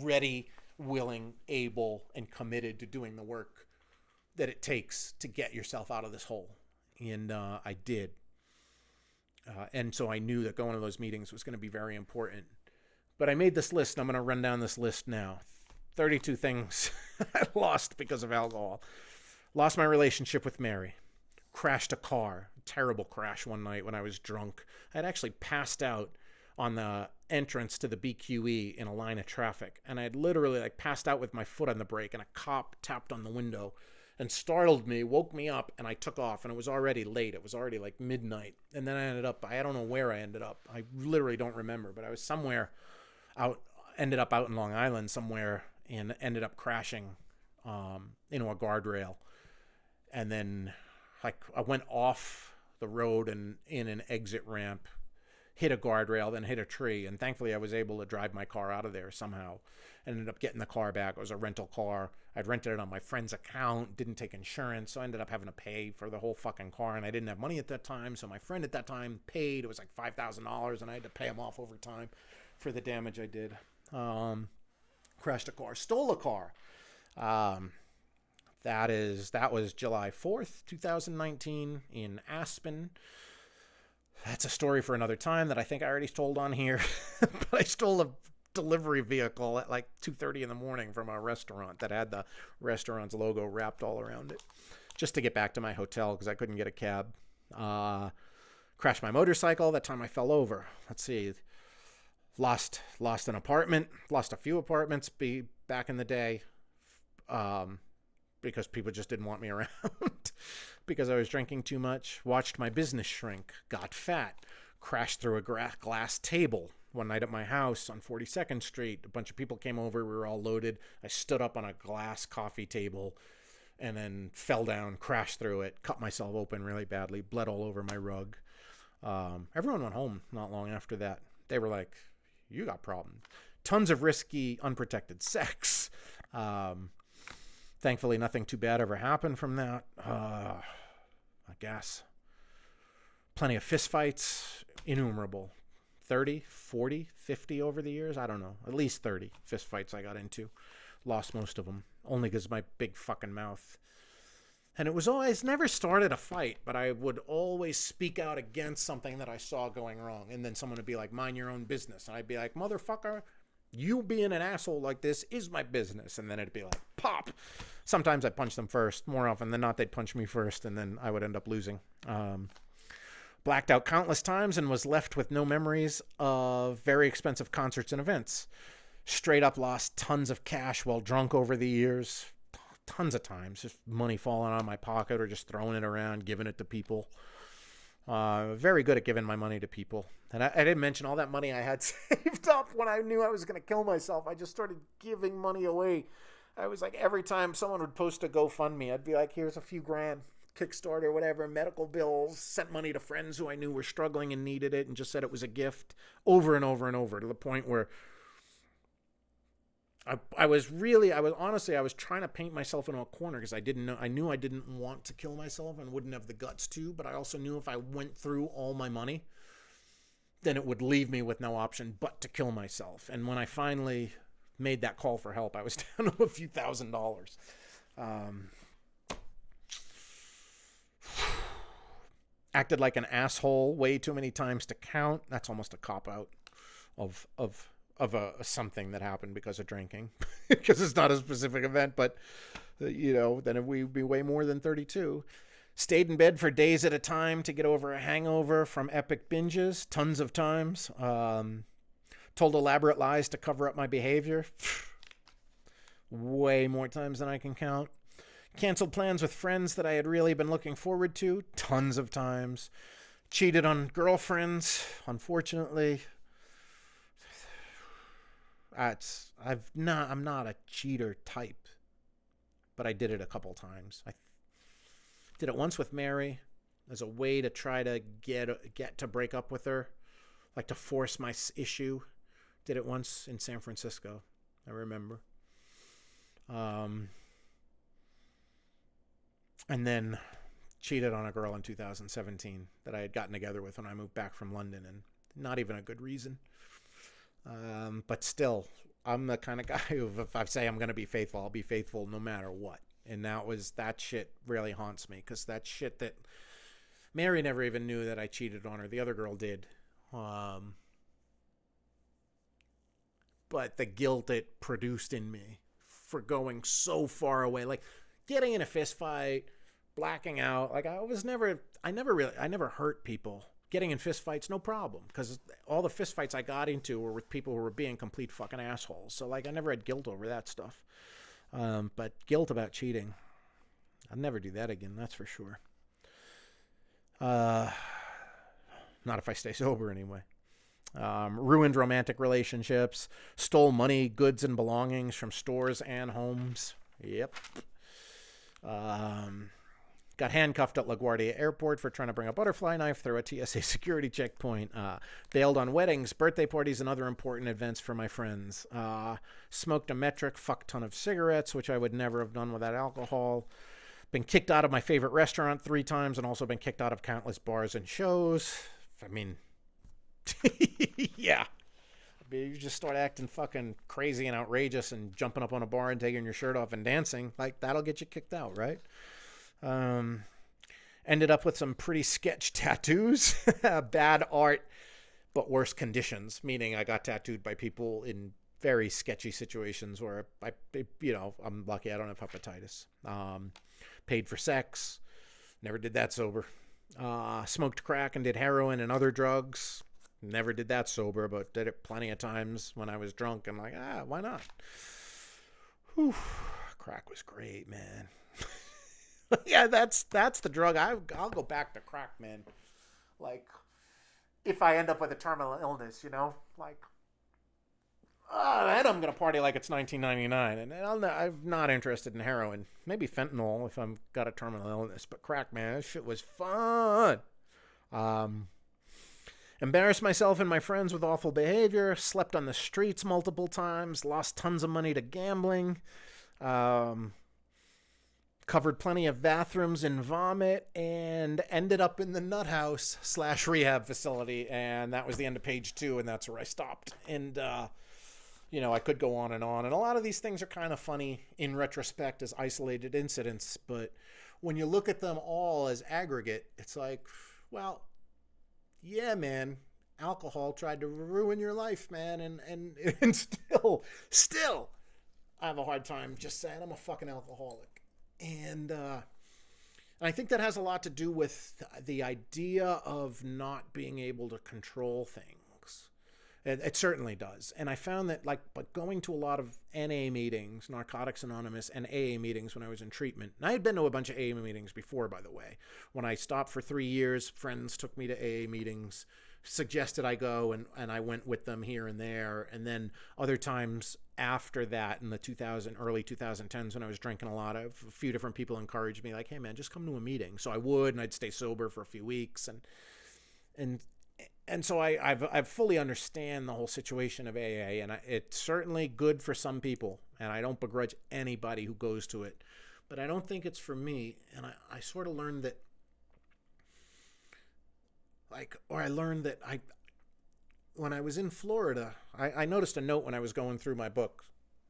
Speaker 1: ready, willing, able, and committed to doing the work that it takes to get yourself out of this hole. And I did. And so I knew that going to those meetings was going to be very important. But I made this list, and I'm going to run down this list now. 32 things I lost because of alcohol. Lost my relationship with Mary. Crashed a car. Terrible crash one night when I was drunk. I had actually passed out on the entrance to the BQE in a line of traffic. And I had literally like passed out with my foot on the brake, and a cop tapped on the window and startled me, woke me up, and I took off. And it was already late. It was already like midnight. And then I don't know where I ended up. I literally don't remember, but I was somewhere ended up out in Long Island somewhere, and ended up crashing into a guardrail. And then like I went off the road and in an exit ramp, hit a guardrail, then hit a tree. And thankfully I was able to drive my car out of there somehow. Ended up getting the car back. It was a rental car. I'd rented it on my friend's account, didn't take insurance. So I ended up having to pay for the whole fucking car. And I didn't have money at that time. So my friend at that time paid. It was like $5,000, and I had to pay him off over time for the damage I did. Crashed a car, stole a car. That was July 4th, 2019 in Aspen. That's a story for another time that I think I already told on here. But I stole a delivery vehicle at like 2:30 in the morning from a restaurant that had the restaurant's logo wrapped all around it, just to get back to my hotel because I couldn't get a cab. Crashed my motorcycle. That time I fell over. Let's see. Lost an apartment. Lost a few apartments back in the day. Because people just didn't want me around because I was drinking too much. Watched my business shrink, got fat, crashed through a glass table one night at my house on 42nd Street. A bunch of people came over. We were all loaded. I stood up on a glass coffee table and then fell down, crashed through it, cut myself open really badly, bled all over my rug. Everyone went home not long after that. They were like, you got problems. Tons of risky, unprotected sex. Thankfully, nothing too bad ever happened from that. I guess. Plenty of fistfights, innumerable. 30, 40, 50 over the years. I don't know. At least 30 fistfights I got into. Lost most of them. Only because of my big fucking mouth. And it was always, never started a fight, but I would always speak out against something that I saw going wrong. And then someone would be like, mind your own business. And I'd be like, motherfucker, you being an asshole like this is my business. And then it'd be like, pop. Sometimes I'd punch them first. More often than not, they'd punch me first, and then I would end up losing. Blacked out countless times and was left with no memories of very expensive concerts and events. Straight up lost tons of cash while drunk over the years. Tons of times. Just money falling out of my pocket or just throwing it around, giving it to people. Very good at giving my money to people. And I didn't mention all that money I had saved up when I knew I was going to kill myself. I just started giving money away. I was like, every time someone would post a GoFundMe, I'd be like, here's a few grand, Kickstarter, whatever, medical bills, sent money to friends who I knew were struggling and needed it, and just said it was a gift over and over and over, to the point where I was trying to paint myself into a corner because I knew I didn't want to kill myself and wouldn't have the guts to, but I also knew if I went through all my money, then it would leave me with no option but to kill myself. And when I finally made that call for help, I was down to a few $1,000s. Um, acted like an asshole way too many times to count. That's almost a cop out of a something that happened because of drinking, because it's not a specific event. But then we'd be way more than 32. Stayed in bed for days at a time to get over a hangover from epic binges, tons of times. Told elaborate lies to cover up my behavior, way more times than I can count. Canceled plans with friends that I had really been looking forward to, tons of times. Cheated on girlfriends, unfortunately. I'm not a cheater type, but I did it a couple times. I did it once with Mary as a way to try to get to break up with her, like to force my issue. Did it once in San Francisco, I remember. And then cheated on a girl in 2017 that I had gotten together with when I moved back from London, and not even a good reason. But still, I'm the kind of guy who, if I say I'm going to be faithful, I'll be faithful no matter what. And that shit really haunts me, because that shit that Mary never even knew that I cheated on her. The other girl did. But the guilt it produced in me for going so far away, like getting in a fist fight, blacking out. Like I never hurt people. Getting in fist fights, no problem, because all the fist fights I got into were with people who were being complete fucking assholes. So like I never had guilt over that stuff. But guilt about cheating, I'd never do that again. That's for sure. Not if I stay sober anyway. Ruined romantic relationships, stole money, goods, and belongings from stores and homes. Yep. Got handcuffed at LaGuardia Airport for trying to bring a butterfly knife through a TSA security checkpoint. Bailed on weddings, birthday parties, and other important events for my friends. Smoked a metric fuck ton of cigarettes, which I would never have done without alcohol. Been kicked out of my favorite restaurant 3 times, and also been kicked out of countless bars and shows. I mean, yeah. You just start acting fucking crazy and outrageous and jumping up on a bar and taking your shirt off and dancing. Like, that'll get you kicked out, right? Ended up with some pretty sketch tattoos. Bad art, but worse conditions. Meaning I got tattooed by people in very sketchy situations where I'm lucky I don't have hepatitis. Paid for sex. Never did that sober. Smoked crack and did heroin and other drugs. Never did that sober, but did it plenty of times when I was drunk. I'm like, why not? Whew. Crack was great, man. Yeah, that's the drug. I'll go back to crack, man. Like, if I end up with a terminal illness, like, then I'm gonna party like it's 1999, and I'm not interested in heroin. Maybe fentanyl if I've got a terminal illness, but crack, man, this shit was fun. Embarrassed myself and my friends with awful behavior. Slept on the streets multiple times. Lost tons of money to gambling. Covered plenty of bathrooms in vomit, and ended up in the nut house / rehab facility. And that was the end of page 2, and that's where I stopped. And, I could go on. And a lot of these things are kind of funny in retrospect as isolated incidents. But when you look at them all as aggregate, it's like, well, yeah, man, alcohol tried to ruin your life, man. And still, I have a hard time just saying I'm a fucking alcoholic. And I think that has a lot to do with the idea of not being able to control things. It certainly does. And I found that, but going to a lot of NA meetings, Narcotics Anonymous, and AA meetings when I was in treatment. And I had been to a bunch of AA meetings before, by the way. When I stopped for 3 years, friends took me to AA meetings, suggested I go, and I went with them here and there. And then other times after that, in the early 2010s, when I was drinking a lot, a few different people encouraged me, like, hey, man, just come to a meeting. So I would, and I'd stay sober for a few weeks. And so I've fully understand the whole situation of AA, and it's certainly good for some people, and I don't begrudge anybody who goes to it, but I don't think it's for me. And I sort of learned that, when I was in Florida, I noticed a note when I was going through my book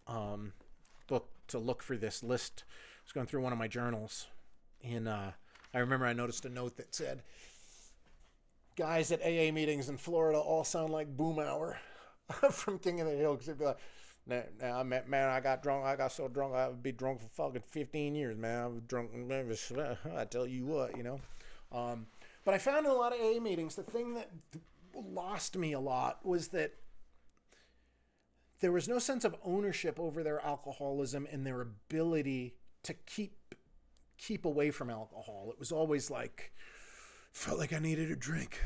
Speaker 1: to look for this list. I was was going through one of my journals, and I remember I noticed a note that said, guys at AA meetings in Florida all sound like Boom Hour from King of the Hill, because they'd be like, nah, man, I got drunk. I got so drunk, I would be drunk for fucking 15 years, man. I was drunk. I tell you what, you know. But I found in a lot of AA meetings, the thing that lost me a lot was that there was no sense of ownership over their alcoholism and their ability to keep away from alcohol. It was always like, felt like I needed a drink,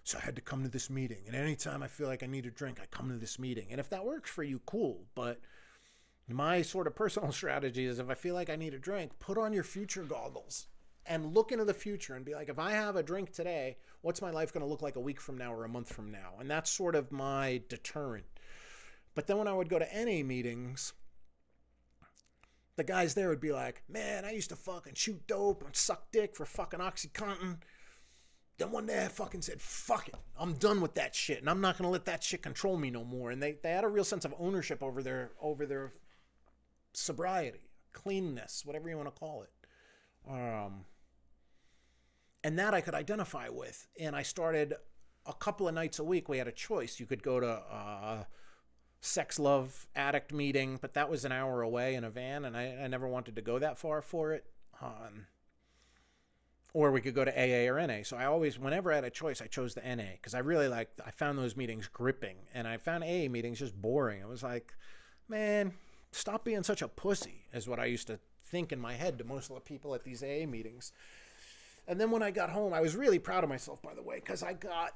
Speaker 1: so I had to come to this meeting. And anytime I feel like I need a drink, I come to this meeting. And if that works for you, cool. But my sort of personal strategy is, if I feel like I need a drink, put on your future goggles and look into the future and be like, if I have a drink today, what's my life going to look like a week from now or a month from now? And that's sort of my deterrent. But then when I would go to NA meetings, the guys there would be like, man, I used to fucking shoot dope and suck dick for fucking OxyContin. Then one day I fucking said, fuck it. I'm done with that shit, and I'm not going to let that shit control me no more. And they had a real sense of ownership over their sobriety, cleanness, whatever you want to call it. And that I could identify with. And I started a couple of nights a week. We had a choice. You could go to sex, love, addict meeting, but that was an hour away in a van, and I never wanted to go that far for it. Or we could go to AA or NA. So I always, whenever I had a choice, I chose the NA, because I found those meetings gripping, and I found AA meetings just boring. It was like, man, stop being such a pussy, is what I used to think in my head to most of the people at these AA meetings. And then when I got home, I was really proud of myself, by the way, because I got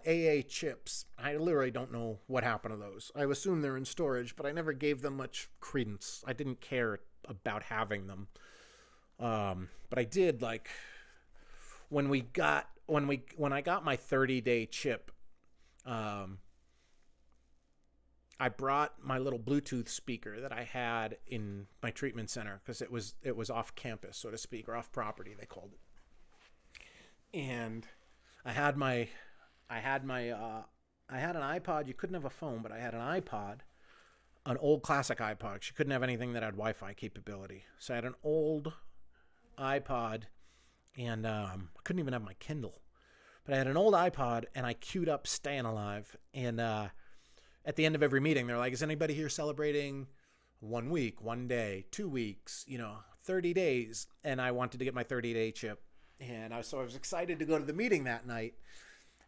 Speaker 1: AA chips. I literally don't know what happened to those. I assume they're in storage, but I never gave them much credence. I didn't care about having them. But I did, like, when I got my 30-day chip, I brought my little Bluetooth speaker that I had in my treatment center, because it was off campus, so to speak, or off property, they called it. And I had an iPod. You couldn't have a phone, but I had an iPod, an old classic iPod. You couldn't have anything that had Wi-Fi capability. So I had an old iPod, and I couldn't even have my Kindle. But I had an old iPod, and I queued up Staying Alive. And at the end of every meeting, they're like, is anybody here celebrating 1 week, 1 day, 2 weeks, 30 days? And I wanted to get my 30-day chip. And I was excited to go to the meeting that night.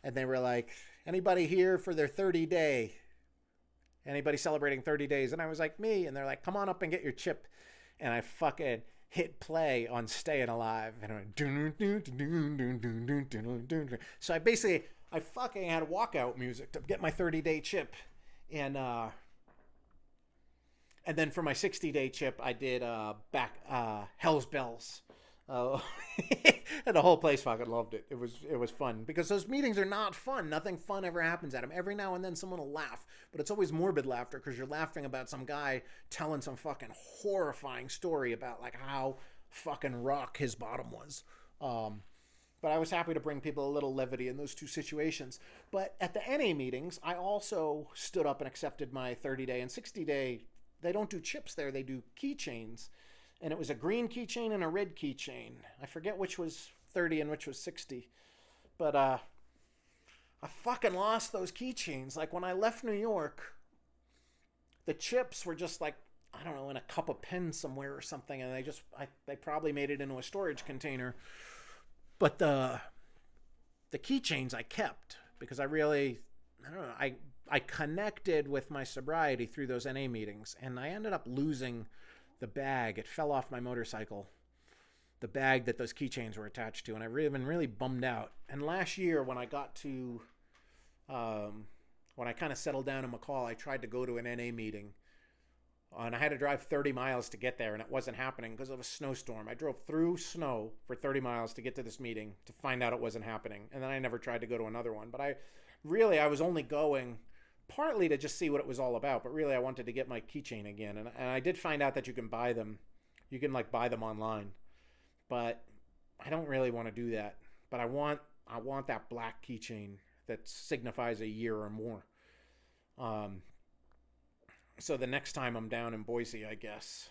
Speaker 1: And they were like, anybody here for their 30-day? Anybody celebrating 30 days? And I was like, me. And they're like, come on up and get your chip. And I fucking hit play on Staying Alive. And I went, so I fucking had walkout music to get my 30-day chip. And then for my 60-day chip, I did Hell's Bells. And the whole place fucking loved it. It was fun, because those meetings are not fun. Nothing fun ever happens at them. Every now and then someone will laugh, but it's always morbid laughter, because you're laughing about some guy telling some fucking horrifying story about like how fucking rock his bottom was. But I was happy to bring people a little levity in those two situations. But at the NA meetings, I also stood up and accepted my 30-day and 60-day. They don't do chips there. They do keychains. And it was a green keychain and a red keychain. I forget which was 30 and which was 60. But I fucking lost those keychains. Like, when I left New York, the chips were just like, I don't know, in a cup of pen somewhere or something. And they probably made it into a storage container. But the keychains I kept, because I don't know, I connected with my sobriety through those NA meetings. And I ended up losing the bag. It fell off my motorcycle, the bag that those keychains were attached to, and I've been really bummed out. And last year, when I got to when I kind of settled down in McCall, I tried to go to an NA meeting, and I had to drive 30 miles to get there, and it wasn't happening because of a snowstorm. I drove through snow for 30 miles to get to this meeting to find out it wasn't happening, and then I never tried to go to another one. But I was only going partly to just see what it was all about, but really I wanted to get my keychain again. And I did find out that you can buy them. You can like buy them online, but I don't really want to do that. But I want that black keychain that signifies a year or more. So the next time I'm down in Boise, I guess,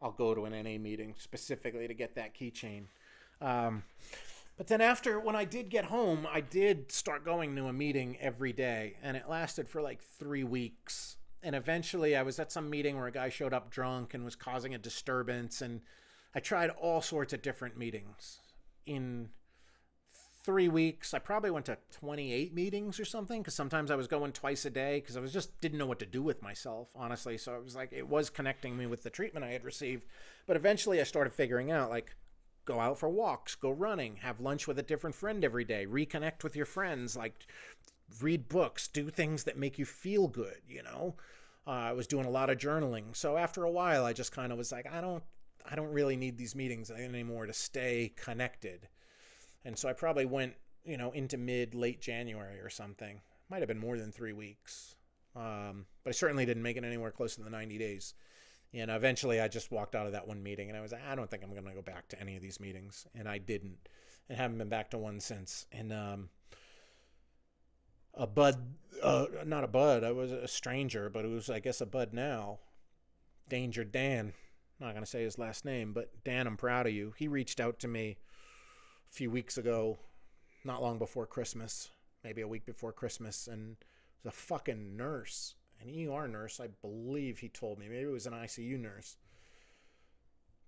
Speaker 1: I'll go to an NA meeting specifically to get that keychain. But then when I did get home, I did start going to a meeting every day, and it lasted for like 3 weeks. And eventually I was at some meeting where a guy showed up drunk and was causing a disturbance, and I tried all sorts of different meetings. In 3 weeks, I probably went to 28 meetings or something, because sometimes I was going twice a day because I was just didn't know what to do with myself, honestly. So it was like, it was connecting me with the treatment I had received. But eventually I started figuring out, like, go out for walks, go running, have lunch with a different friend every day, reconnect with your friends, like read books, do things that make you feel good, you know? I was doing a lot of journaling. So after a while, I just kind of was like, I don't really need these meetings anymore to stay connected. And so I probably went, into late January or something. Might have been more than 3 weeks. But I certainly didn't make it anywhere close to the 90 days. And eventually I just walked out of that one meeting and I was like, I don't think I'm going to go back to any of these meetings. And I didn't, and haven't been back to one since. And not a bud, I was a stranger, but it was, I guess, a bud now. Danger Dan. I'm not going to say his last name, but Dan, I'm proud of you. He reached out to me a few weeks ago, not long before Christmas, maybe a week before Christmas, and it was a fucking nurse. An ER nurse, I believe he told me. Maybe it was an ICU nurse.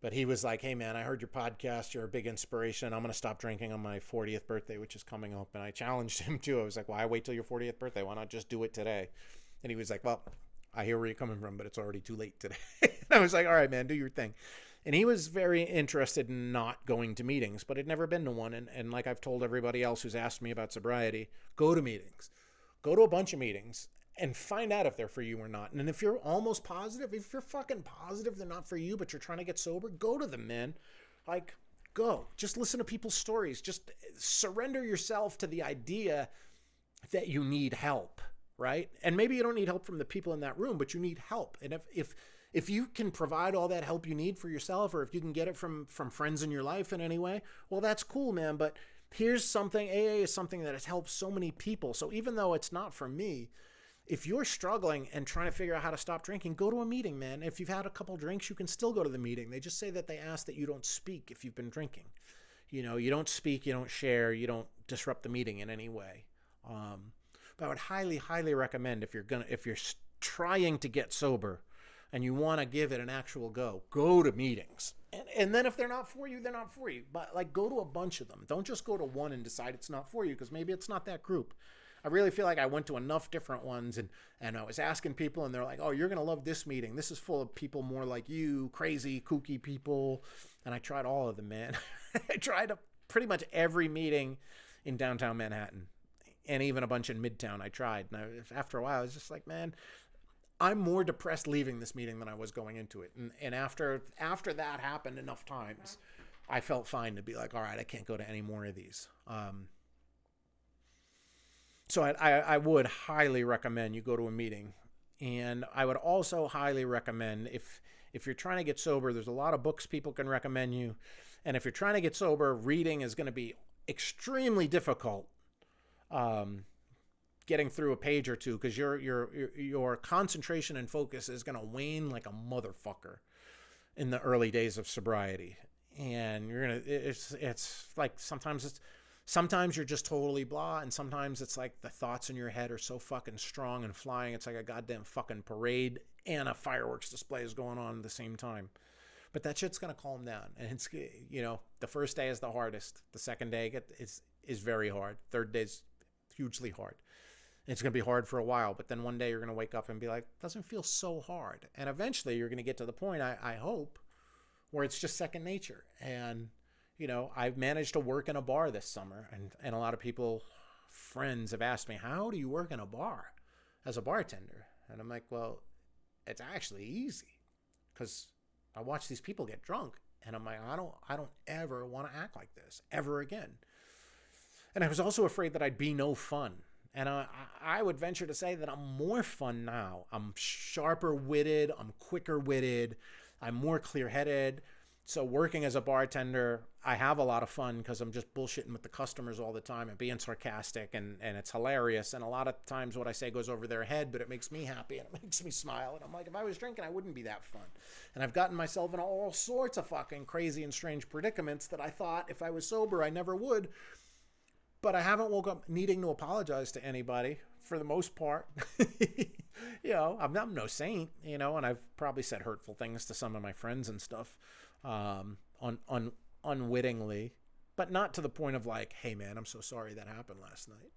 Speaker 1: But he was like, hey, man, I heard your podcast. You're a big inspiration. I'm going to stop drinking on my 40th birthday, which is coming up. And I challenged him, too. I was like, why wait till your 40th birthday? Why not just do it today? And he was like, well, I hear where you're coming from, but it's already too late today. And I was like, all right, man, do your thing. And he was very interested in not going to meetings, but had never been to one. And like I've told everybody else who's asked me about sobriety, go to meetings. Go to a bunch of meetings. And find out if they're for you or not. And if you're almost positive, if you're fucking positive they're not for you, but you're trying to get sober, go to them, man. Like, go. Just listen to people's stories. Just surrender yourself to the idea that you need help, right? And maybe you don't need help from the people in that room, but you need help. And if you can provide all that help you need for yourself, or if you can get it from friends in your life in any way, well, that's cool, man. But here's something, AA is something that has helped so many people. So even though it's not for me, if you're struggling and trying to figure out how to stop drinking, go to a meeting, man. If you've had a couple drinks, you can still go to the meeting. They just say that they ask that you don't speak if you've been drinking. You don't speak, you don't share, you don't disrupt the meeting in any way. But I would highly, highly recommend if you're trying to get sober and you want to give it an actual go to meetings. And then if they're not for you, they're not for you. But like, go to a bunch of them. Don't just go to one and decide it's not for you, because maybe it's not that group. I really feel like I went to enough different ones and I was asking people and they're like, oh, you're going to love this meeting. This is full of people more like you, crazy, kooky people. And I tried all of them, man. I tried pretty much every meeting in downtown Manhattan and even a bunch in Midtown. I tried. And after a while, I was just like, man, I'm more depressed leaving this meeting than I was going into it. And after that happened enough times, I felt fine to be like, all right, I can't go to any more of these. So I would highly recommend you go to a meeting. And I would also highly recommend, if you're trying to get sober, there's a lot of books people can recommend you. And if you're trying to get sober, reading is going to be extremely difficult, getting through a page or two, because your concentration and focus is going to wane like a motherfucker in the early days of sobriety. And it's like sometimes you're just totally blah, and sometimes it's like the thoughts in your head are so fucking strong and flying. It's like a goddamn fucking parade and a fireworks display is going on at the same time. But that shit's going to calm down. And it's, the first day is the hardest. The second day is very hard. Third day's hugely hard. And it's going to be hard for a while, but then one day you're going to wake up and be like, doesn't feel so hard. And eventually you're going to get to the point, I hope, where it's just second nature. And I've managed to work in a bar this summer, and a lot of friends have asked me, how do you work in a bar as a bartender? And I'm like, well, it's actually easy, because I watch these people get drunk, and I'm like, I don't ever want to act like this ever again. And I was also afraid that I'd be no fun. And I would venture to say that I'm more fun now. I'm sharper witted. I'm quicker witted. I'm more clear headed. So working as a bartender, I have a lot of fun because I'm just bullshitting with the customers all the time and being sarcastic, and it's hilarious. And a lot of times what I say goes over their head, but it makes me happy and it makes me smile. And I'm like, if I was drinking, I wouldn't be that fun. And I've gotten myself in all sorts of fucking crazy and strange predicaments that I thought if I was sober, I never would. But I haven't woke up needing to apologize to anybody for the most part. I'm no saint, and I've probably said hurtful things to some of my friends and stuff, unwittingly, but not to the point of like, hey man, I'm so sorry that happened last night.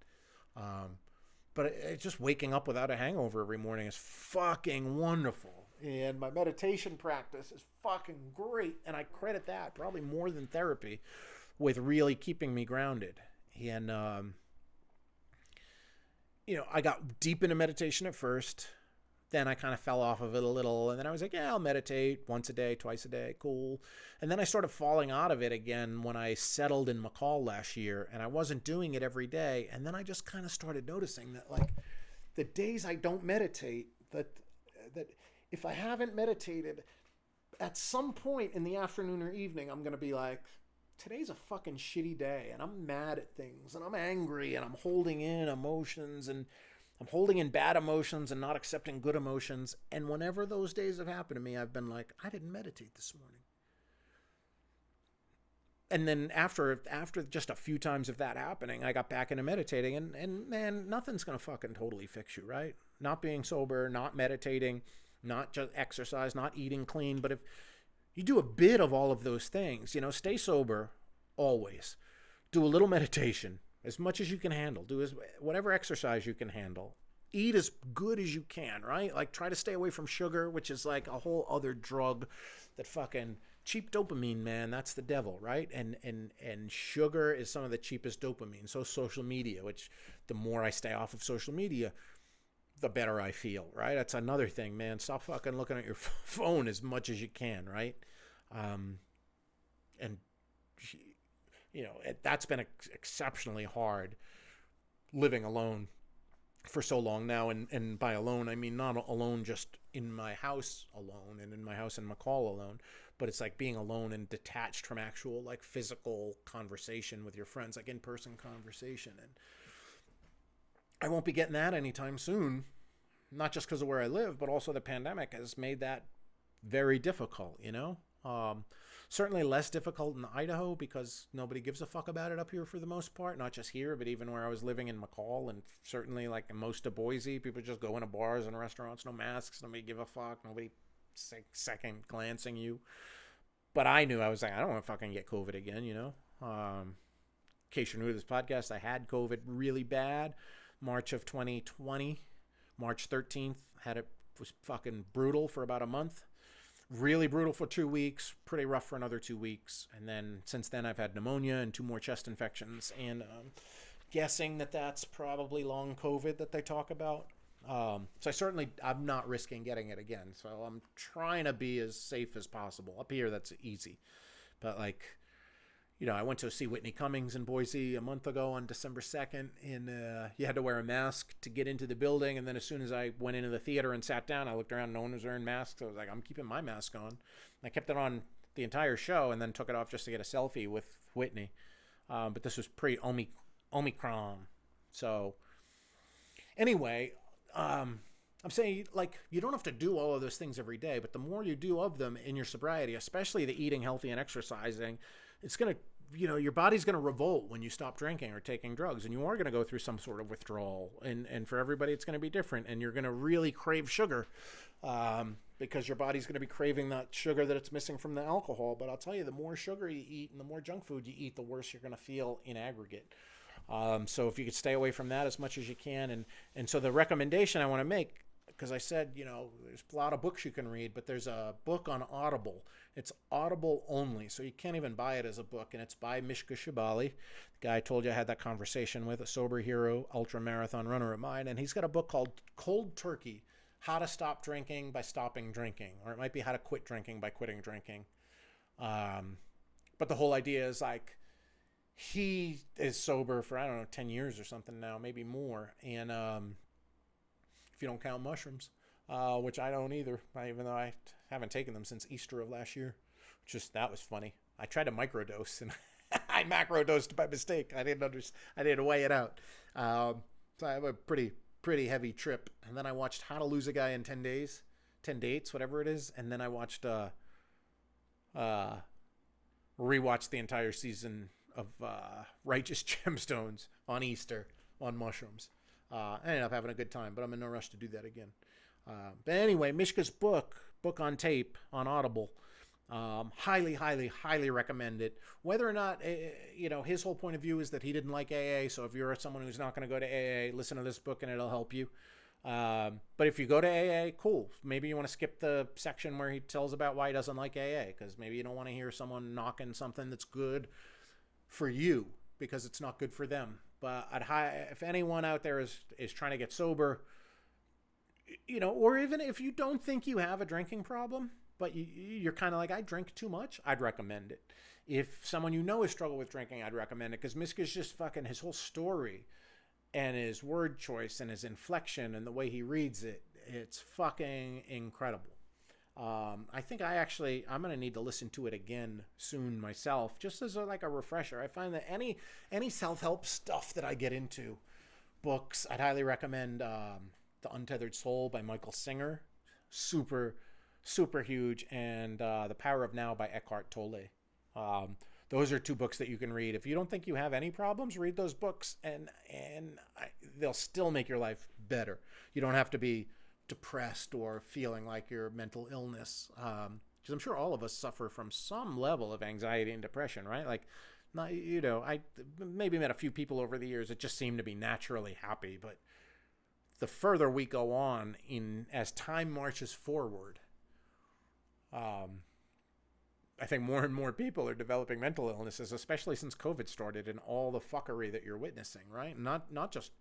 Speaker 1: But just waking up without a hangover every morning is fucking wonderful. And my meditation practice is fucking great. And I credit that probably more than therapy with really keeping me grounded. And, I got deep into meditation at first. Then I kind of fell off of it a little. And then I was like, yeah, I'll meditate once a day, twice a day. Cool. And then I started falling out of it again when I settled in McCall last year. And I wasn't doing it every day. And then I just kind of started noticing that, like, the days I don't meditate, that if I haven't meditated, at some point in the afternoon or evening, I'm going to be like, today's a fucking shitty day, and I'm mad at things, and I'm angry, and I'm holding in emotions, and I'm holding in bad emotions and not accepting good emotions. And whenever those days have happened to me, I've been like, I didn't meditate this morning. And then after just a few times of that happening, I got back into meditating, and man, nothing's going to fucking totally fix you, right? Not being sober, not meditating, not just exercise, not eating clean. But if you do a bit of all of those things, stay sober always. Do a little meditation, as much as you can handle. Do whatever exercise you can handle. Eat as good as you can, right? Like, try to stay away from sugar, which is like a whole other drug that fucking cheap dopamine, man. That's the devil, right? And sugar is some of the cheapest dopamine. So social media, which the more I stay off of social media, the better I feel, right? That's another thing, man. Stop fucking looking at your phone as much as you can, right? That's been exceptionally hard living alone for so long now. And by alone, I mean not alone just in my house alone and in my house in McCall alone, but it's like being alone and detached from actual like physical conversation with your friends, like in-person conversation. And I won't be getting that anytime soon, not just because of where I live, but also the pandemic has made that very difficult, certainly less difficult in Idaho because nobody gives a fuck about it up here for the most part. Not just here, but even where I was living in McCall, and certainly like in most of Boise, people just go into bars and restaurants, no masks, nobody give a fuck, nobody second glancing you. But I knew, I was like, I don't want to fucking get COVID again, In case you're new to this podcast, I had COVID really bad March of 2020, March 13th. Was fucking brutal for about a month. Really brutal for 2 weeks, pretty rough for another 2 weeks. And then since then, I've had pneumonia and 2 more chest infections. And guessing that that's probably long COVID that they talk about. So I'm not risking getting it again. So I'm trying to be as safe as possible. Up here, that's easy. But like, I went to see Whitney Cummings in Boise a month ago on December 2nd, and you had to wear a mask to get into the building. And then as soon as I went into the theater and sat down, I looked around, no one was wearing masks. I was like, I'm keeping my mask on. I kept it on the entire show and then took it off just to get a selfie with Whitney. But this was pre-Omicron. So anyway, I'm saying, like, you don't have to do all of those things every day, but the more you do of them in your sobriety, especially the eating healthy and exercising, it's going to, your body's going to revolt when you stop drinking or taking drugs, and you are going to go through some sort of withdrawal. And for everybody, it's going to be different. And you're going to really crave sugar because your body's going to be craving that sugar that it's missing from the alcohol. But I'll tell you, the more sugar you eat and the more junk food you eat, the worse you're going to feel in aggregate. So if you could stay away from that as much as you can. And so the recommendation I want to make, because I said, there's a lot of books you can read, but there's a book on Audible. It's Audible only, so you can't even buy it as a book, and it's by Mishka Shabali, the guy I told you I had that conversation with, a sober hero, ultra-marathon runner of mine, and he's got a book called Cold Turkey, How to Stop Drinking by Stopping Drinking, or it might be How to Quit Drinking by Quitting Drinking. But the whole idea is, like, he is sober for, 10 years or something now, maybe more, and if you don't count mushrooms, which I don't either, even though I haven't taken them since Easter of last year, Just that was funny. I tried to microdose and I macrodosed by mistake. I didn't weigh it out. So I have a pretty heavy trip. And then I watched How to Lose a Guy in 10 Days, 10 Dates, whatever it is. And then I watched rewatched the entire season of Righteous Gemstones on Easter on mushrooms. I ended up having a good time, but I'm in no rush to do that again. But anyway, Mishka's book on tape on Audible. Highly, highly, highly recommend it. Whether or not, his whole point of view is that he didn't like AA. So if you're someone who's not going to go to AA, listen to this book and it'll help you. But if you go to AA, cool. Maybe you want to skip the section where he tells about why he doesn't like AA, because maybe you don't want to hear someone knocking something that's good for you because it's not good for them. But if anyone out there is trying to get sober, or even if you don't think you have a drinking problem, but you're kind of like, I drink too much, I'd recommend it. If someone has struggled with drinking, I'd recommend it, because Miska's just fucking, his whole story and his word choice and his inflection and the way he reads it, it's fucking incredible. I think I'm going to need to listen to it again soon myself, just as a refresher. I find that any self-help stuff that I get into, books, I'd highly recommend The Untethered Soul by Michael Singer. Super, super huge. And The Power of Now by Eckhart Tolle. Those are two books that you can read. If you don't think you have any problems, read those books, and they'll still make your life better. You don't have to be depressed or feeling like your mental illness. Because I'm sure all of us suffer from some level of anxiety and depression, right? Like, not, I maybe met a few people over the years that just seem to be naturally happy, but the further we go on as time marches forward, I think more and more people are developing mental illnesses, especially since COVID started and all the fuckery that you're witnessing, right? I'm not just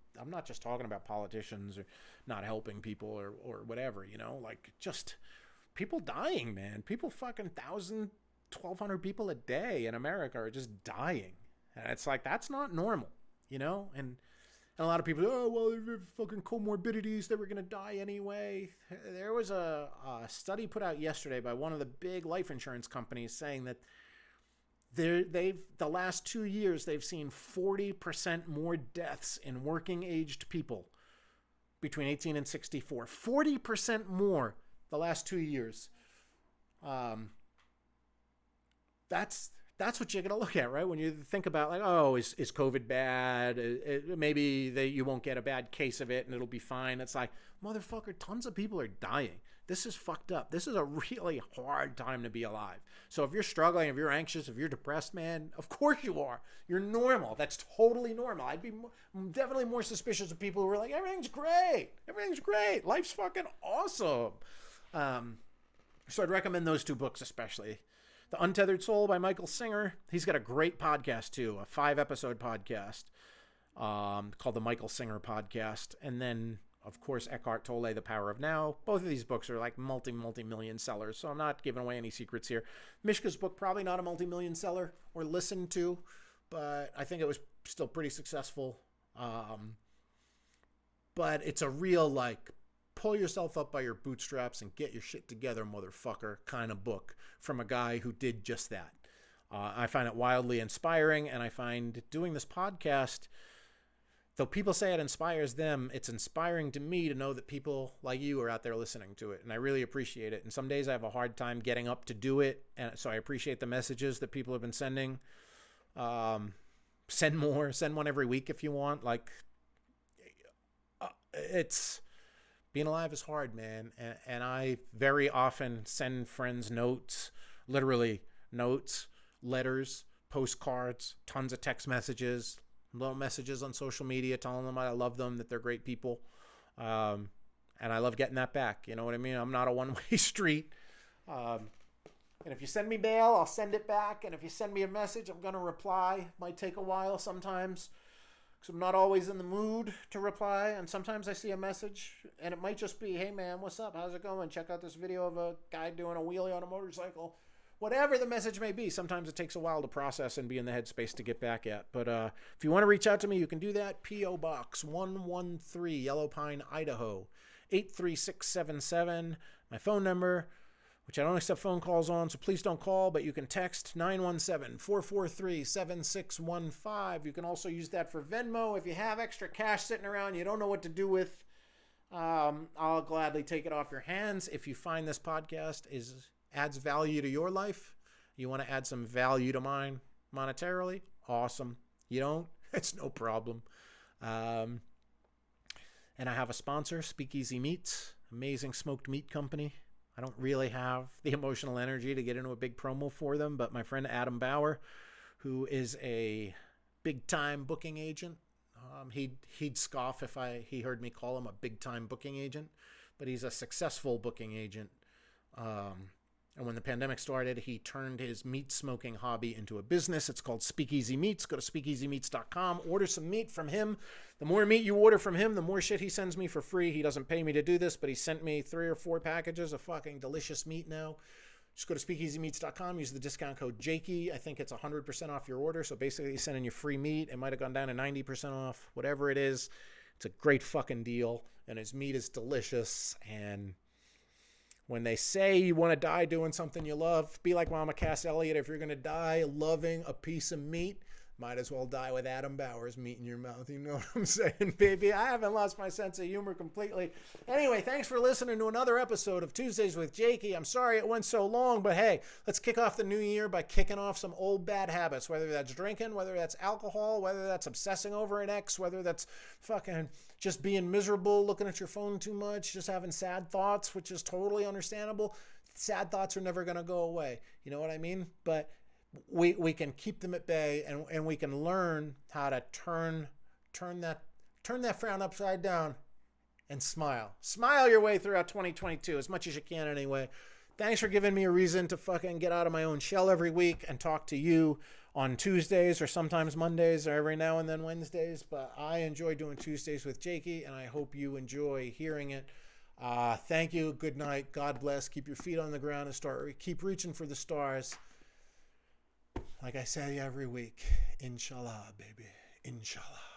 Speaker 1: talking about politicians or not helping people or whatever, like just people dying, man. People fucking 1,000, 1,200 people a day in America are just dying. And it's like, that's not normal, and a lot of people, they're fucking comorbidities, they were going to die anyway. There was a study put out yesterday by one of the big life insurance companies saying that the last 2 years, they've seen 40% more deaths in working-aged people between 18 and 64. 40% more the last 2 years. That's what you're going to look at, right? When you think about is COVID bad? Maybe you won't get a bad case of it and it'll be fine. It's like, motherfucker, tons of people are dying. This is fucked up. This is a really hard time to be alive. So if you're struggling, if you're anxious, if you're depressed, man, of course you are. You're normal. That's totally normal. I'd be definitely more suspicious of people who are like, everything's great. Everything's great. Life's fucking awesome. So I'd recommend those two books especially. The Untethered Soul by Michael Singer. He's got a great podcast too, a 5-episode podcast called the Michael Singer Podcast. And then, of course, Eckhart Tolle, The Power of Now. Both of these books are like multi-million sellers, so I'm not giving away any secrets here. Mishka's book, probably not a multi-million seller or listened to, but I think it was still pretty successful. But it's a real, pull yourself up by your bootstraps and get your shit together, motherfucker, kind of book from a guy who did just that. I find it wildly inspiring, and I find doing this podcast, though people say it inspires them, it's inspiring to me to know that people like you are out there listening to it, and I really appreciate it. And some days I have a hard time getting up to do it, and so I appreciate the messages that people have been sending. Send more. Send one every week if you want. It's... Being alive is hard, man, and I very often send friends notes, literally notes, letters, postcards, tons of text messages, little messages on social media telling them I love them, that they're great people, and I love getting that back. You know what I mean? I'm not a one-way street, and if you send me mail, I'll send it back, and if you send me a message, I'm going to reply. Might take a while sometimes, because I'm not always in the mood to reply, and sometimes I see a message, and it might just be, hey man, what's up, how's it going, check out this video of a guy doing a wheelie on a motorcycle, whatever the message may be. Sometimes it takes a while to process and be in the headspace to get back at, but if you want to reach out to me, you can do that. P.O. Box 113, Yellow Pine, Idaho, 83677, my phone number, which I don't accept phone calls on, so please don't call, but you can text 917-443-7615. You can also use that for Venmo. If you have extra cash sitting around you don't know what to do with, I'll gladly take it off your hands. If you find this podcast adds value to your life, you want to add some value to mine monetarily, awesome. You don't, it's no problem. And I have a sponsor, Speakeasy Meats, amazing smoked meat company. I don't really have the emotional energy to get into a big promo for them, but my friend Adam Bauer, who is a big-time booking agent, he'd scoff if he heard me call him a big-time booking agent, but he's a successful booking agent. And when the pandemic started, he turned his meat smoking hobby into a business. It's called Speakeasy Meats. Go to speakeasymeats.com. Order some meat from him. The more meat you order from him, the more shit he sends me for free. He doesn't pay me to do this, but he sent me 3 or 4 packages of fucking delicious meat now. Just go to speakeasymeats.com. Use the discount code Jakey. I think it's 100% off your order. So basically, he's sending you free meat. It might have gone down to 90% off. Whatever it is, it's a great fucking deal. And his meat is delicious. And when they say you want to die doing something you love, be like Mama Cass Elliot. If you're going to die loving a piece of meat, might as well die with Adam Bauer's meat in your mouth. You know what I'm saying, baby? I haven't lost my sense of humor completely. Anyway, thanks for listening to another episode of Tuesdays with Jakey. I'm sorry it went so long, but hey, let's kick off the new year by kicking off some old bad habits, whether that's drinking, whether that's alcohol, whether that's obsessing over an ex, whether that's fucking just being miserable, looking at your phone too much, just having sad thoughts, which is totally understandable. Sad thoughts are never going to go away. You know what I mean? But we can keep them at bay, and we can learn how to turn that frown upside down and smile your way throughout 2022 as much as you can anyway. Thanks for giving me a reason to fucking get out of my own shell every week and talk to you on Tuesdays or sometimes Mondays or every now and then Wednesdays, but I enjoy doing Tuesdays with Jakey, and I hope you enjoy hearing it. Thank you. Good night. God bless. Keep your feet on the ground and keep reaching for the stars. Like I say every week, inshallah, baby, inshallah.